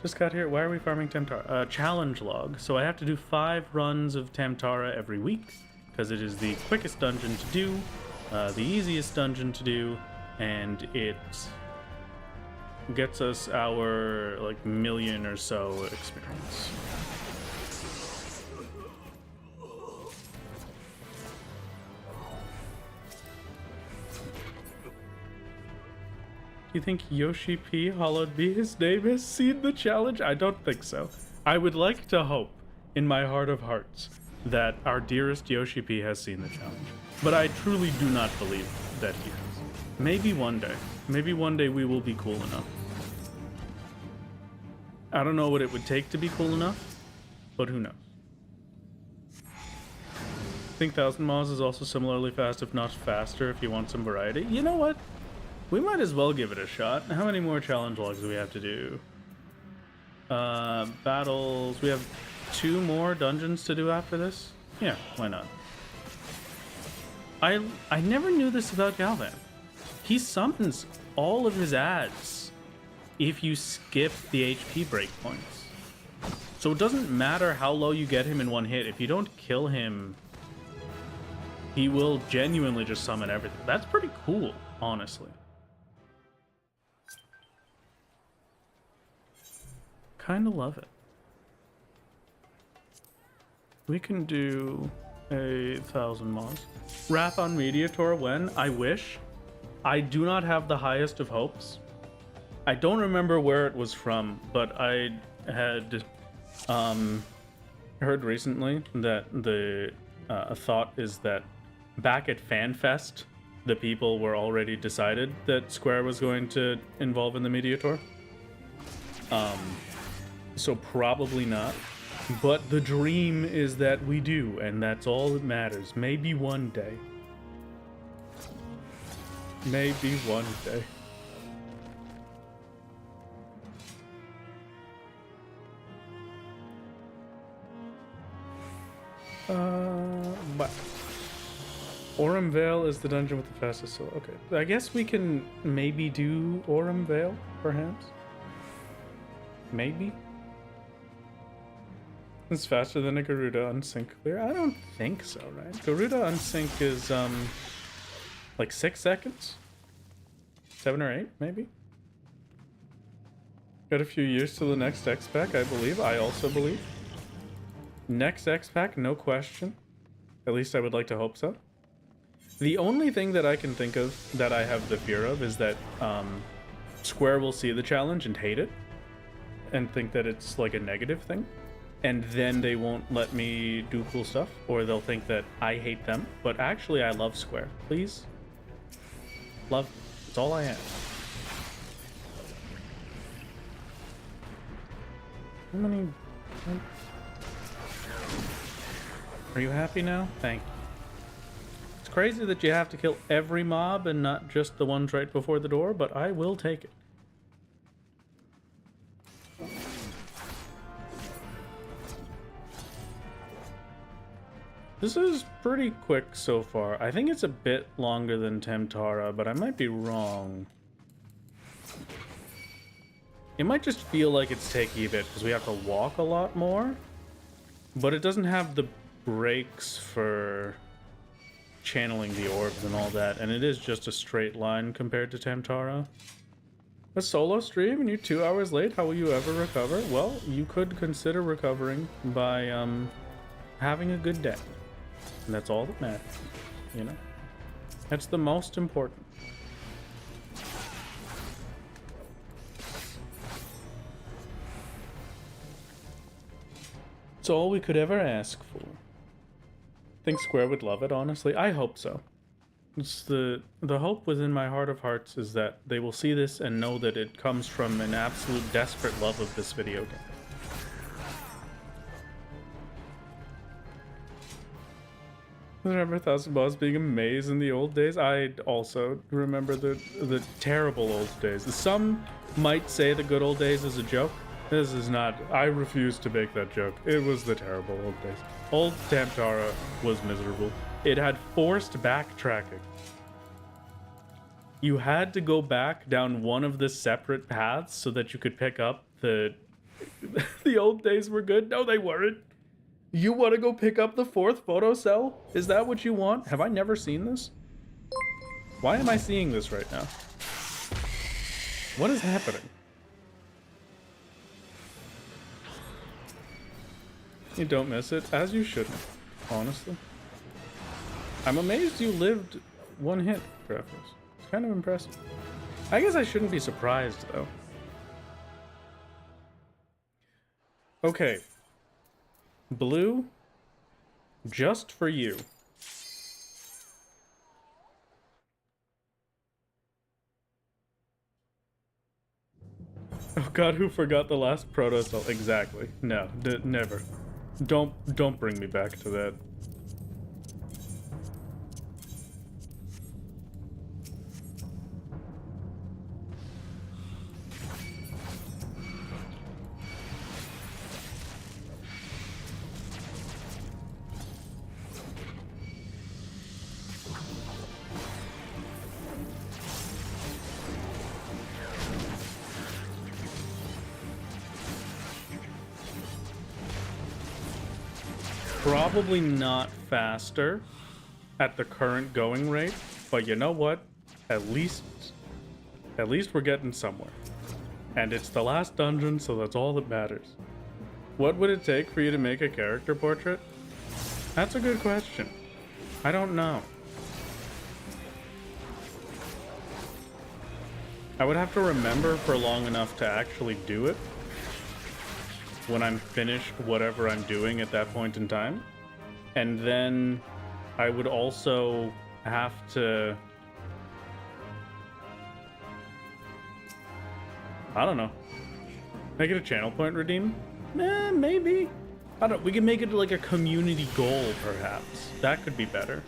Just got here. Why are we farming Tamtara? Challenge log. So I have to do 5 runs of Tamtara every week, because it is the quickest dungeon to do, the easiest dungeon to do, and it gets us our like million or so experience. Do you think Yoshi P, hallowed be his name, has seen the challenge? I don't think so. I would like to hope in my heart of hearts that our dearest Yoshi P has seen the challenge, but I truly do not believe that he has. Maybe one day. Maybe one day we will be cool enough. I don't know what it would take to be cool enough, but who knows? I think 1000 miles is also similarly fast, if not faster, if you want some variety. You know what? We might as well give it a shot. How many more challenge logs do we have to do? Battles. We have 2 more dungeons to do after this? Yeah, why not? I never knew this about Galvan. He summons all of his ads if you skip the HP breakpoints. So it doesn't matter how low you get him in one hit. If you don't kill him, he will genuinely just summon everything. That's pretty cool, honestly. Kind of love it. We can do a 1000 mods. Wrath on Mediator when? I wish. I do not have the highest of hopes. I don't remember where it was from, but I had heard recently that the thought is that back at FanFest, the people were already decided that Square was going to involve in the Mediator. So probably not. But the dream is that we do, and that's all that matters. Maybe one day. Maybe one day. But Aurum Vale is the dungeon with the fastest soul. Okay, I guess we can maybe do Aurum Vale, perhaps. Maybe. It's faster than a Garuda unsync clear. I don't think so, right? Garuda unsync is like 6 seconds, 7 or 8, maybe. Got a few years till the next X pack, I believe. I also believe. Next X pack, no question. At least I would like to hope so. The only thing that I can think of that I have the fear of is that Square will see the challenge and hate it and think that it's like a negative thing, and then they won't let me do cool stuff, or they'll think that I hate them. But actually I love Square. Please. Love. It's all I have. How many... Are you happy now? Thank you. It's crazy that you have to kill every mob and not just the ones right before the door, but I will take it. This is pretty quick so far. I think it's a bit longer than Tamtara, but I might be wrong. It might just feel like it's taking a bit because we have to walk a lot more, but it doesn't have the breaks for channeling the orbs and all that, and it is just a straight line compared to Tamtara. A solo stream and you're 2 hours late, how will you ever recover? Well, you could consider recovering by having a good day. And that's all that matters, you know? That's the most important. It's all we could ever ask for. Think Square would love it, honestly. I hope so. It's the hope within my heart of hearts is that they will see this and know that it comes from an absolute desperate love of this video game. I remember 1,000 Balls being a maze in the old days. I also remember the terrible old days. Some might say the good old days is a joke. This is not. I refuse to make that joke. It was the terrible old days. Old Tamtara was miserable. It had forced backtracking. You had to go back down one of the separate paths so that you could pick up the... The old days were good? No, they weren't. You want to go pick up the 4th photo cell? Is that what you want? Have I never seen this? Why am I seeing this right now? What is happening? You don't miss it, as you shouldn't, honestly. I'm amazed you lived one hit, Greffos. It's kind of impressive. I guess I shouldn't be surprised, though. Okay. Blue, just for you. Oh god, who forgot the last proto cell? Exactly. No, never. Don't bring me back to that. Probably not faster at the current going rate, but you know what? At least we're getting somewhere. And it's the last dungeon, so that's all that matters. What would it take for you to make a character portrait? That's a good question. I don't know. I would have to remember for long enough to actually do it when I'm finished whatever I'm doing at that point in time. And then I would also have to... I don't know. Make it a channel point redeem? Maybe. I don't... We can make it like a community goal, perhaps. That could be better.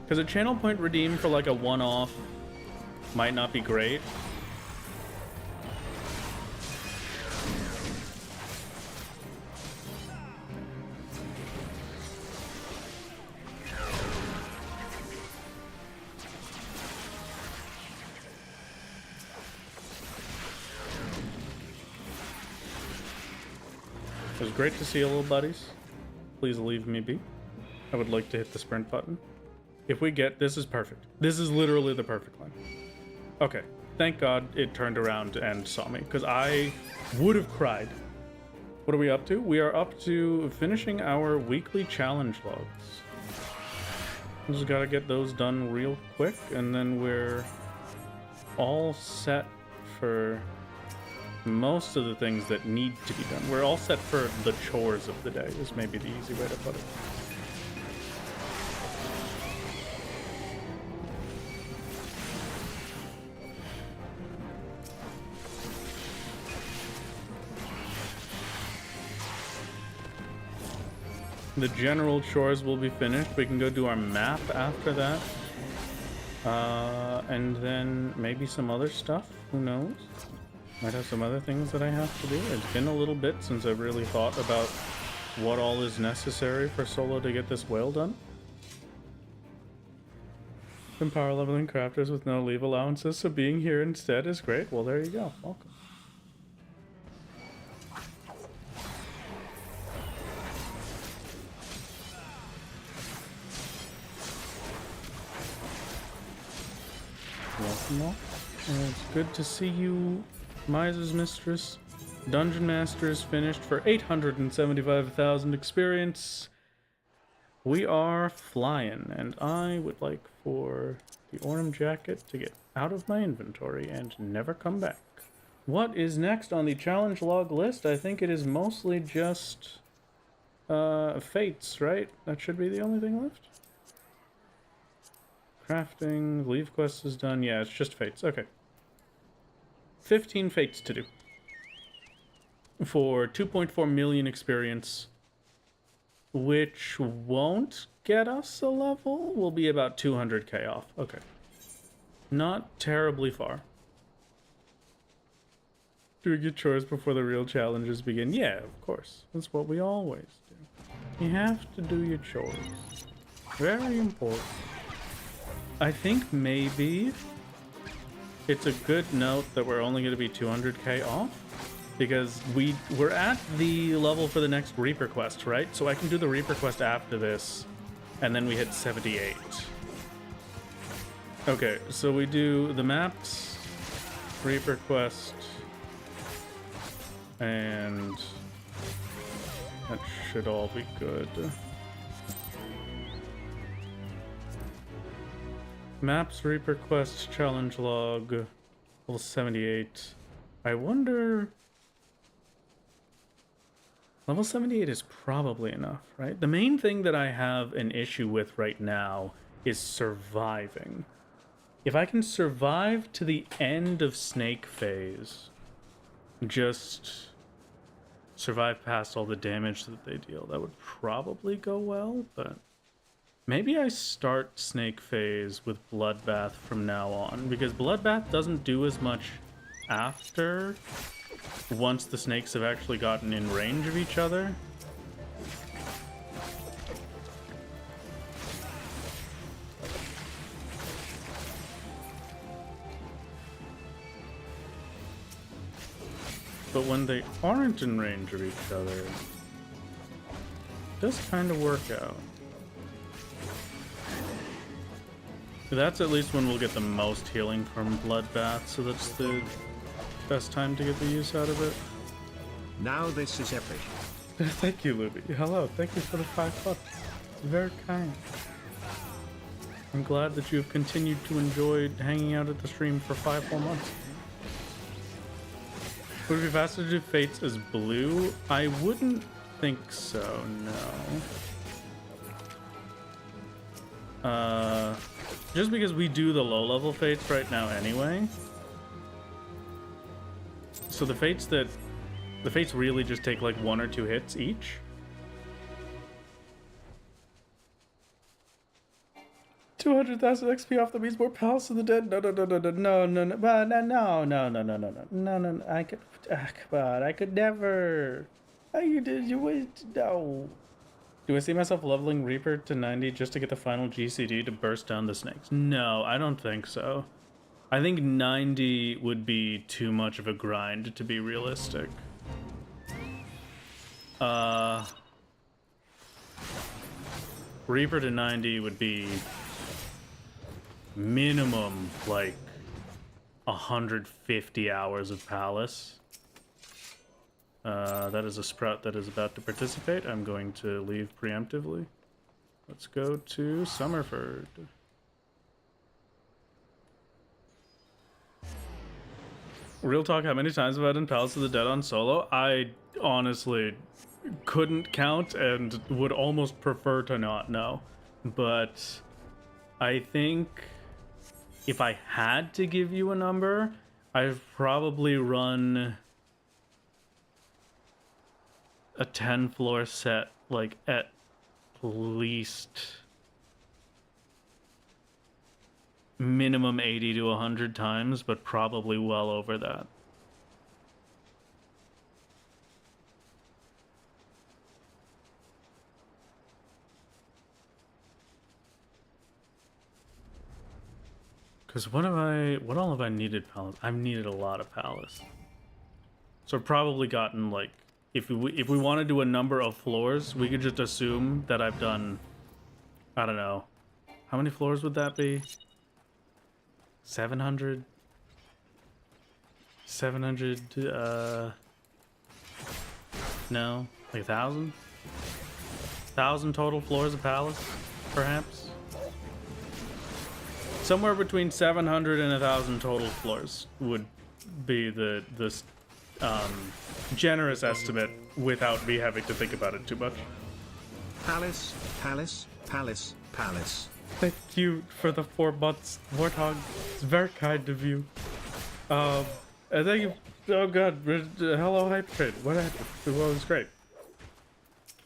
Because a channel point redeem for like a one-off might not be great. It was great to see you, little buddies. Please leave me be. I would like to hit the sprint button. If we get... This is perfect. This is literally the perfect line. Okay. Thank God it turned around and saw me, because I would have cried. What are we up to? We are up to finishing our weekly challenge logs. Just gotta get those done real quick, and then we're all set for most of the things that need to be done. We're all set for the chores of the day, is maybe the easy way to put it. The general chores will be finished. We can go do our map after that. And then maybe some other stuff. Who knows? Might have some other things that I have to do. It's been a little bit since I've really thought about what all is necessary for solo to get this whale done. Been power leveling crafters with no leave allowances, so being here instead is great. Well, there you go. Welcome. Well, it's good to see you, Miser's Mistress. Dungeon Master is finished for 875,000 experience. We are flying, and I would like for the Ornum jacket to get out of my inventory and never come back. What is next on the challenge log list? I think it is mostly just fates, right? That should be the only thing left. Crafting, leave quest is done. Yeah, it's just fates. Okay. 15 fates to do. For 2.4 million experience, which won't get us a level. Will be about 200k off. Okay. Not terribly far. Doing your chores before the real challenges begin. Yeah, of course. That's what we always do. You have to do your chores. Very important. I think maybe it's a good note that we're only going to be 200k off, because we're at the level for the next Reaper quest, right? So I can do the Reaper quest after this, and then we hit 78. Okay, so we do the maps, Reaper quest, and that should all be good. Maps, Reaper quest, challenge log, level 78. I wonder... Level 78 is probably enough, right? The main thing that I have an issue with right now is surviving. If I can survive to the end of Snake Phase, just survive past all the damage that they deal, that would probably go well, but maybe I start Snake Phase with Bloodbath from now on, because Bloodbath doesn't do as much after once the snakes have actually gotten in range of each other. But when they aren't in range of each other, it does kind of work out. That's at least when we'll get the most healing from Bloodbath, so that's the best time to get the use out of it. Now this is epic. Thank you, Luby. Hello, thank you for the 5 bucks. Very kind. I'm glad that you've continued to enjoy hanging out at the stream for 5 more months. Would it be faster to do Fates as blue? I wouldn't think so, no. Just because we do the low-level Fates right now anyway. So the Fates really just take like 1 or 2 hits each. $200,000 XP off that means more Palace of the Dead. No. I could never. No. Do I see myself leveling Reaper to 90 just to get the final GCD to burst down the snakes? No, I don't think so. I think 90 would be too much of a grind to be realistic. Reaper to 90 would be minimum like 150 hours of Palace. That is a sprout that is about to participate. I'm going to leave preemptively. Let's go to Summerford. Real talk, how many times have I done Palace of the Dead on solo? I honestly couldn't count and would almost prefer to not know. But I think if I had to give you a number, I've probably run a 10-floor set like at least minimum 80 to 100 times, but probably well over that. Because what all have I needed Palace? I've needed a lot of Palace. So I've probably gotten like, if we want to do a number of floors, we could just assume that I've done, I don't know, how many floors would that be? 700. 700, no, like 1,000? 1,000 total floors of palace, perhaps? Somewhere between 700 and 1,000 total floors would be the generous estimate without me having to think about it too much. Palace, palace, palace, palace. Thank you for the 4 months, Warthog. It's very kind of you. And thank you. Oh god, hello hype train. What happened? Well, it was great.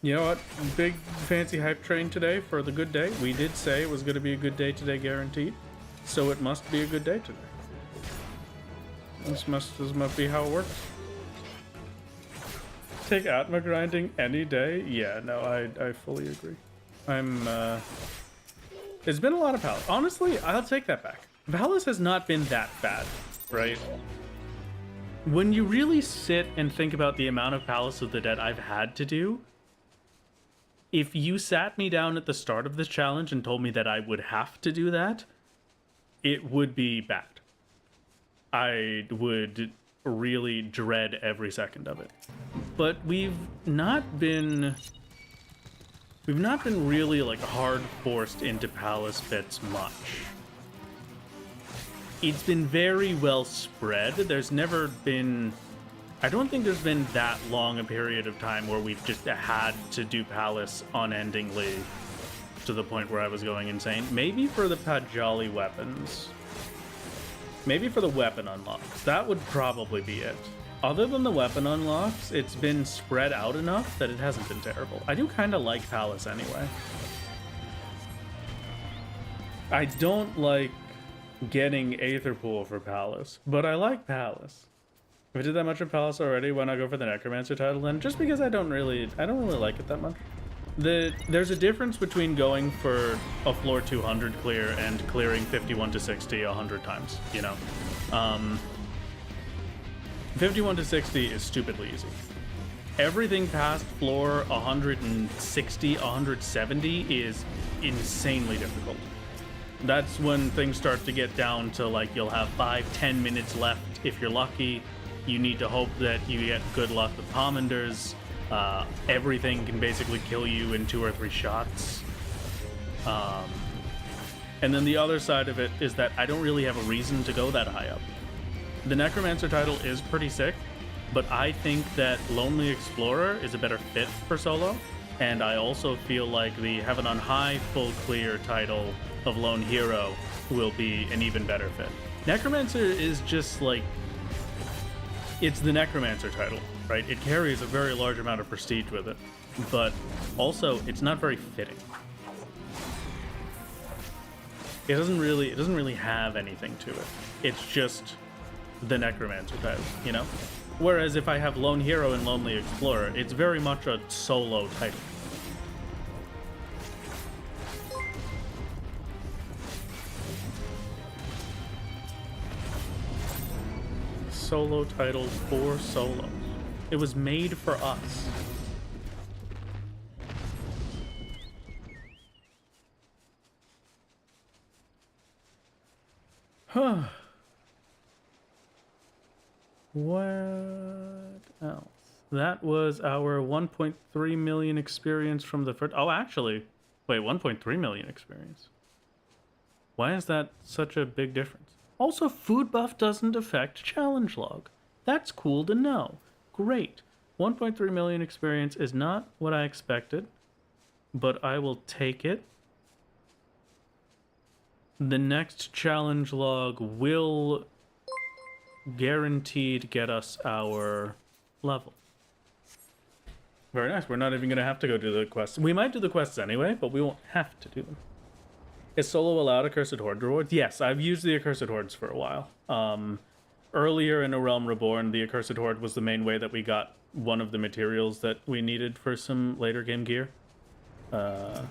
You know what? Big fancy hype train today for the good day. We did say it was going to be a good day today, guaranteed. So it must be a good day today. This must be how it works. Take Atma grinding any day? Yeah, no, I fully agree. It's been a lot of Palace. Honestly, I'll take that back. Palace has not been that bad, right? When you really sit and think about the amount of Palace of the Dead I've had to do, if you sat me down at the start of this challenge and told me that I would have to do that, it would be bad. I would really dread every second of it. But we've not been really like hard forced into Palace bits much. It's been very well spread. There's never been... I don't think there's been that long a period of time where we've just had to do Palace unendingly to the point where I was going insane. Maybe for the Pajali weapons. Maybe for the weapon unlocks. That would probably be it. Other than the weapon unlocks, it's been spread out enough that it hasn't been terrible. I do kind of like Palace anyway. I don't like getting Aetherpool for Palace, but I like Palace. If I did that much of Palace already, why not go for the Necromancer title then? Just because I don't really like it that much. There's a difference between going for a floor 200 clear and clearing 51 to 60 100 times, you know? 51 to 60 is stupidly easy. Everything past floor 160, 170 is insanely difficult. That's when things start to get down to like you'll have 5-10 minutes left if you're lucky. You need to hope that you get good luck with Pommanders. Everything can basically kill you in 2 or 3 shots. And then the other side of it is that I don't really have a reason to go that high up. The Necromancer title is pretty sick, but I think that Lonely Explorer is a better fit for solo. And I also feel like the Heaven on High full clear title of Lone Hero will be an even better fit. Necromancer is just like, it's the Necromancer title, right? It carries a very large amount of prestige with it, but also it's not very fitting. It doesn't really have anything to it. It's just the Necromancer title, you know? Whereas if I have Lone Hero and Lonely Explorer, it's very much a solo title. Solo title for solos. It was made for us. Huh. What else? That was our 1.3 million experience from the first... Oh, actually, wait, 1.3 million experience. Why is that such a big difference? Also, food buff doesn't affect challenge log. That's cool to know. Great. 1.3 million experience is not what I expected, but I will take it. The next challenge log will guaranteed get us our level. Very nice. We're not even going to have to go do the quests. We might do the quests anyway, but we won't have to do them. Is solo allowed Accursed Horde rewards? Yes, I've used the Accursed Hordes for a while. Earlier in A Realm Reborn, the Accursed Horde was the main way that we got one of the materials that we needed for some later game gear. The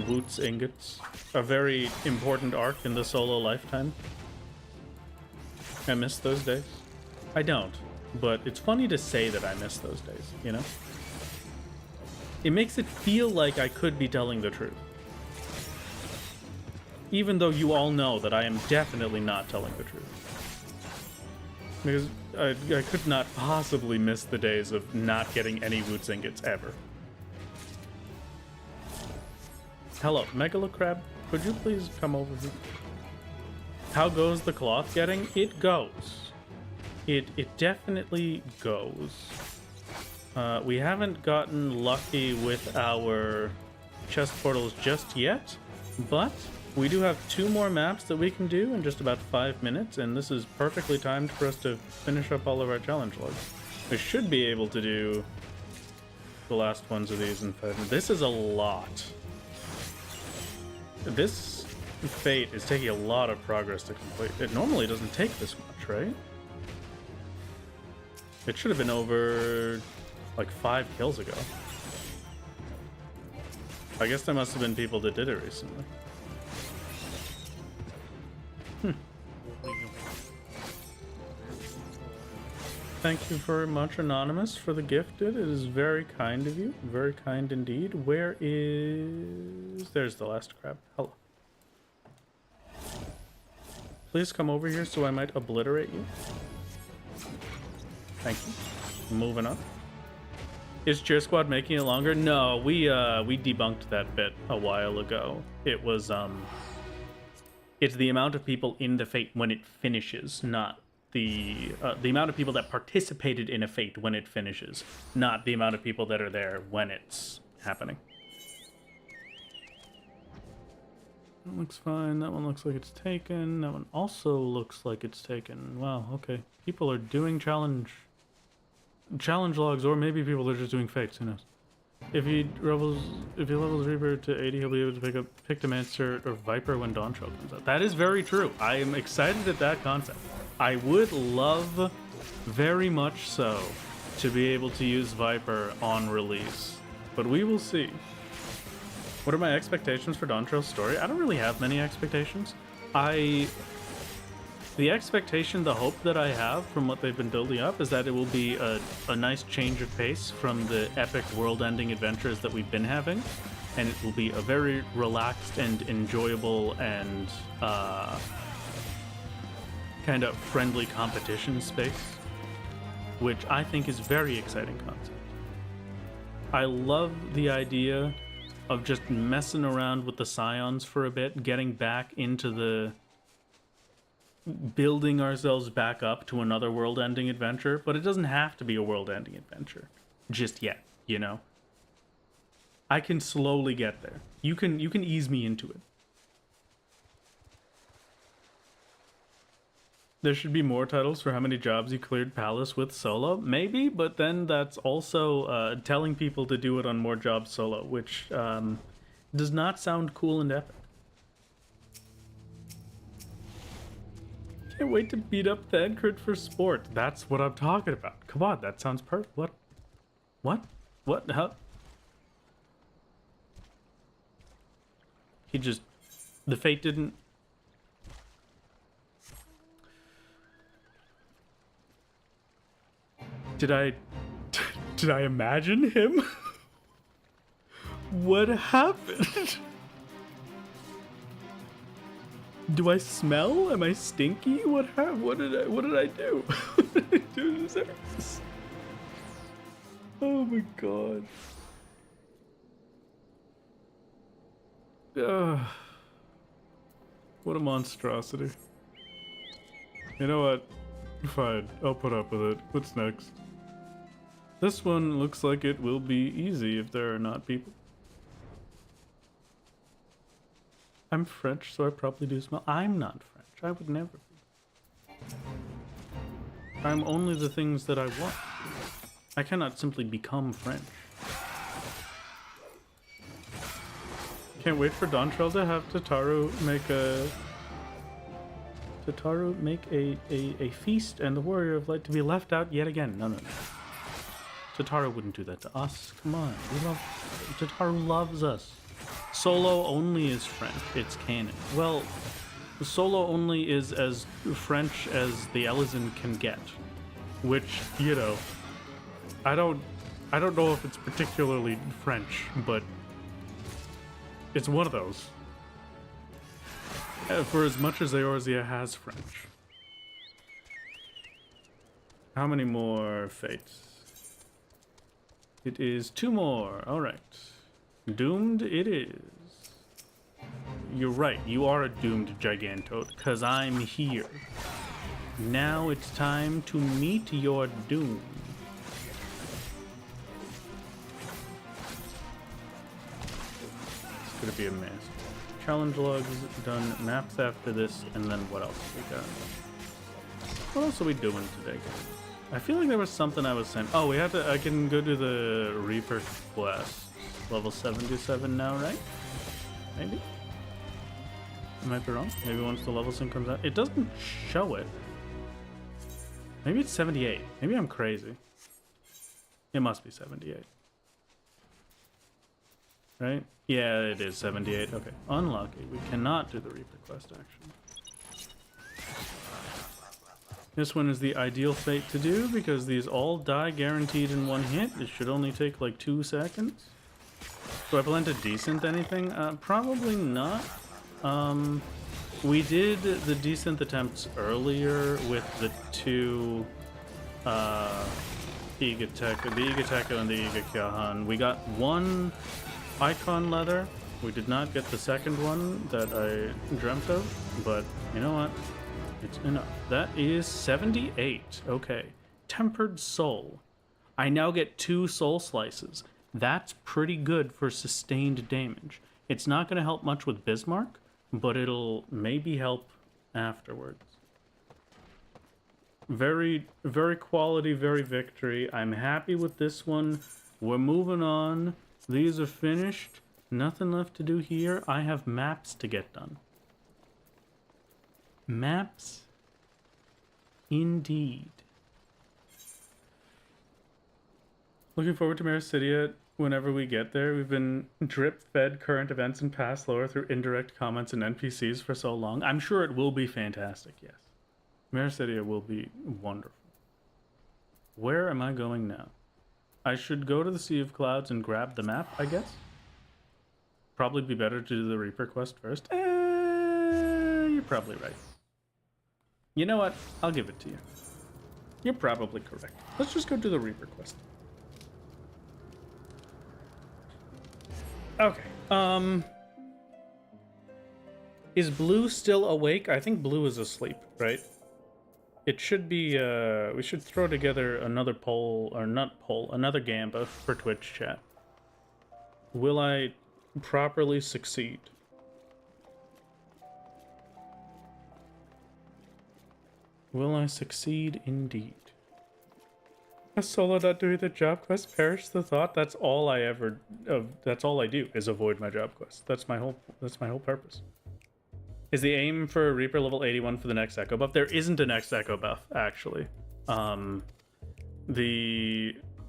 Woots ingots. A very important arc in the solo lifetime. I miss those days. I don't, but it's funny to say that I miss those days, you know? It makes it feel like I could be telling the truth. Even though you all know that I am definitely not telling the truth. Because I could not possibly miss the days of not getting any Woot Ingots ever. Hello, Megalocrab, could you please come over here? How goes the cloth getting? It goes. It definitely goes. We haven't gotten lucky with our chest portals just yet, but we do have 2 more maps that we can do in just about 5 minutes, and this is perfectly timed for us to finish up all of our challenge logs. We should be able to do the last ones of these in 5 minutes. This is a lot. This fate is taking a lot of progress to complete. It normally doesn't take this much, right? It should have been over like 5 kills ago. I guess there must have been people that did it recently. Thank you very much, Anonymous, for the gifted. It is very kind of you. Very kind indeed. Where is... There's the last crab. Hello. Please come over here so I might obliterate you. Thank you. Moving on. Is Cheer Squad making it longer? No, we debunked that bit a while ago. It was, it's the amount of people in the fate when it finishes, not the amount of people that participated in a fate when it finishes, not the amount of people that are there when it's happening. That looks fine. That one looks like it's taken. That one also looks like it's taken. Wow, okay. People are doing challenge logs, or maybe people are just doing fates, who knows. If he levels Reaper to 80, he'll be able to pick Demancer or Viper when Dawn Trail comes out. That is very true. I am excited at that concept. I would love, very much so, to be able to use Viper on release. But we will see. What are my expectations for Dawn Trail's story? I don't really have many expectations. The expectation, the hope that I have from what they've been building up is that it will be a nice change of pace from the epic world-ending adventures that we've been having, and it will be a very relaxed and enjoyable and kind of friendly competition space, which I think is very exciting concept. I love the idea of just messing around with the Scions for a bit, getting back into the building ourselves back up to another world-ending adventure, but it doesn't have to be a world-ending adventure just yet, you know? I can slowly get there. You can ease me into it. There should be more titles for how many jobs you cleared Palace with solo. Maybe, but then that's also telling people to do it on more jobs solo, which does not sound cool and epic. Can't wait to beat up Thancred for sport. That's what I'm talking about. Come on, that sounds perfect. What? What? How? He just... The fate didn't... Did I imagine him? What happened? Do I smell? Am I stinky? What did I do? What did I do to deserve this? Oh my god. What a monstrosity. You know what? Fine, I'll put up with it. What's next? This one looks like it will be easy if there are not people. I'm French, so I probably do smell. I'm not French. I would never be. I'm only the things that I want. I cannot simply become French. Can't wait for Dawntrail to have Tataru make a feast and the Warrior of Light to be left out yet again. No. Tataru wouldn't do that to us. Come on, Tataru loves us. Solo only is French. It's canon. Well, solo only is as French as the Elizin can get, which, you know, I don't know if it's particularly French, but it's one of those. For as much as Eorzea has French. How many more fates? It is 2 more. Alright. Doomed it is. You're right, you are a doomed Gigantoad, because I'm here. Now it's time to meet your doom. It's gonna be a mess. Challenge logs done, maps after this, and then what else we got? What else are we doing today, guys? I feel like there was something I was saying. Oh, we have to. I can go do the Reaper quest. Level 77 now, right? Maybe? I might be wrong. Maybe once the level sync comes out. It doesn't show it. Maybe it's 78. Maybe I'm crazy. It must be 78. Right? Yeah, it is 78. Okay. Unlucky. We cannot do the Reaper quest, actually. This one is the ideal fate to do because these all die guaranteed in one hit. It should only take like 2 seconds. Do I plan to decent anything? Probably not. We did the decent attempts earlier with the 2 Igateko, the Igateko and the Igakyahan. We got 1 Eikon leather. We did not get the second one that I dreamt of, but you know what? It's enough. That is 78. Okay. Tempered Soul. I now get 2 soul slices. That's pretty good for sustained damage. It's not going to help much with Bismarck, but it'll maybe help afterwards. Very, very quality, very victory. I'm happy with this one. We're moving on. These are finished. Nothing left to do here. I have maps to get done. Maps, indeed. Looking forward to Marasidia whenever we get there. We've been drip-fed current events and past lore through indirect comments and NPCs for so long. I'm sure it will be fantastic, yes. Marasidia will be wonderful. Where am I going now? I should go to the Sea of Clouds and grab the map, I guess. Probably be better to do the Reaper quest first. You're probably right. You know what? I'll give it to you. You're probably correct. Let's just go do the Reaper quest. Okay. Is Blue still awake? I think Blue is asleep, right? It should be, we should throw together another poll, or not poll, another Gamba for Twitch chat. Will I properly succeed? Will I succeed indeed? A solo not doing the job quest, perish the thought. That's all I ever, that's all I do is avoid my job quest. That's my whole purpose. Is the aim for Reaper level 81 for the next Echo buff? There isn't a next Echo buff, actually. The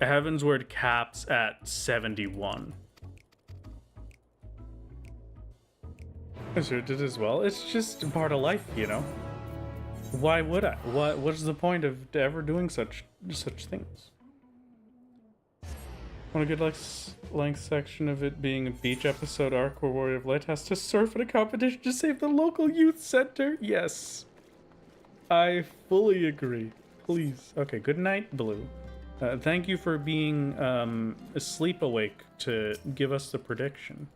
Heavensward caps at 71. I sure did as well. It's just part of life, you know? Why would I? What's the point of ever doing such things? Want a good length section of it being a beach episode arc where Warrior of Light has to surf in a competition to save the local youth center? Yes. I fully agree. Please. Okay, good night, Blue. Thank you for being asleep awake to give us the prediction.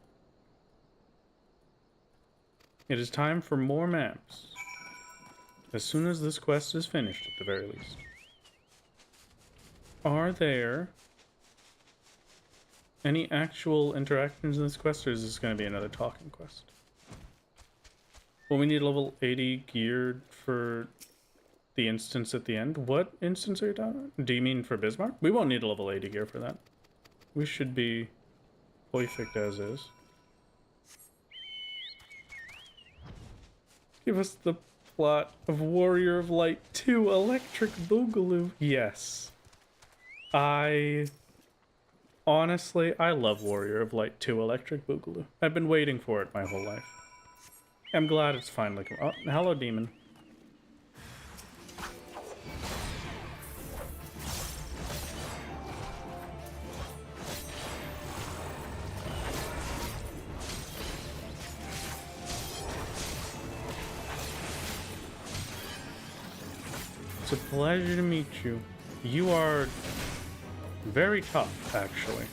It is time for more maps. As soon as this quest is finished, at the very least. Are there any actual interactions in this quest, or is this going to be another talking quest? Well, we need level 80 geared for the instance at the end. What instance are you talking about? Do you mean for Bismarck? We won't need a level 80 gear for that. We should be perfect as is. Give us the plot of Warrior of Light 2 Electric Boogaloo. Yes. Honestly, I love Warrior of Light 2 Electric Boogaloo. I've been waiting for it my whole life. I'm glad it's finally come. Oh, hello, demon. It's a pleasure to meet you. You are very tough, actually.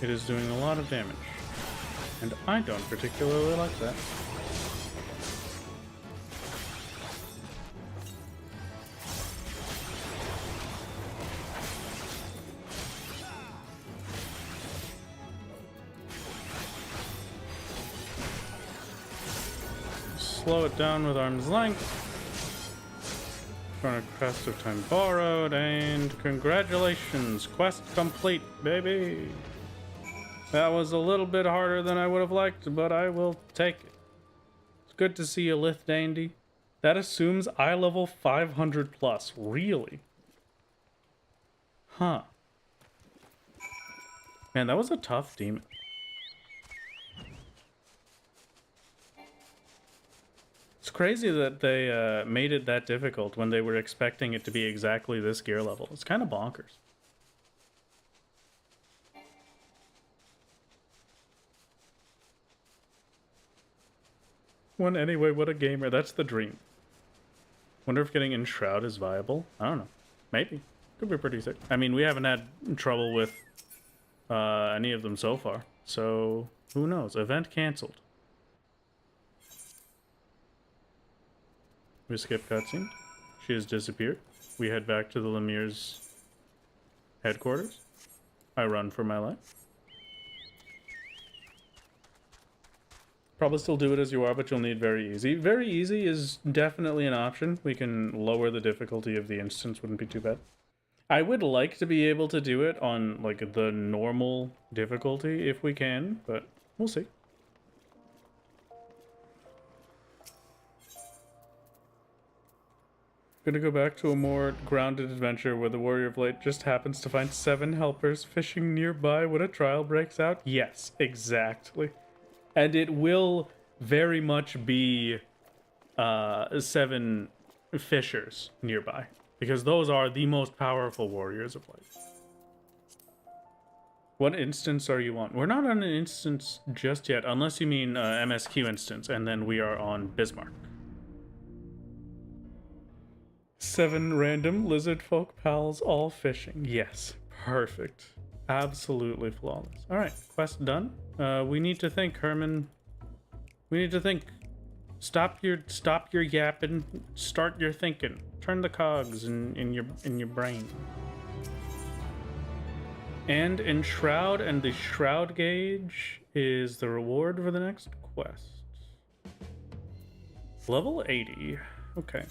It is doing a lot of damage. And I don't particularly like that. Slow it down with arm's length. Chrono Crest of Time borrowed, and congratulations, quest complete, baby. That was a little bit harder than I would have liked, but I will take it. It's good to see you, Lith Dandy. That assumes eye level 500 plus. Really? Huh. Man, that was a tough demon. It's crazy that they made it that difficult when they were expecting it to be exactly this gear level. It's kind of bonkers. One anyway, what a gamer. That's the dream. Wonder if getting Enshroud is viable. I don't know. Maybe. Could be pretty sick. I mean, we haven't had trouble with any of them so far. So, who knows? Event cancelled. We skip cutscene. She has disappeared. We head back to the Lemir's headquarters. I run for my life. Probably still do it as you are, but you'll need very easy. Very easy is definitely an option. We can lower the difficulty of the instance, wouldn't be too bad. I would like to be able to do it on like the normal difficulty if we can, but we'll see. Gonna go back to a more grounded adventure where the Warrior of Light just happens to find 7 helpers fishing nearby when a trial breaks out? Yes, exactly. And it will very much be 7 fishers nearby, because those are the most powerful Warriors of Light. What instance are you on? We're not on an instance just yet, unless you mean MSQ instance, and then we are on Bismarck. 7 random lizard folk pals all fishing. Yes, perfect. Absolutely flawless. Alright, quest done. We need to think, Herman. We need to think. Stop your yapping. Start your thinking. Turn the cogs in your brain. And Enshroud and the Shroud gauge is the reward for the next quest. Level 80. Okay.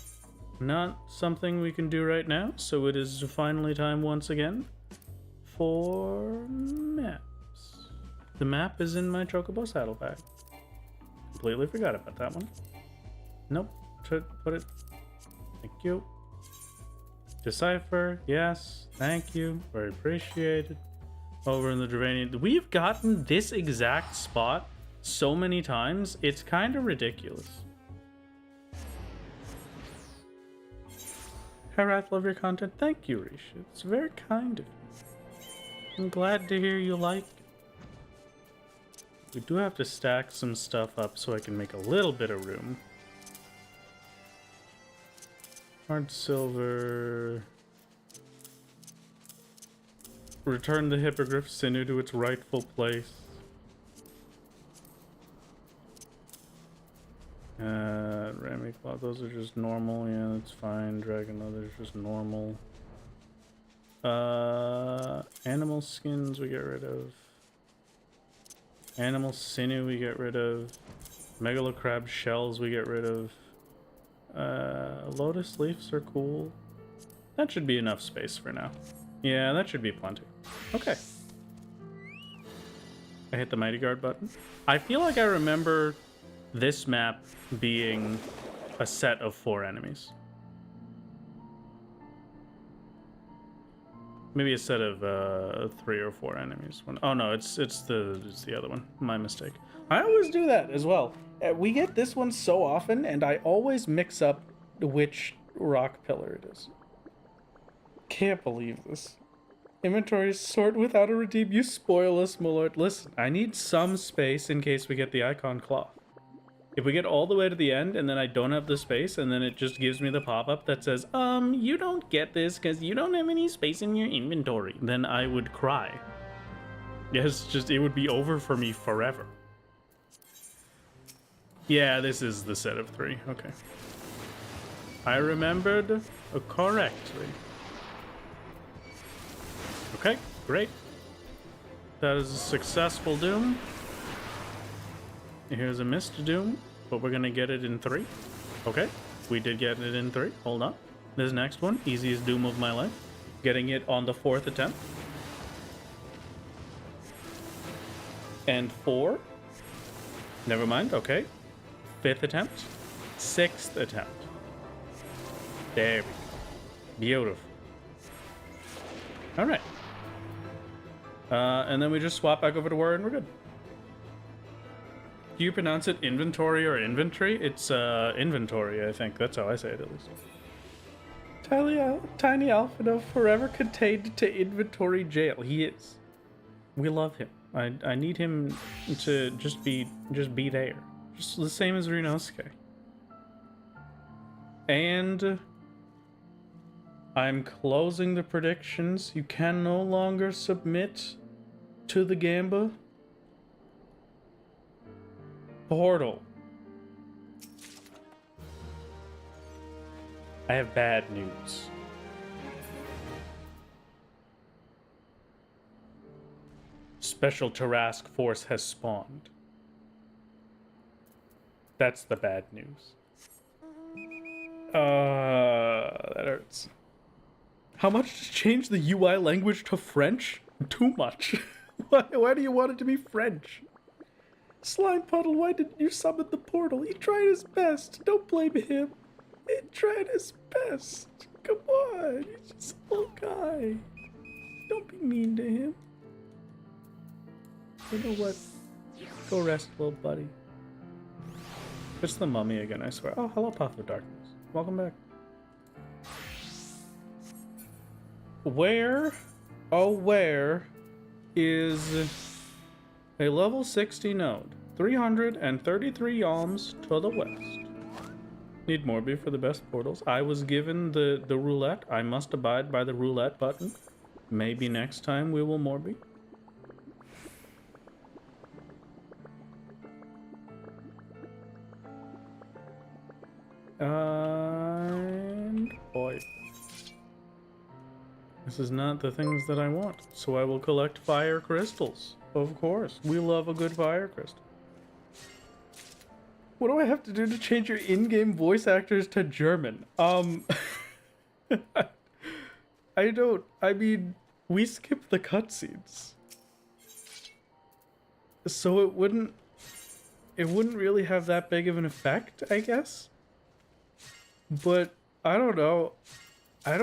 Not something we can do right now, so it is finally time once again for maps. The map is in my Chocobo saddlebag. Completely forgot about that one. Nope. Should put it. Thank you. Decipher. Yes. Thank you. Very appreciated. Over in the Dravanian. We've gotten this exact spot so many times, it's kind of ridiculous. Herath, love your content. Thank you, Risha. It's very kind of you. I'm glad to hear you like it. We do have to stack some stuff up so I can make a little bit of room. Hard silver. Return the Hippogriff Sinew to its rightful place. Rami Claw, those are just normal. Yeah, that's fine. Dragon Leather's just normal. Animal skins we get rid of. Animal sinew we get rid of. Megalocrab shells we get rid of. Lotus leaves are cool. That should be enough space for now. Yeah, that should be plenty. Okay. I hit the Mighty Guard button. I feel like I remember this map being a set of 4 enemies. Maybe a set of 3 or 4 enemies. Oh no, it's the other one. My mistake. I always do that as well. We get this one so often, and I always mix up which rock pillar it is. Can't believe this. Inventory sort without a redeem. You spoil us, my lord. Listen, I need some space in case we get the Eikon cloth. If we get all the way to the end and then I don't have the space and then it just gives me the pop-up that says, you don't get this because you don't have any space in your inventory, then I would cry. Yes, just, it would be over for me forever. Yeah, this is the set of 3. Okay. I remembered correctly. Okay, great. That is a successful doom. Here's a missed doom, but we're gonna get it in 3. Okay, we did get it in 3. Hold on. This next one, easiest doom of my life. Getting it on the 4th attempt. And 4. Never mind, okay. 5th attempt. 6th attempt. There we go. Beautiful. Alright. And then we just swap back over to Warrior and we're good. Do you pronounce it inventory or inventory? It's inventory, I think. That's how I say it, at least. Tiny Alphino forever contained to inventory jail. He is. We love him. I need him to just be there. Just the same as Rinosuke. And I'm closing the predictions. You can no longer submit to the Gamba portal. I have bad news. Special Task Force has spawned. That's the bad news. That hurts. How much to change the UI language to French? Too much. Why do you want it to be French? Slime Puddle, why didn't you summon the portal? He tried his best. Don't blame him. He tried his best. Come on. He's just a little guy. Don't be mean to him. You know what? Go rest, little buddy. It's the mummy again, I swear. Oh, hello, Path of Darkness. Welcome back. Where, oh where, is a level 60 node? 333 yalms to the west. Need Morby for the best portals. I was given the roulette. I must abide by the roulette button. Maybe next time we will Morby. And boy, this is not the things that I want, so I will collect fire crystals. Of course, we love a good fire crystal. What do I have to do to change your in-game voice actors to German? I mean, we skip the cutscenes, so it wouldn't really have that big of an effect, I guess. But I don't know. I've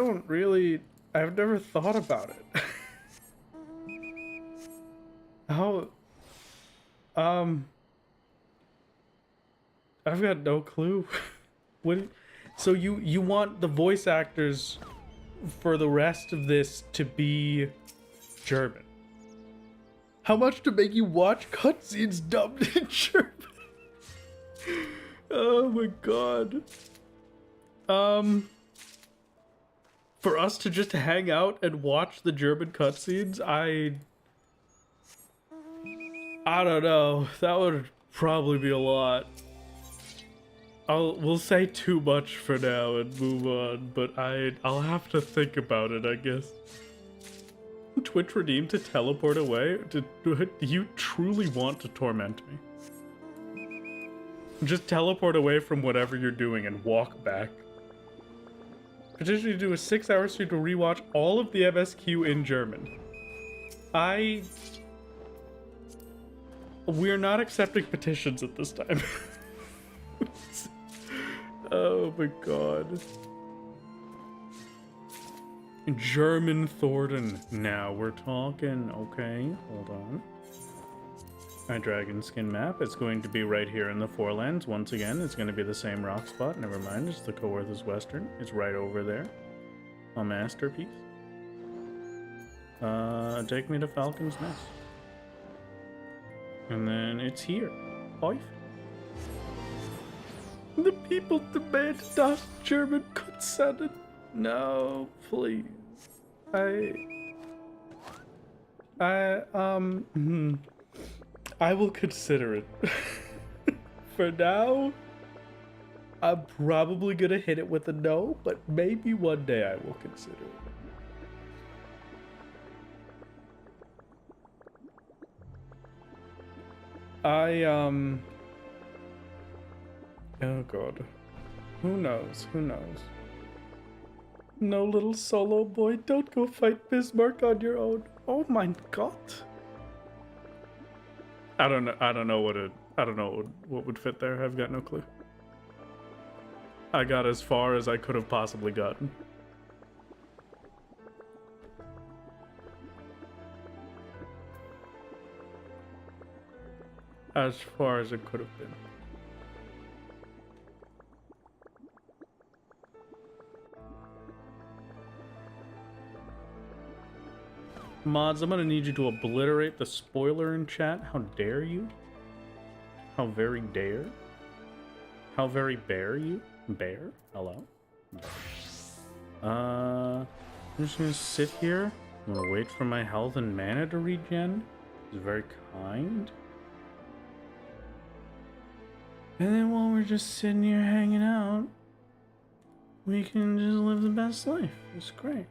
never thought about it. How I've got no clue. So you want the voice actors for the rest of this to be German? How much to make you watch cutscenes dubbed in German? Oh my god. For us to just hang out and watch the German cutscenes, I don't know. That would probably be a lot. We'll say too much for now and move on, but I'll have to think about it, I guess. Twitch redeemed to teleport away? Do you truly want to torment me? Just teleport away from whatever you're doing and walk back. Petition to do a 6-hour stream to rewatch all of the MSQ in German. We're not accepting petitions at this time. Oh my god. German Thornton. Now we're talking. Okay, hold on. My dragon skin map. It's going to be right here in the Forelands. Once again, it's going to be the same rock spot. Never mind, it's the Coerthas Western. It's right over there. A masterpiece. Take me to Falcon's Nest. And then it's here. Oif. The people demand das German consent. No, please. I will consider it. For now, I'm probably gonna hit it with a no, but maybe one day I will consider it. Oh god. Who knows? Who knows? No, little solo boy, don't go fight Bismarck on your own. Oh my god. I don't know what would fit there. I've got no clue. I got as far as I could have possibly gotten. As far as it could have been. Mods, I'm gonna need you to obliterate the spoiler in chat. How dare you? How very dare? How very bear you? Bear? Hello? I'm just gonna sit here. I'm gonna wait for my health and mana to regen. It's very kind. And then while we're just sitting here hanging out, we can just live the best life. It's great.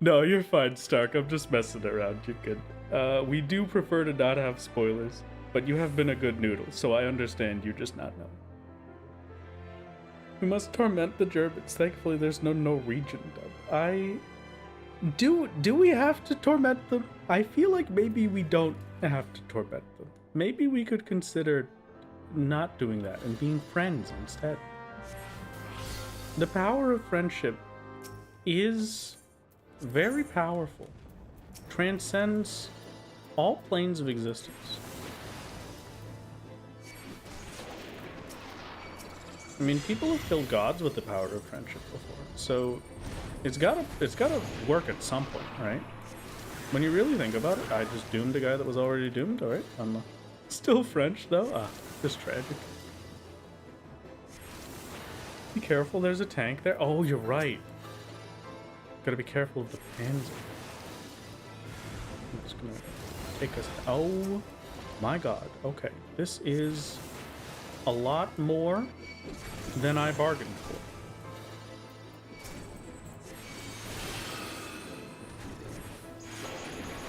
No, you're fine, Stark. I'm just messing around. You're good. We do prefer to not have spoilers, but you have been a good noodle, so I understand you just not know. We must torment the Germans. Thankfully, there's no Norwegian dub. Do we have to torment them? I feel like maybe we don't have to torment them. Maybe we could consider not doing that and being friends instead. The power of friendship is very powerful, transcends all planes of existence. I mean, people have killed gods with the power of friendship before, so it's gotta work at some point, right? When you really think about it, I just doomed a guy that was already doomed. All right, I'm still French though. Ah, just tragic. Be careful, there's a tank there. Oh, you're right. Gotta be careful of the panzer. I'm just gonna take us. Oh my god. Okay, this is a lot more than I bargained for.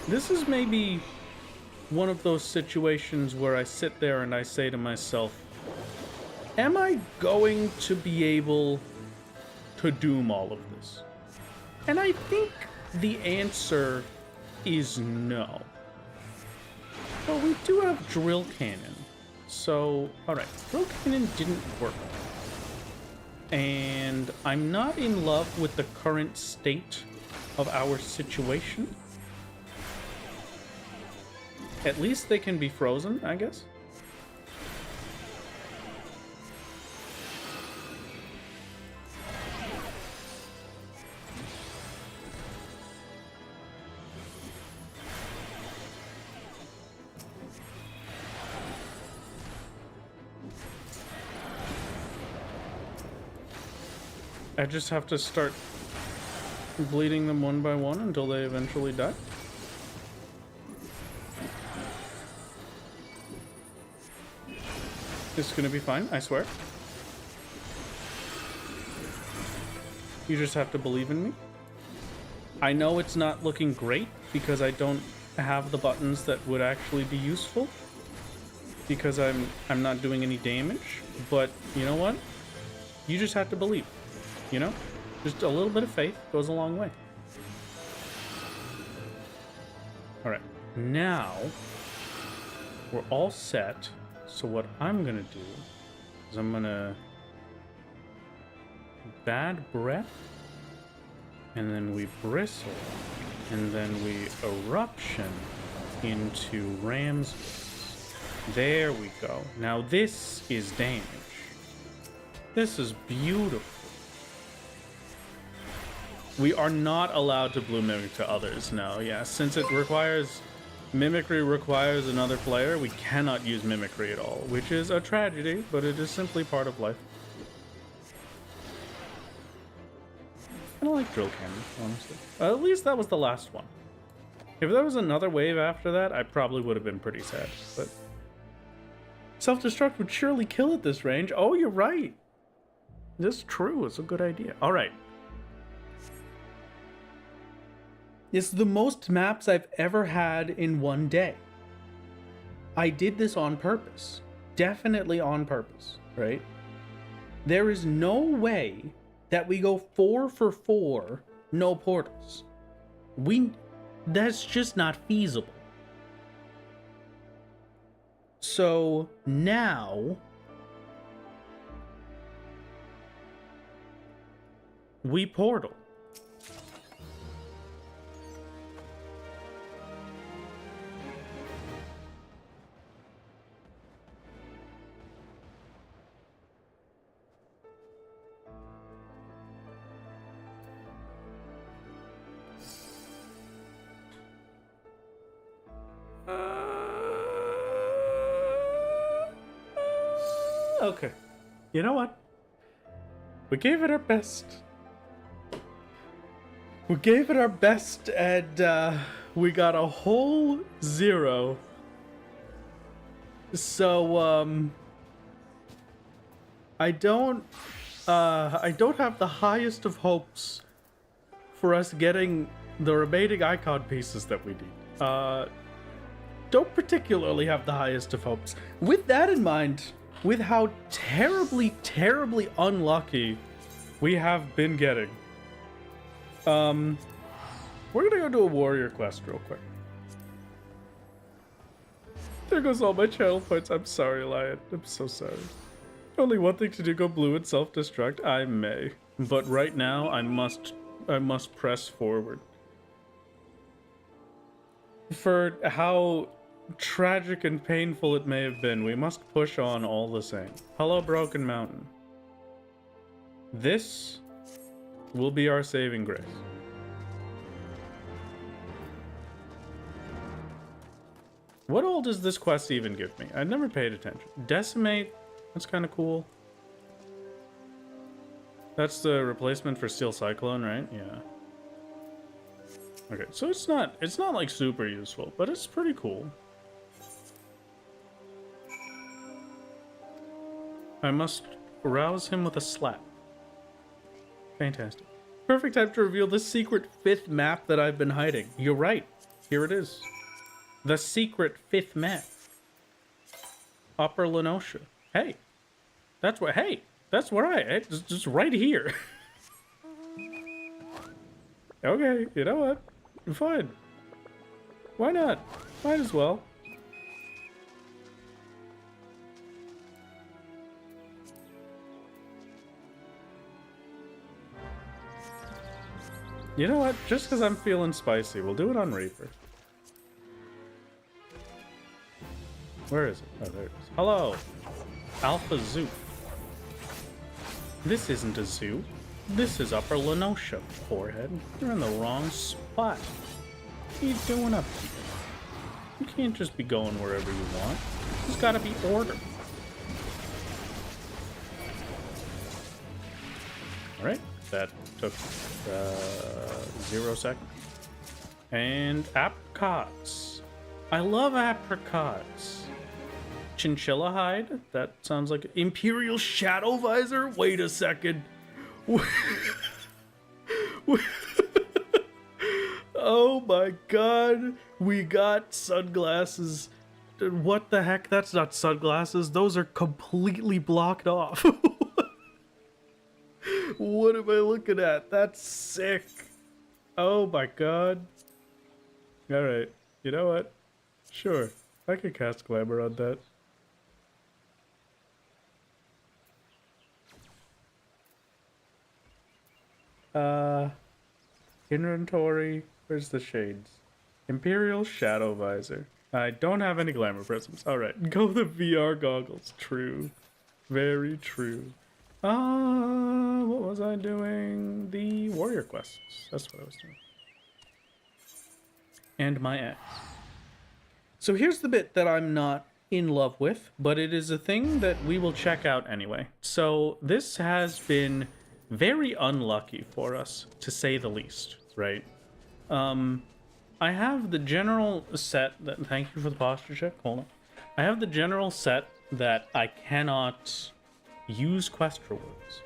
This is maybe one of those situations where I sit there and I say to myself, am I going to be able to doom all of this? And I think the answer is no. But we do have drill cannon. So, alright, drill cannon didn't work. And I'm not in love with the current state of our situation. At least they can be frozen, I guess. I just have to start bleeding them one by one until they eventually die. It's gonna be fine, I swear. You just have to believe in me. I know it's not looking great because I don't have the buttons that would actually be useful because I'm not doing any damage, but you know what? You just have to believe. You know, just a little bit of faith goes a long way. All right, now we're all set. So what I'm gonna do is I'm gonna bad breath, and then we bristle, and then we eruption into ram's voice. There we go. Now this is damage. This is beautiful. We are not allowed to blue mimic to others, no, yeah. Since it requires, mimicry requires another player, we cannot use mimicry at all, which is a tragedy, but it is simply part of life. I don't like drill cannon, honestly. At least that was the last one. If there was another wave after that, I probably would have been pretty sad. But self-destruct would surely kill at this range. Oh, you're right. This is true. It's a good idea. All right. It's the most maps I've ever had in one day. I did this on purpose. Definitely on purpose, right? There is no way that we go 4 for 4, no portals. That's just not feasible. So now we portal. Okay. You know what? We gave it our best. We gave it our best, and we got a whole 0. So, I don't have the highest of hopes for us getting the remaining Eikon pieces that we need. Don't particularly have the highest of hopes. With that in mind, with how terribly, terribly unlucky we have been getting, we're gonna go do a warrior quest real quick. There goes all my channel points. I'm sorry, Lion. I'm so sorry. Only one thing to do, go blue and self-destruct. I may. But right now, I must press forward. For how tragic and painful it may have been, we must push on all the same. Hello, Broken Mountain. This will be our saving grace. What all does this quest even give me? I never paid attention. Decimate, that's kind of cool. That's the replacement for Steel Cyclone, right? Yeah. Okay, so it's not like super useful, but it's pretty cool. I must rouse him with a slap. Fantastic. Perfect time to reveal the secret 5th map that I've been hiding. You're right. Here it is. The secret 5th map. Upper Lenosha. Hey. That's where just right here. Okay, you know what? Fine. Why not? Might as well. You know what? Just because I'm feeling spicy, we'll do it on Reaper. Where is it? Oh, there it is. Hello! Alpha Zoo. This isn't a zoo. This is Upper Lenosha, forehead. You're in the wrong spot. What are you doing up here? You can't just be going wherever you want. There's gotta be order. Alright, that took 0 seconds. And apricots. I love apricots. Chinchilla hide? That sounds like Imperial Shadow Visor? Wait a second. Oh my god. We got sunglasses. What the heck? That's not sunglasses. Those are completely blocked off. What am I looking at? That's sick. Oh my god. Alright. You know what? Sure. I could cast Glamour on that. Inventory. Where's the shades? Imperial Shadow Visor. I don't have any glamour prisms. Alright, go the VR goggles. True. Very true. What was I doing? The warrior quests. That's what I was doing. And my axe. So here's the bit that I'm not in love with, but it is a thing that we will check out anyway. So this has been very unlucky for us, to say the least, right? I have the general set that, thank you for the posture check, hold on. I have the general set that I cannot use quest rewards.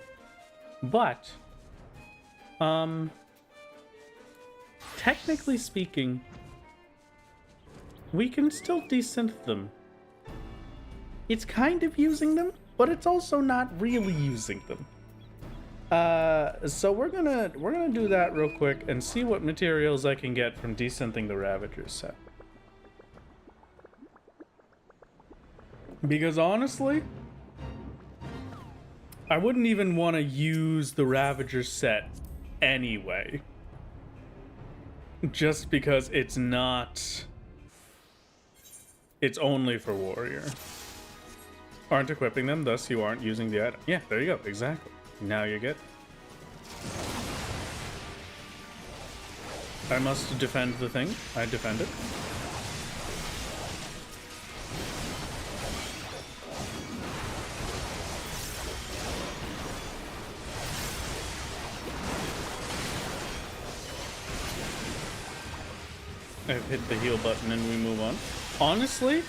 But, technically speaking, we can still desynth them. It's kind of using them, but it's also not really using them. So we're gonna do that real quick and see what materials I can get from desynthing the Ravager set. Because honestly, I wouldn't even want to use the Ravager set anyway. Just because it's not... It's only for Warrior. Aren't equipping them, thus you aren't using the item. Yeah, there you go, exactly. Now you're good. I must defend the thing. I defend it. I've hit the heal button and we move on. Honestly,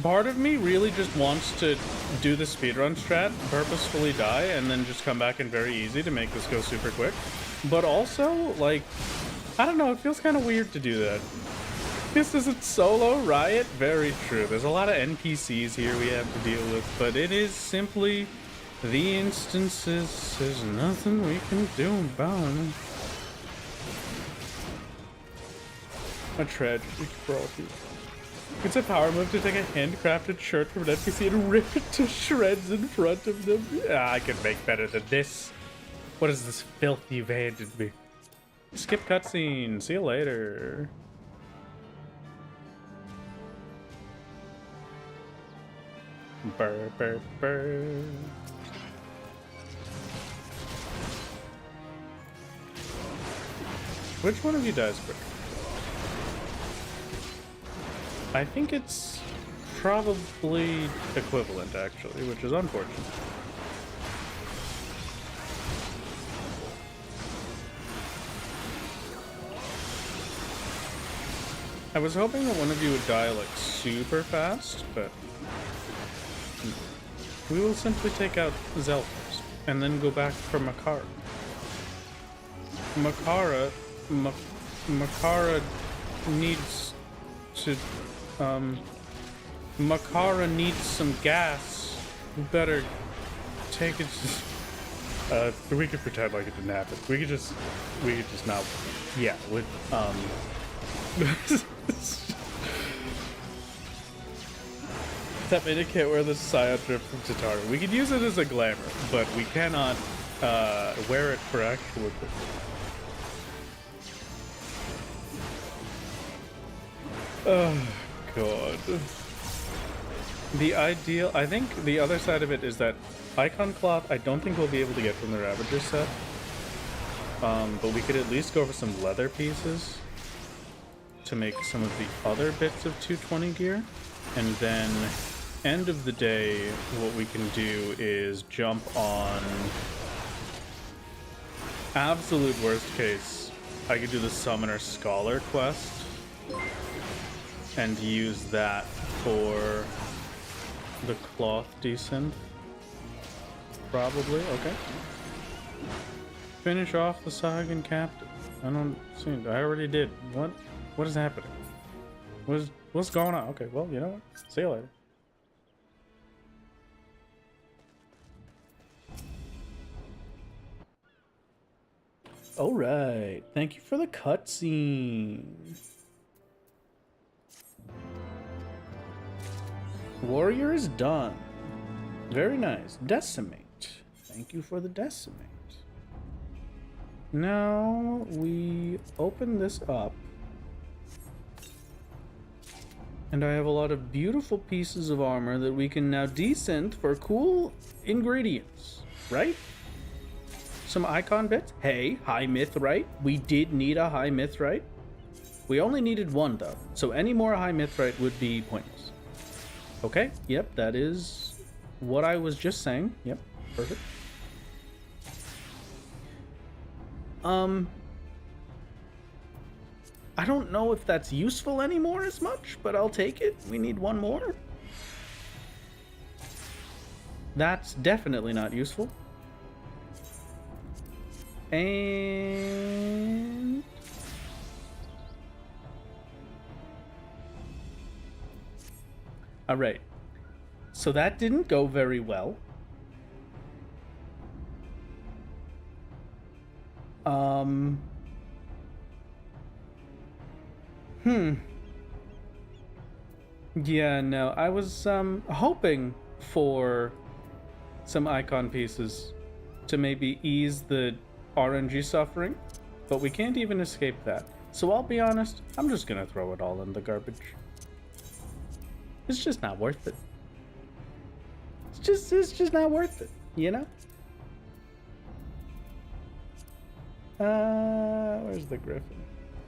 part of me really just wants to do the speedrun strat, purposefully die, and then just come back in very easy to make this go super quick. But also, like, I don't know, it feels kind of weird to do that. This isn't solo Riot? Very true. There's a lot of NPCs here we have to deal with, but it is simply the instances. There's nothing we can do about it. A tragedy for all people. It's a power move to take a handcrafted shirt from an NPC and rip it to shreds in front of them. I can make better than this. What is this filth you've handed me? Skip cutscene. See you later. Burr, burr, burr. Which one of you dies quick? I think it's probably equivalent, actually, which is unfortunate. I was hoping that one of you would die, like, super fast, but... we will simply take out Zell first, and then go back for Makara. Makara needs to... Makara needs some gas. We better take it. We could pretend like it didn't happen. We could just not. Yeah, with that minute can't wear the Scion drip from Tataru. We could use it as a glamour, but we cannot wear it for actual. Oh god. The ideal, I think the other side of it is that Eikon cloth I don't think we'll be able to get from the Ravager set. But we could at least go for some leather pieces to make some of the other bits of 220 gear. And then, end of the day, what we can do is jump on... absolute worst case, I could do the Summoner Scholar quest and use that for the cloth desynth. Probably, okay. Finish off the Sagan captain. I don't see it. I already did. What is happening? What's going on? Okay, well, you know what? See you later. Alright. Thank you for the cutscene. Warrior is done. Very nice. Decimate. Thank you for the decimate. Now we open this up. And I have a lot of beautiful pieces of armor that we can now desynth for cool ingredients, right? Some Eikon bits. Hey, high mithrite. We did need a high mithrite. We only needed one though, so any more high mithrite would be pointless. Okay, yep, that is what I was just saying. Yep, perfect. I don't know if that's useful anymore as much, but I'll take it. We need one more. That's definitely not useful. And... Alright. So that didn't go very well. Yeah, no, I was hoping for some Eikon pieces to maybe ease the RNG suffering, but we can't even escape that. So I'll be honest, I'm just gonna throw it all in the garbage. It's just not worth it. It's just not worth it, you know? Where's the griffin?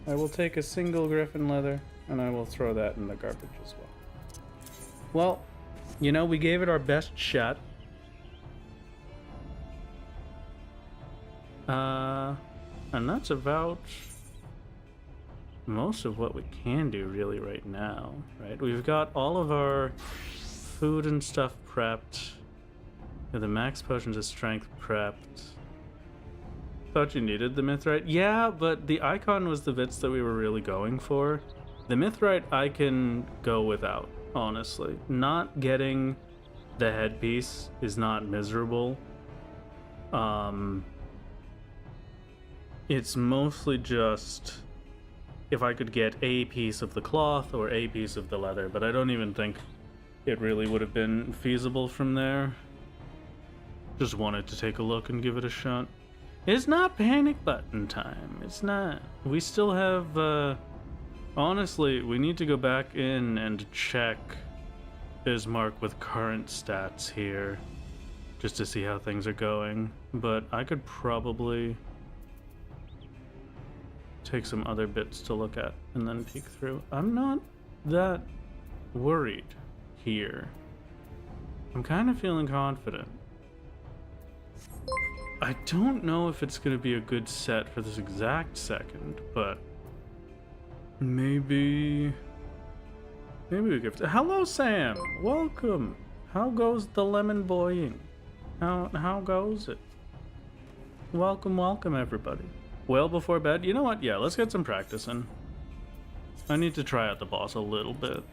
I will take a single griffin leather, and I will throw that in the garbage as well. Well, you know, we gave it our best shot. And that's about most of what we can do really right now, right? We've got all of our food and stuff prepped. Yeah, the max potions of strength prepped. Thought you needed the mithrite. Yeah, but the Eikon was the bits that we were really going for. The mithrite I can go without, honestly. Not getting the headpiece is not miserable. It's mostly just if I could get a piece of the cloth or a piece of the leather, but I don't even think it really would have been feasible from there. Just wanted to take a look and give it a shot. It's not panic button time. It's not. We still have, honestly, we need to go back in and check Bismarck with current stats here, just to see how things are going. But I could probably take some other bits to look at and then peek through. I'm not that worried here. I'm kind of feeling confident. I don't know if it's gonna be a good set for this exact second, but maybe we give it. Hello, Sam. Welcome. How goes the lemon boying? How goes it? Welcome, everybody. Well before bed. You know what? Yeah, let's get some practice in. I need to try out the boss a little bit.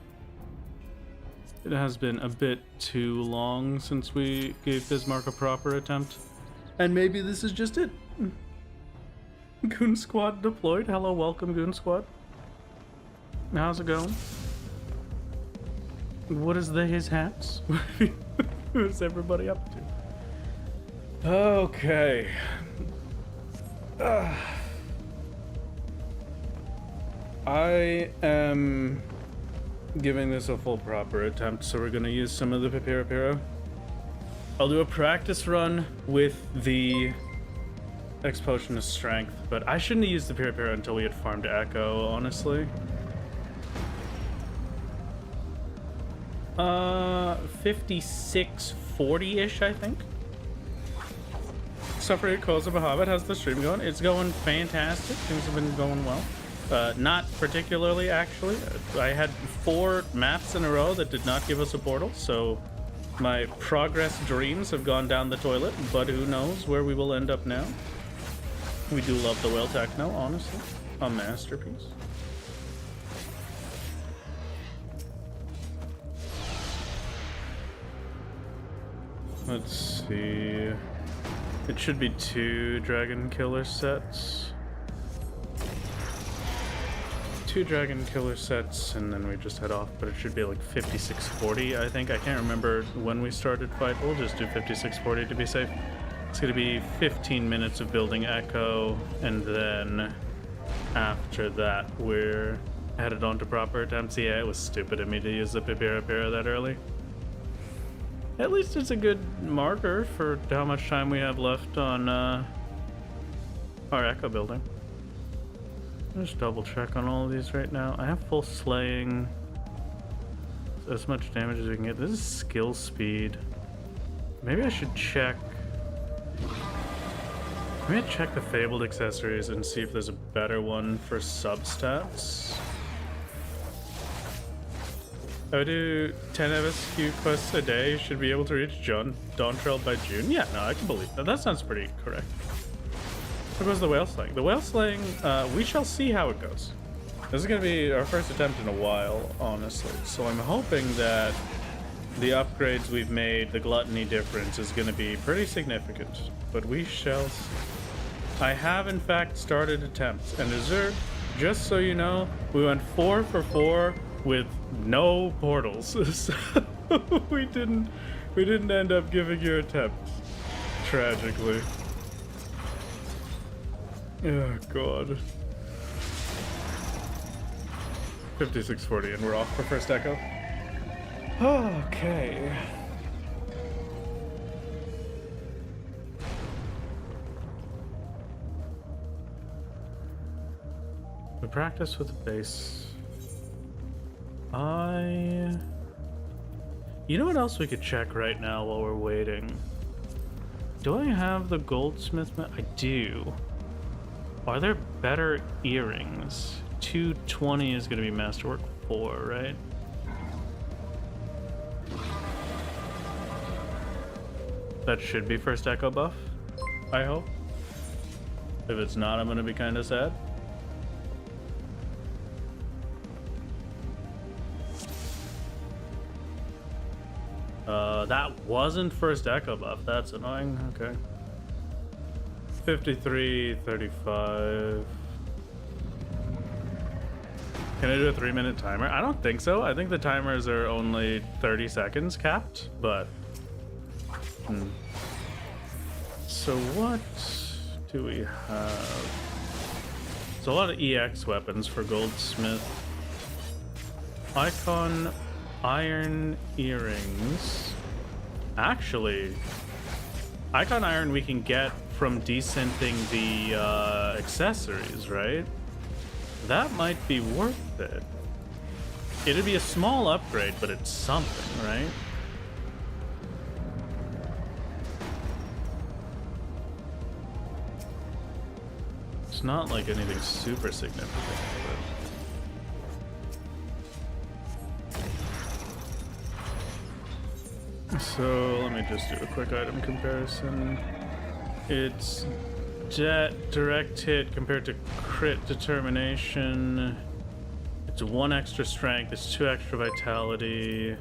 It has been a bit too long since we gave Bismarck a proper attempt. And maybe this is just it. Goon Squad deployed. Hello, welcome, Goon Squad. How's it going? What is his hats? What's everybody up to? Okay. I am giving this a full proper attempt, so we're gonna use some of the Papyrapyro. I'll do a practice run with the X Potion of Strength, but I shouldn't have used the Papyrapyro until we had farmed Echo, honestly. 5640-ish, I think. Suffering Cause of a Hobbit, how's the stream going? It's going fantastic. Things have been going well. Not particularly, actually. I had 4 maps in a row that did not give us a portal, so my progress dreams have gone down the toilet, but who knows where we will end up now. We do love the whale techno, honestly. A masterpiece. Let's see. It should be 2 Dragon Killer sets. 2 Dragon Killer sets, and then we just head off, but it should be like 5640, I think. I can't remember when we started fight. We'll just do 5640 to be safe. It's gonna be 15 minutes of building Echo, and then after that, we're headed on to proper attempts. Yeah, it was stupid of me to use the Papyrapyro that early. At least it's a good marker for how much time we have left on our Echo building. Just double check on all of these right now. I have full slaying. As much damage as we can get. This is skill speed. Maybe I should check Let me check the fabled accessories and see if there's a better one for substats. I would do 10 FSQ quests a day, should be able to reach Dawntrail by June. Yeah, no, I can believe that. That sounds pretty correct. How goes the whale slaying? The whale slaying, we shall see how it goes. This is going to be our first attempt in a while, honestly. So I'm hoping that the upgrades we've made, the gluttony difference, is going to be pretty significant. But we shall see. I have, in fact, started attempts. And Azure, just so you know, we went 4 for 4 with no portals. So we didn't end up giving you attempts, tragically. Oh god. 5640 and we're off for first echo. Okay. We practice with the base. You know what else we could check right now while we're waiting? Do I have the goldsmith? I do. Are there better earrings? 220 is going to be masterwork 4, right? That should be first echo buff, I hope. If it's not, I'm going to be kind of sad. That wasn't first echo buff. That's annoying. Okay. 53:35. Can I do a 3-minute timer? I don't think so. I think the timers are only 30 seconds capped, but... So what do we have? There's a lot of EX weapons for Goldsmith. Eikon iron earrings. Actually, Eikon iron we can get from decenting the accessories, right? That might be worth it. It'd be a small upgrade, but it's something, right? It's not like anything super significant, but... So let me just do a quick item comparison. It's direct hit compared to crit determination. It's 1 extra strength, it's 2 extra vitality.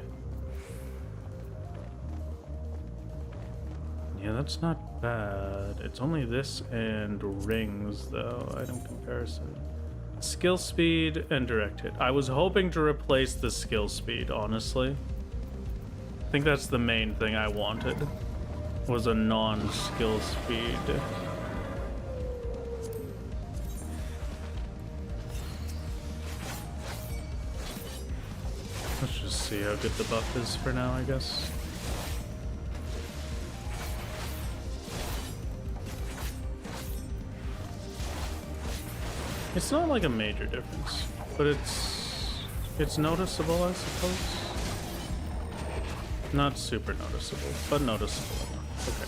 Yeah, that's not bad. It's only this and rings though, item comparison. Skill speed and direct hit. I was hoping to replace the skill speed, honestly. I think that's the main thing I wanted, was a non-skill speed. Let's just see how good the buff is for now, I guess. It's not like a major difference, but it's noticeable, I suppose. Not super noticeable, but noticeable enough. Okay.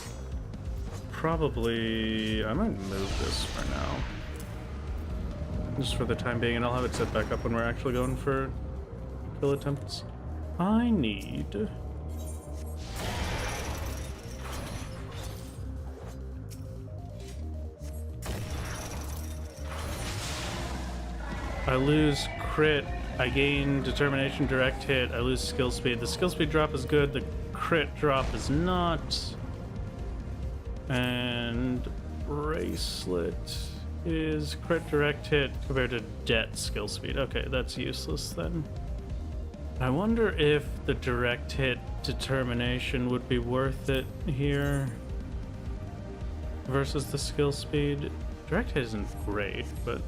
Probably... I might move this for now. Just for the time being, and I'll have it set back up when we're actually going for kill attempts. I need... I lose crit, I gain determination, direct hit, I lose skill speed. The skill speed drop is good, the crit drop is not. And bracelet is crit direct hit compared to debt skill speed. Okay, that's useless then. I wonder if the direct hit determination would be worth it here versus the skill speed. Direct hit isn't great, but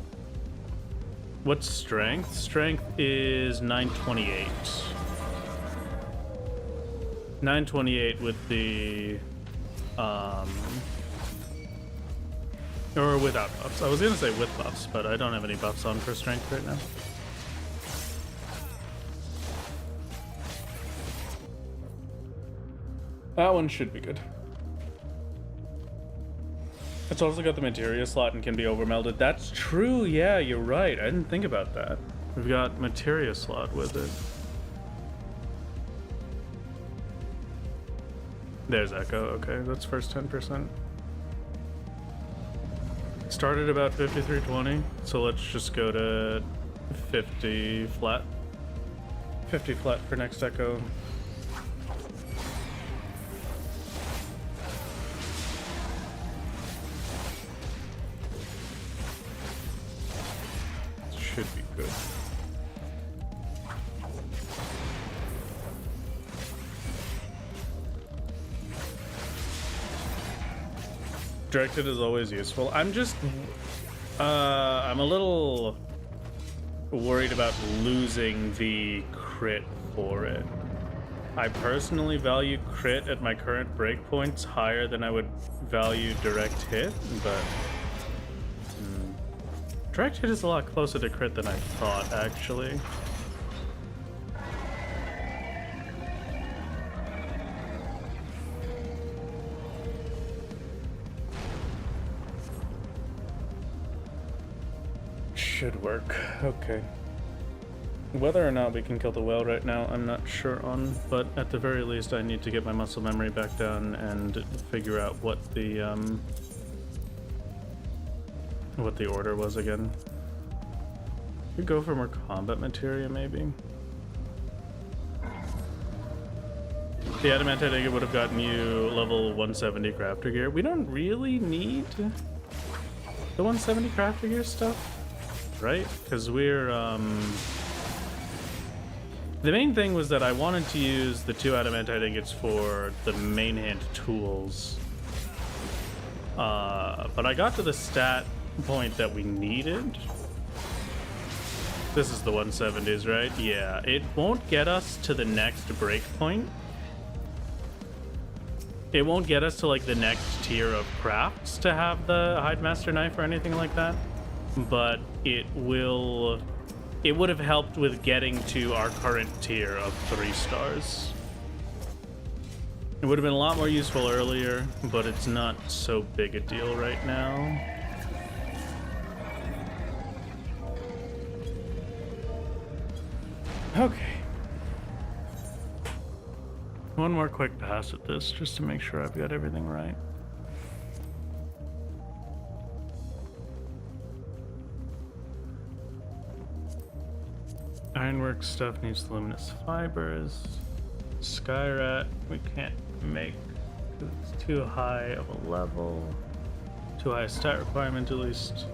what's strength? Strength is 928. 928 with the or without buffs. I was gonna say with buffs, but I don't have any buffs on for strength right now. That one should be good. It's also got the materia slot and can be overmelded. That's true, yeah, you're right. I didn't think about that. We've got materia slot with it. There's Echo, okay, that's first 10%. Started about 5320, so let's just go to 50 flat. 50 flat for next Echo. Should be good. Directed is always useful. I'm just, I'm a little worried about losing the crit for it. I personally value crit at my current breakpoints higher than I would value direct hit, but direct hit is a lot closer to crit than I thought, actually. Should work. Okay. Whether or not we can kill the whale right now, I'm not sure on, but at the very least I need to get my muscle memory back down and figure out what the order was again. We go for more combat materia, maybe. The adamantite agate would have gotten you level 170 crafter gear. We don't really need the 170 crafter gear stuff, right? Because we're the main thing was that I wanted to use the 2 adamantite ingots for the main hand tools, but I got to the stat point that we needed. This is the 170s, right? Yeah, it won't get us to the next breakpoint. It won't get us to like the next tier of crafts to have the Hidemaster knife or anything like that, but it would have helped with getting to our current tier of 3 stars. It would have been a lot more useful earlier, but it's not so big a deal right now. Okay. One more quick pass at this, just to make sure I've got everything right. Ironwork stuff needs luminous fibers. Skyrat we can't make because it's too high of a level. Too high a stat requirement at least.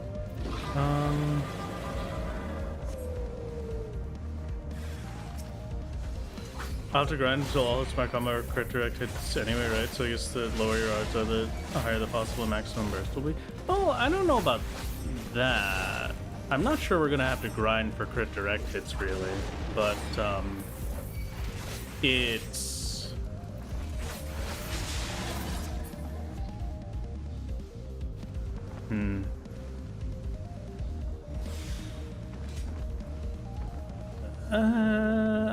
I'll have to grind until all hits my combo or crit direct hits anyway, right? So I guess the lower your odds are, the higher the possible maximum burst will be. Oh, I don't know about that. I'm not sure we're gonna have to grind for crit direct hits really, but it's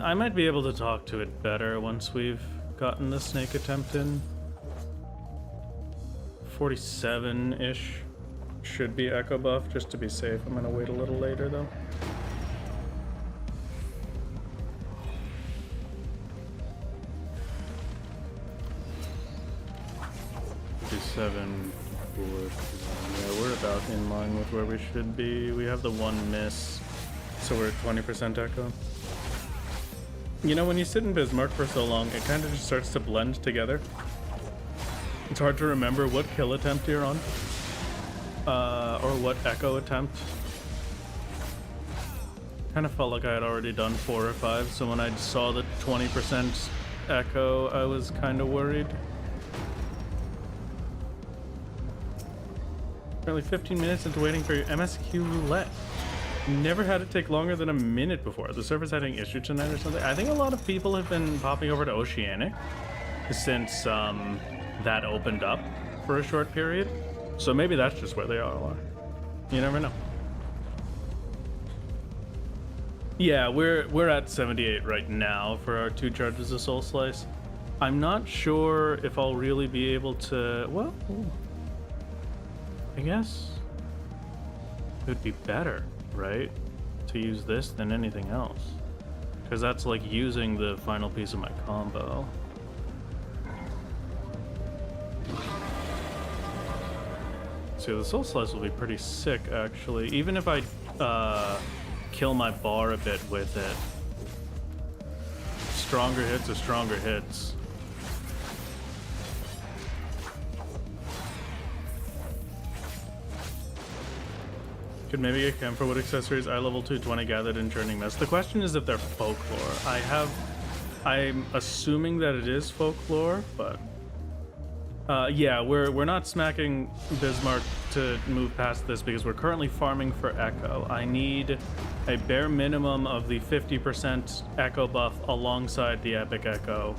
I might be able to talk to it better once we've gotten the snake attempt in. 47-ish should be echo buff, just to be safe. I'm gonna wait a little later though. Yeah, we're about in line with where we should be. We have the 1 miss, so we're at 20% echo. You know, when you sit in Bismarck for so long, it kind of just starts to blend together. It's hard to remember what kill attempt you're on, or what echo attempt. Kind of felt like I had already done 4 or 5, so when I saw the 20% echo, I was kind of worried. Currently 15 minutes into waiting for your MSQ roulette. Never had it take longer than a minute before. The server's having issue tonight or something. I think a lot of people have been popping over to Oceanic since that opened up for a short period. So maybe that's just where they all are. You never know. Yeah, we're at 78 right now for our 2 charges of Soul Slice. I'm not sure if I'll really be able to, well, I guess it would be better, right, to use this than anything else. Because that's like using the final piece of my combo. See, the Soul Slice will be pretty sick, actually. Even if I kill my bar a bit with it. Stronger hits are stronger hits. Could maybe get Camphor accessories. I level 220 gathered in Churning Mess. The question is if they're folklore. I'm assuming that it is folklore, but yeah, we're not smacking Bismarck to move past this because we're currently farming for Echo. I need a bare minimum of the 50% Echo buff alongside the Epic Echo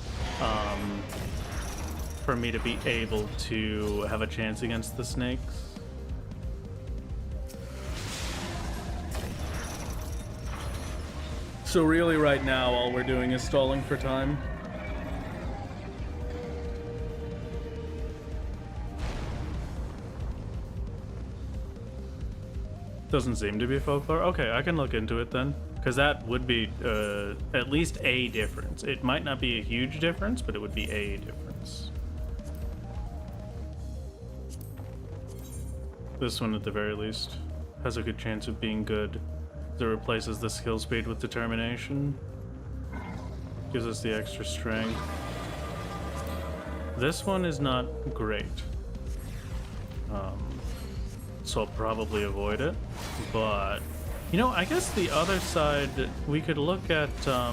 for me to be able to have a chance against the snakes. So really right now all we're doing is stalling for time. Doesn't seem to be folklore. Okay, I can look into it then. Because that would be at least a difference. It might not be a huge difference, but it would be a difference. This one at the very least has a good chance of being good. It replaces the skill speed with determination. Gives us the extra strength. This one is not great. So I'll probably avoid it. But, you know, I guess the other side, we could look at, I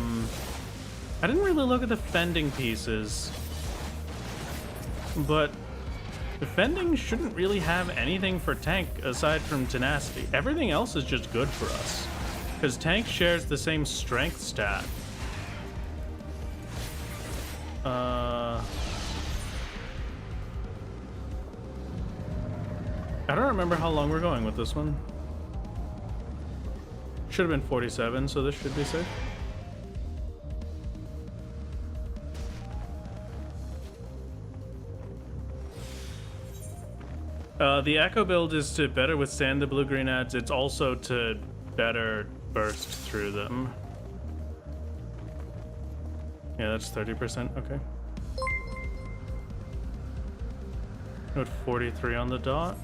didn't really look at the fending pieces. But the fending shouldn't really have anything for tank aside from tenacity. Everything else is just good for us. Because tank shares the same strength stat. I don't remember how long we're going with this one. Should have been 47, so this should be safe. The Echo build is to better withstand the blue-green ads. It's also to better burst through them. Yeah, that's 30%. Okay. Note 43 on the dot.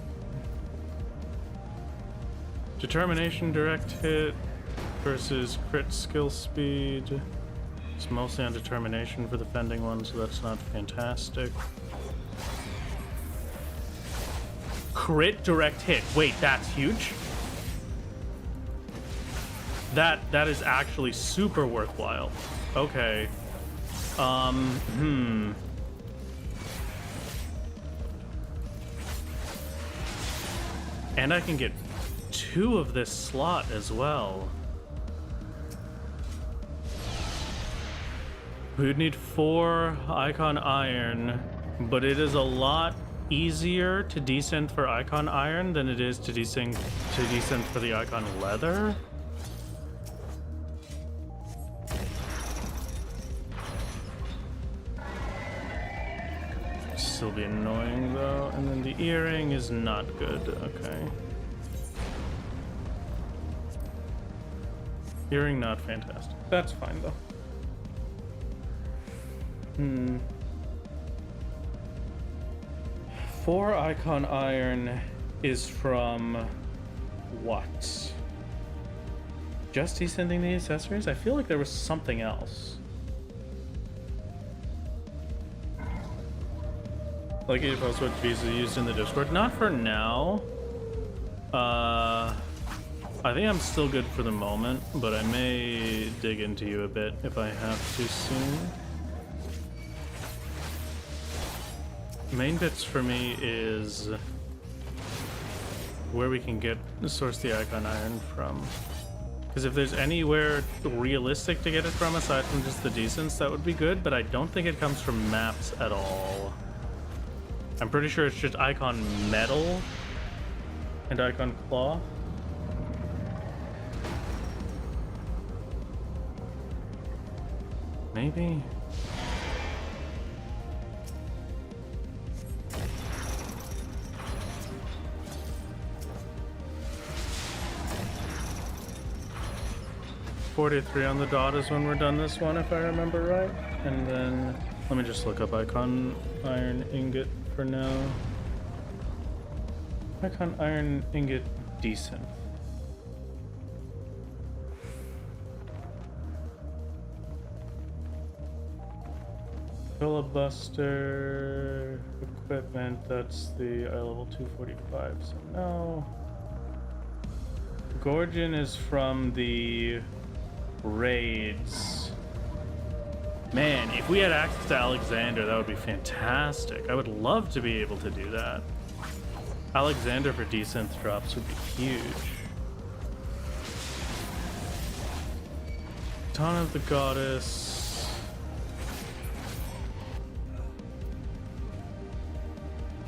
Determination direct hit versus crit skill speed. It's mostly on determination for the fending one, so that's not fantastic. Crit direct hit. Wait, that's huge. That is actually super worthwhile. Okay. And I can get 2 of this slot as well. We would need 4 Eikon iron, but it is a lot easier to descent for Eikon iron than it is to descent for the Eikon leather. Still be annoying though, and then the earring is not good. Okay. Earring not fantastic. That's fine though. 4 Eikon iron is from what? Just descending the accessories? I feel like there was something else. Like if I was what visa used in the Discord. Not for now. I think I'm still good for the moment, but I may dig into you a bit if I have to soon. Main bits for me is where we can source the Eikon iron from. Because if there's anywhere realistic to get it from aside from just the decents, that would be good, but I don't think it comes from maps at all. I'm pretty sure it's just Eikon metal and Eikon claw. Maybe. 43 on the dot is when we're done this one, if I remember right. And then let me just look up Eikon iron ingot for now. Eikon iron ingot, decent. Filibuster equipment, that's the eye level 245, so no. Gorgon is from the raids. Man, if we had access to Alexander, that would be fantastic. I would love to be able to do that. Alexander for desynth drops would be huge. Dawn of the Goddess.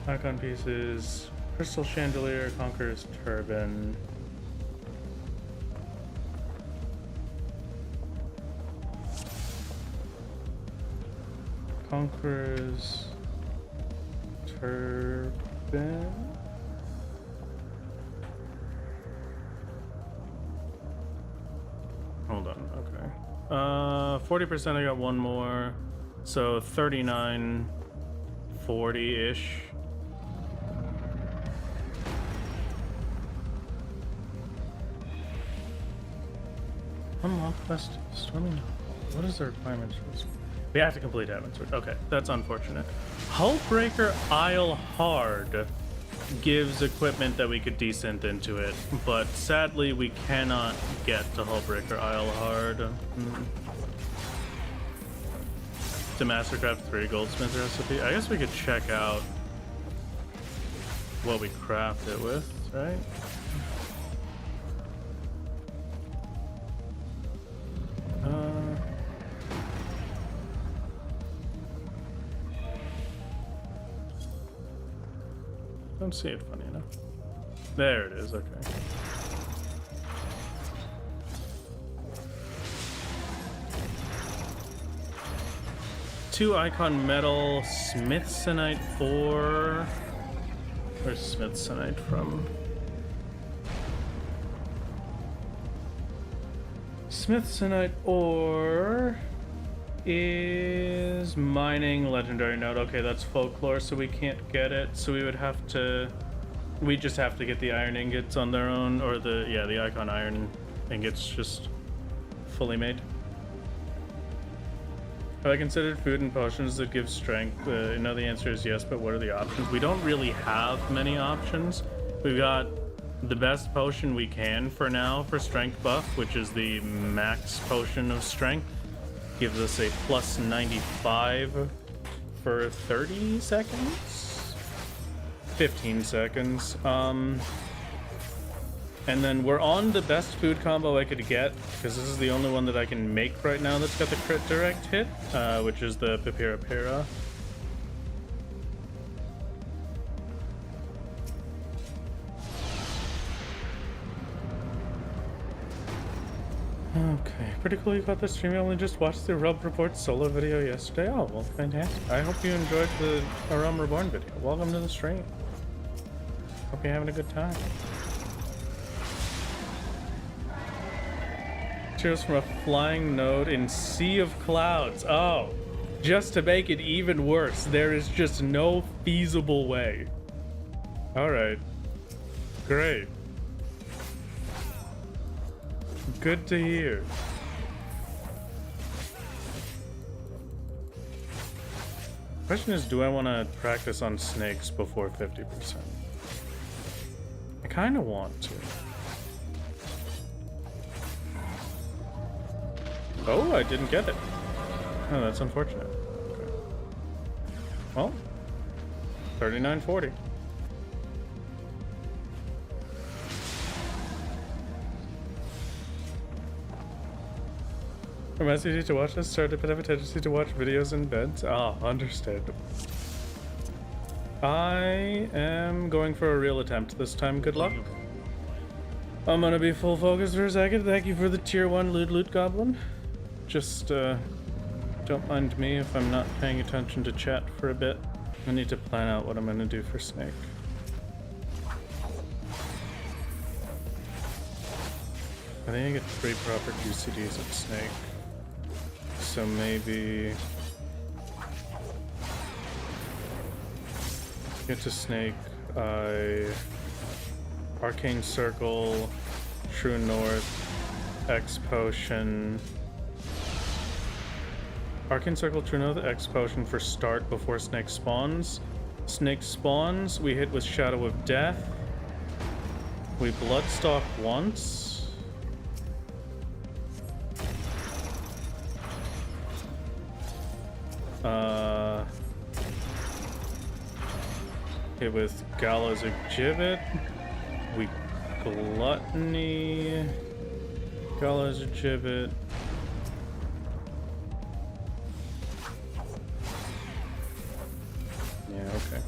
Icon pieces. Crystal Chandelier, Conqueror's Turban. Conqueror's Turban. Hold on, okay. 40%, I got one more. So 39, 40-ish. Unlock quest storming. What is the requirement for this? We have to complete Heavensward. Okay, that's unfortunate. Hullbreaker Isle Hard gives equipment that we could desynth into it, but sadly we cannot get to Hullbreaker Isle Hard. The Mastercraft 3 Goldsmith recipe. I guess we could check out what we craft it with, right? Don't see it funny enough. There it is, okay. Two Eikon metal, Smithsonite ore. Where's Smithsonite from? Smithsonite ore is mining legendary node. Okay, that's folklore, so we can't get it. So we would have to, we just have to get the iron ingots on their own, or the Eikon iron ingots just fully made. Have I considered food and potions that give strength? No, the answer is yes, but what are the options? We don't really have many options. We've got the best potion we can for now for strength buff, which is the max potion of strength. Gives us a plus 95 for 30 seconds? 15 seconds. And then we're on the best food combo I could get, because this is the only one that I can make right now that's got the crit direct hit, which is the Papira Pira. Okay, pretty cool you got the stream. I only just watched the Rub Report solo video yesterday. Oh, well, fantastic. I hope you enjoyed the Realm Reborn video. Welcome to the stream. Hope you're having a good time. Cheers from a flying node in Sea of Clouds. Oh, just to make it even worse, there is just no feasible way. Alright. Great. Good to hear. Question is, do I want to practice on snakes before 50%? I kind of want to. Oh, I didn't get it. Oh, that's unfortunate. Okay. Well, 39.40. From SUG to watch this, started to have a tendency to watch videos in bed. Ah, understandable. I am going for a real attempt this time. Good luck. I'm gonna be full focus for a second. Thank you for the tier 1 loot goblin. Just don't mind me if I'm not paying attention to chat for a bit. I need to plan out what I'm gonna do for Snake. I think I get 3 proper GCDs at Snake. So maybe... Get to Snake, Arcane Circle, True North, X Potion. Arcane Circle, True North, X Potion for start before Snake spawns. Snake spawns, we hit with Shadow of Death. We Bloodstalk once. Hit with Gallows Exhibit. We Gluttony. Gallows Exhibit. Yeah, okay.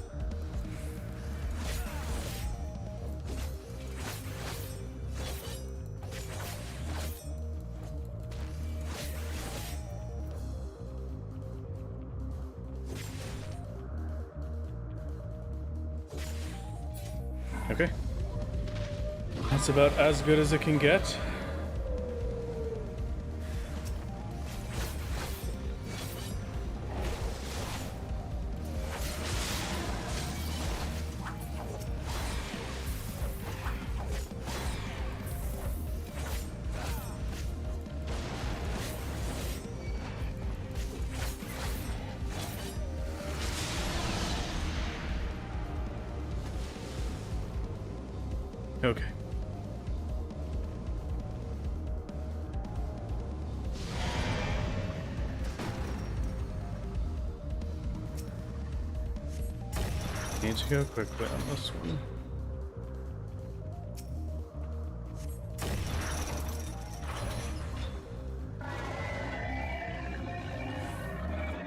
Okay. That's about as good as it can get. Okay. Need to go quickly on this one.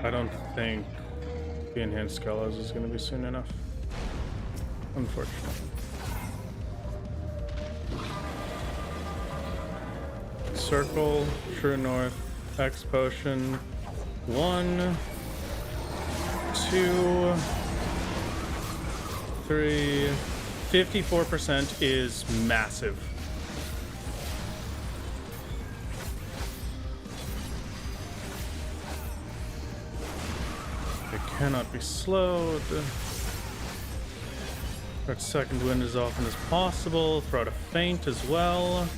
I don't think the enhanced gallows is going to be soon enough, unfortunately. Circle, True North, X Potion, 1, 2, 3, 54% is massive. It cannot be slowed. That second wind as often as possible. Throw out a feint as well.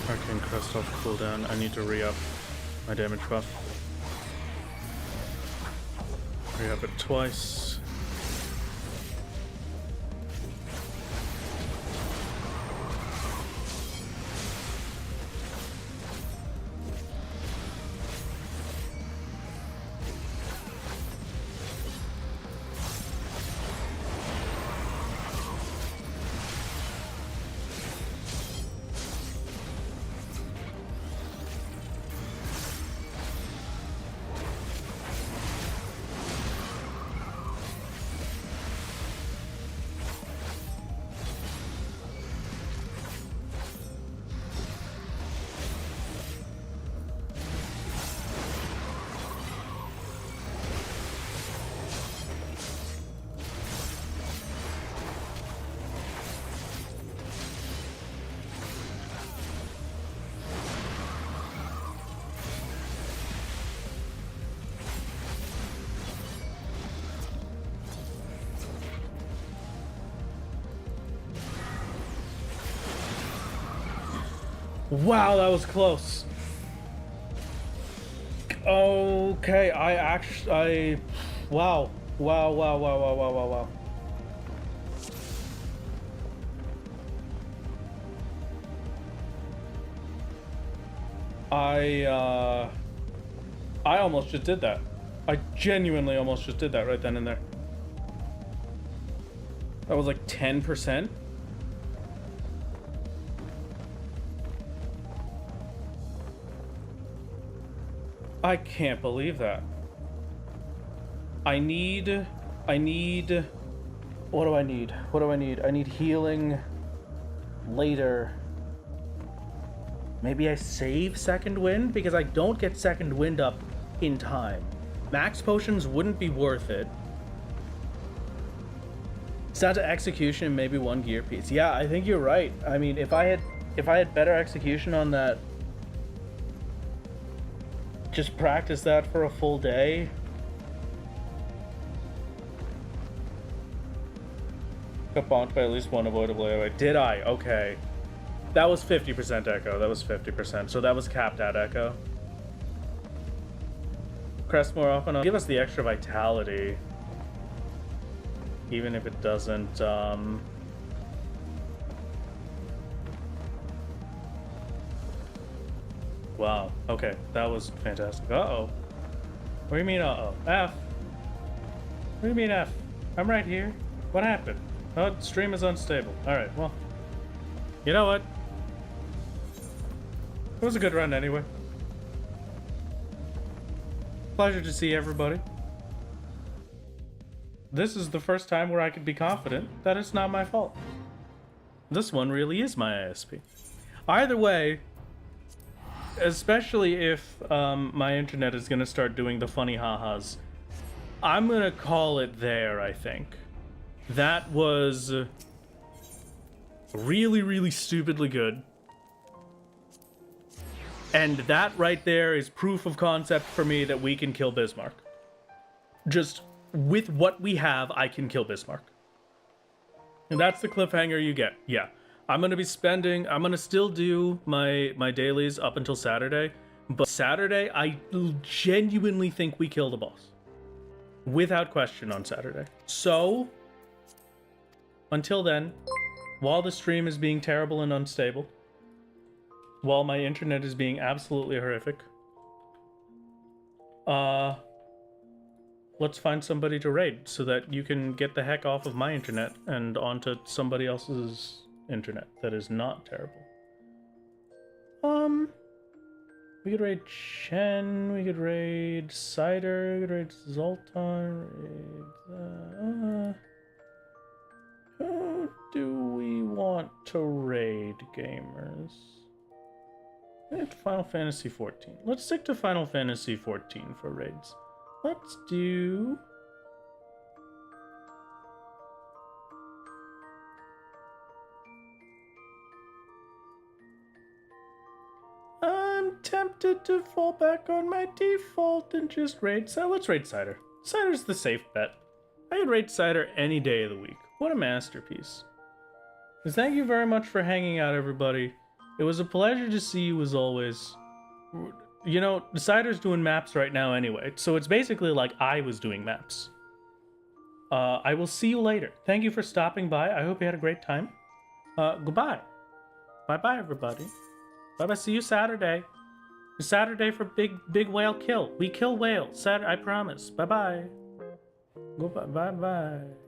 Arcane Crest off cooldown. I need to re-up my damage buff. Re-up it twice. Wow, that was close. Okay, wow. I almost just did that. I genuinely almost just did that right then and there. That was like 10%. I can't believe that. I need, what do I need? I need healing later. Maybe I save second wind because I don't get second wind up in time. Max potions wouldn't be worth it. It's down to execution, maybe 1 gear piece. Yeah, I think you're right. I mean, if I had better execution on that, just practice that for a full day. Got bonked by at least one avoidable AoE. Did I? Okay. That was 50% echo. That was 50%. So that was capped at echo. Crest more often. Give us the extra vitality. Even if it doesn't, Wow. Okay. That was fantastic. Uh-oh. What do you mean, uh-oh? F? What do you mean, F? I'm right here. What happened? Oh, stream is unstable. Alright, well. You know what? It was a good run anyway. Pleasure to see everybody. This is the first time where I could be confident that it's not my fault. This one really is my ISP. Either way, especially if my internet is going to start doing the funny ha-has, I'm going to call it there, I think. That was really, really stupidly good. And that right there is proof of concept for me that we can kill Bismarck. Just with what we have, I can kill Bismarck. And that's the cliffhanger you get. Yeah. I'm going to still do my dailies up until Saturday. But Saturday, I genuinely think we kill the boss. Without question on Saturday. So, until then, while the stream is being terrible and unstable, while my internet is being absolutely horrific, let's find somebody to raid so that you can get the heck off of my internet and onto somebody else's internet that is not terrible. We could raid Chen, we could raid Cider, we could raid Zoltan, who do we want to raid, gamers? Final Fantasy 14. Let's stick to Final Fantasy 14 for raids. Let's do... I'm tempted to fall back on my default and just raid. So let's raid Cider. Cider's the safe bet. I could raid Cider any day of the week. What a masterpiece. Thank you very much for hanging out, everybody. It was a pleasure to see you as always. You know, Cider's doing maps right now anyway, so it's basically like I was doing maps. I will see you later. Thank you for stopping by. I hope you had a great time. Goodbye. Bye-bye, everybody. Bye-bye. See you Saturday. Saturday for big whale kill. We kill whales. Saturday, I promise. Bye-bye. Goodbye. Bye-bye.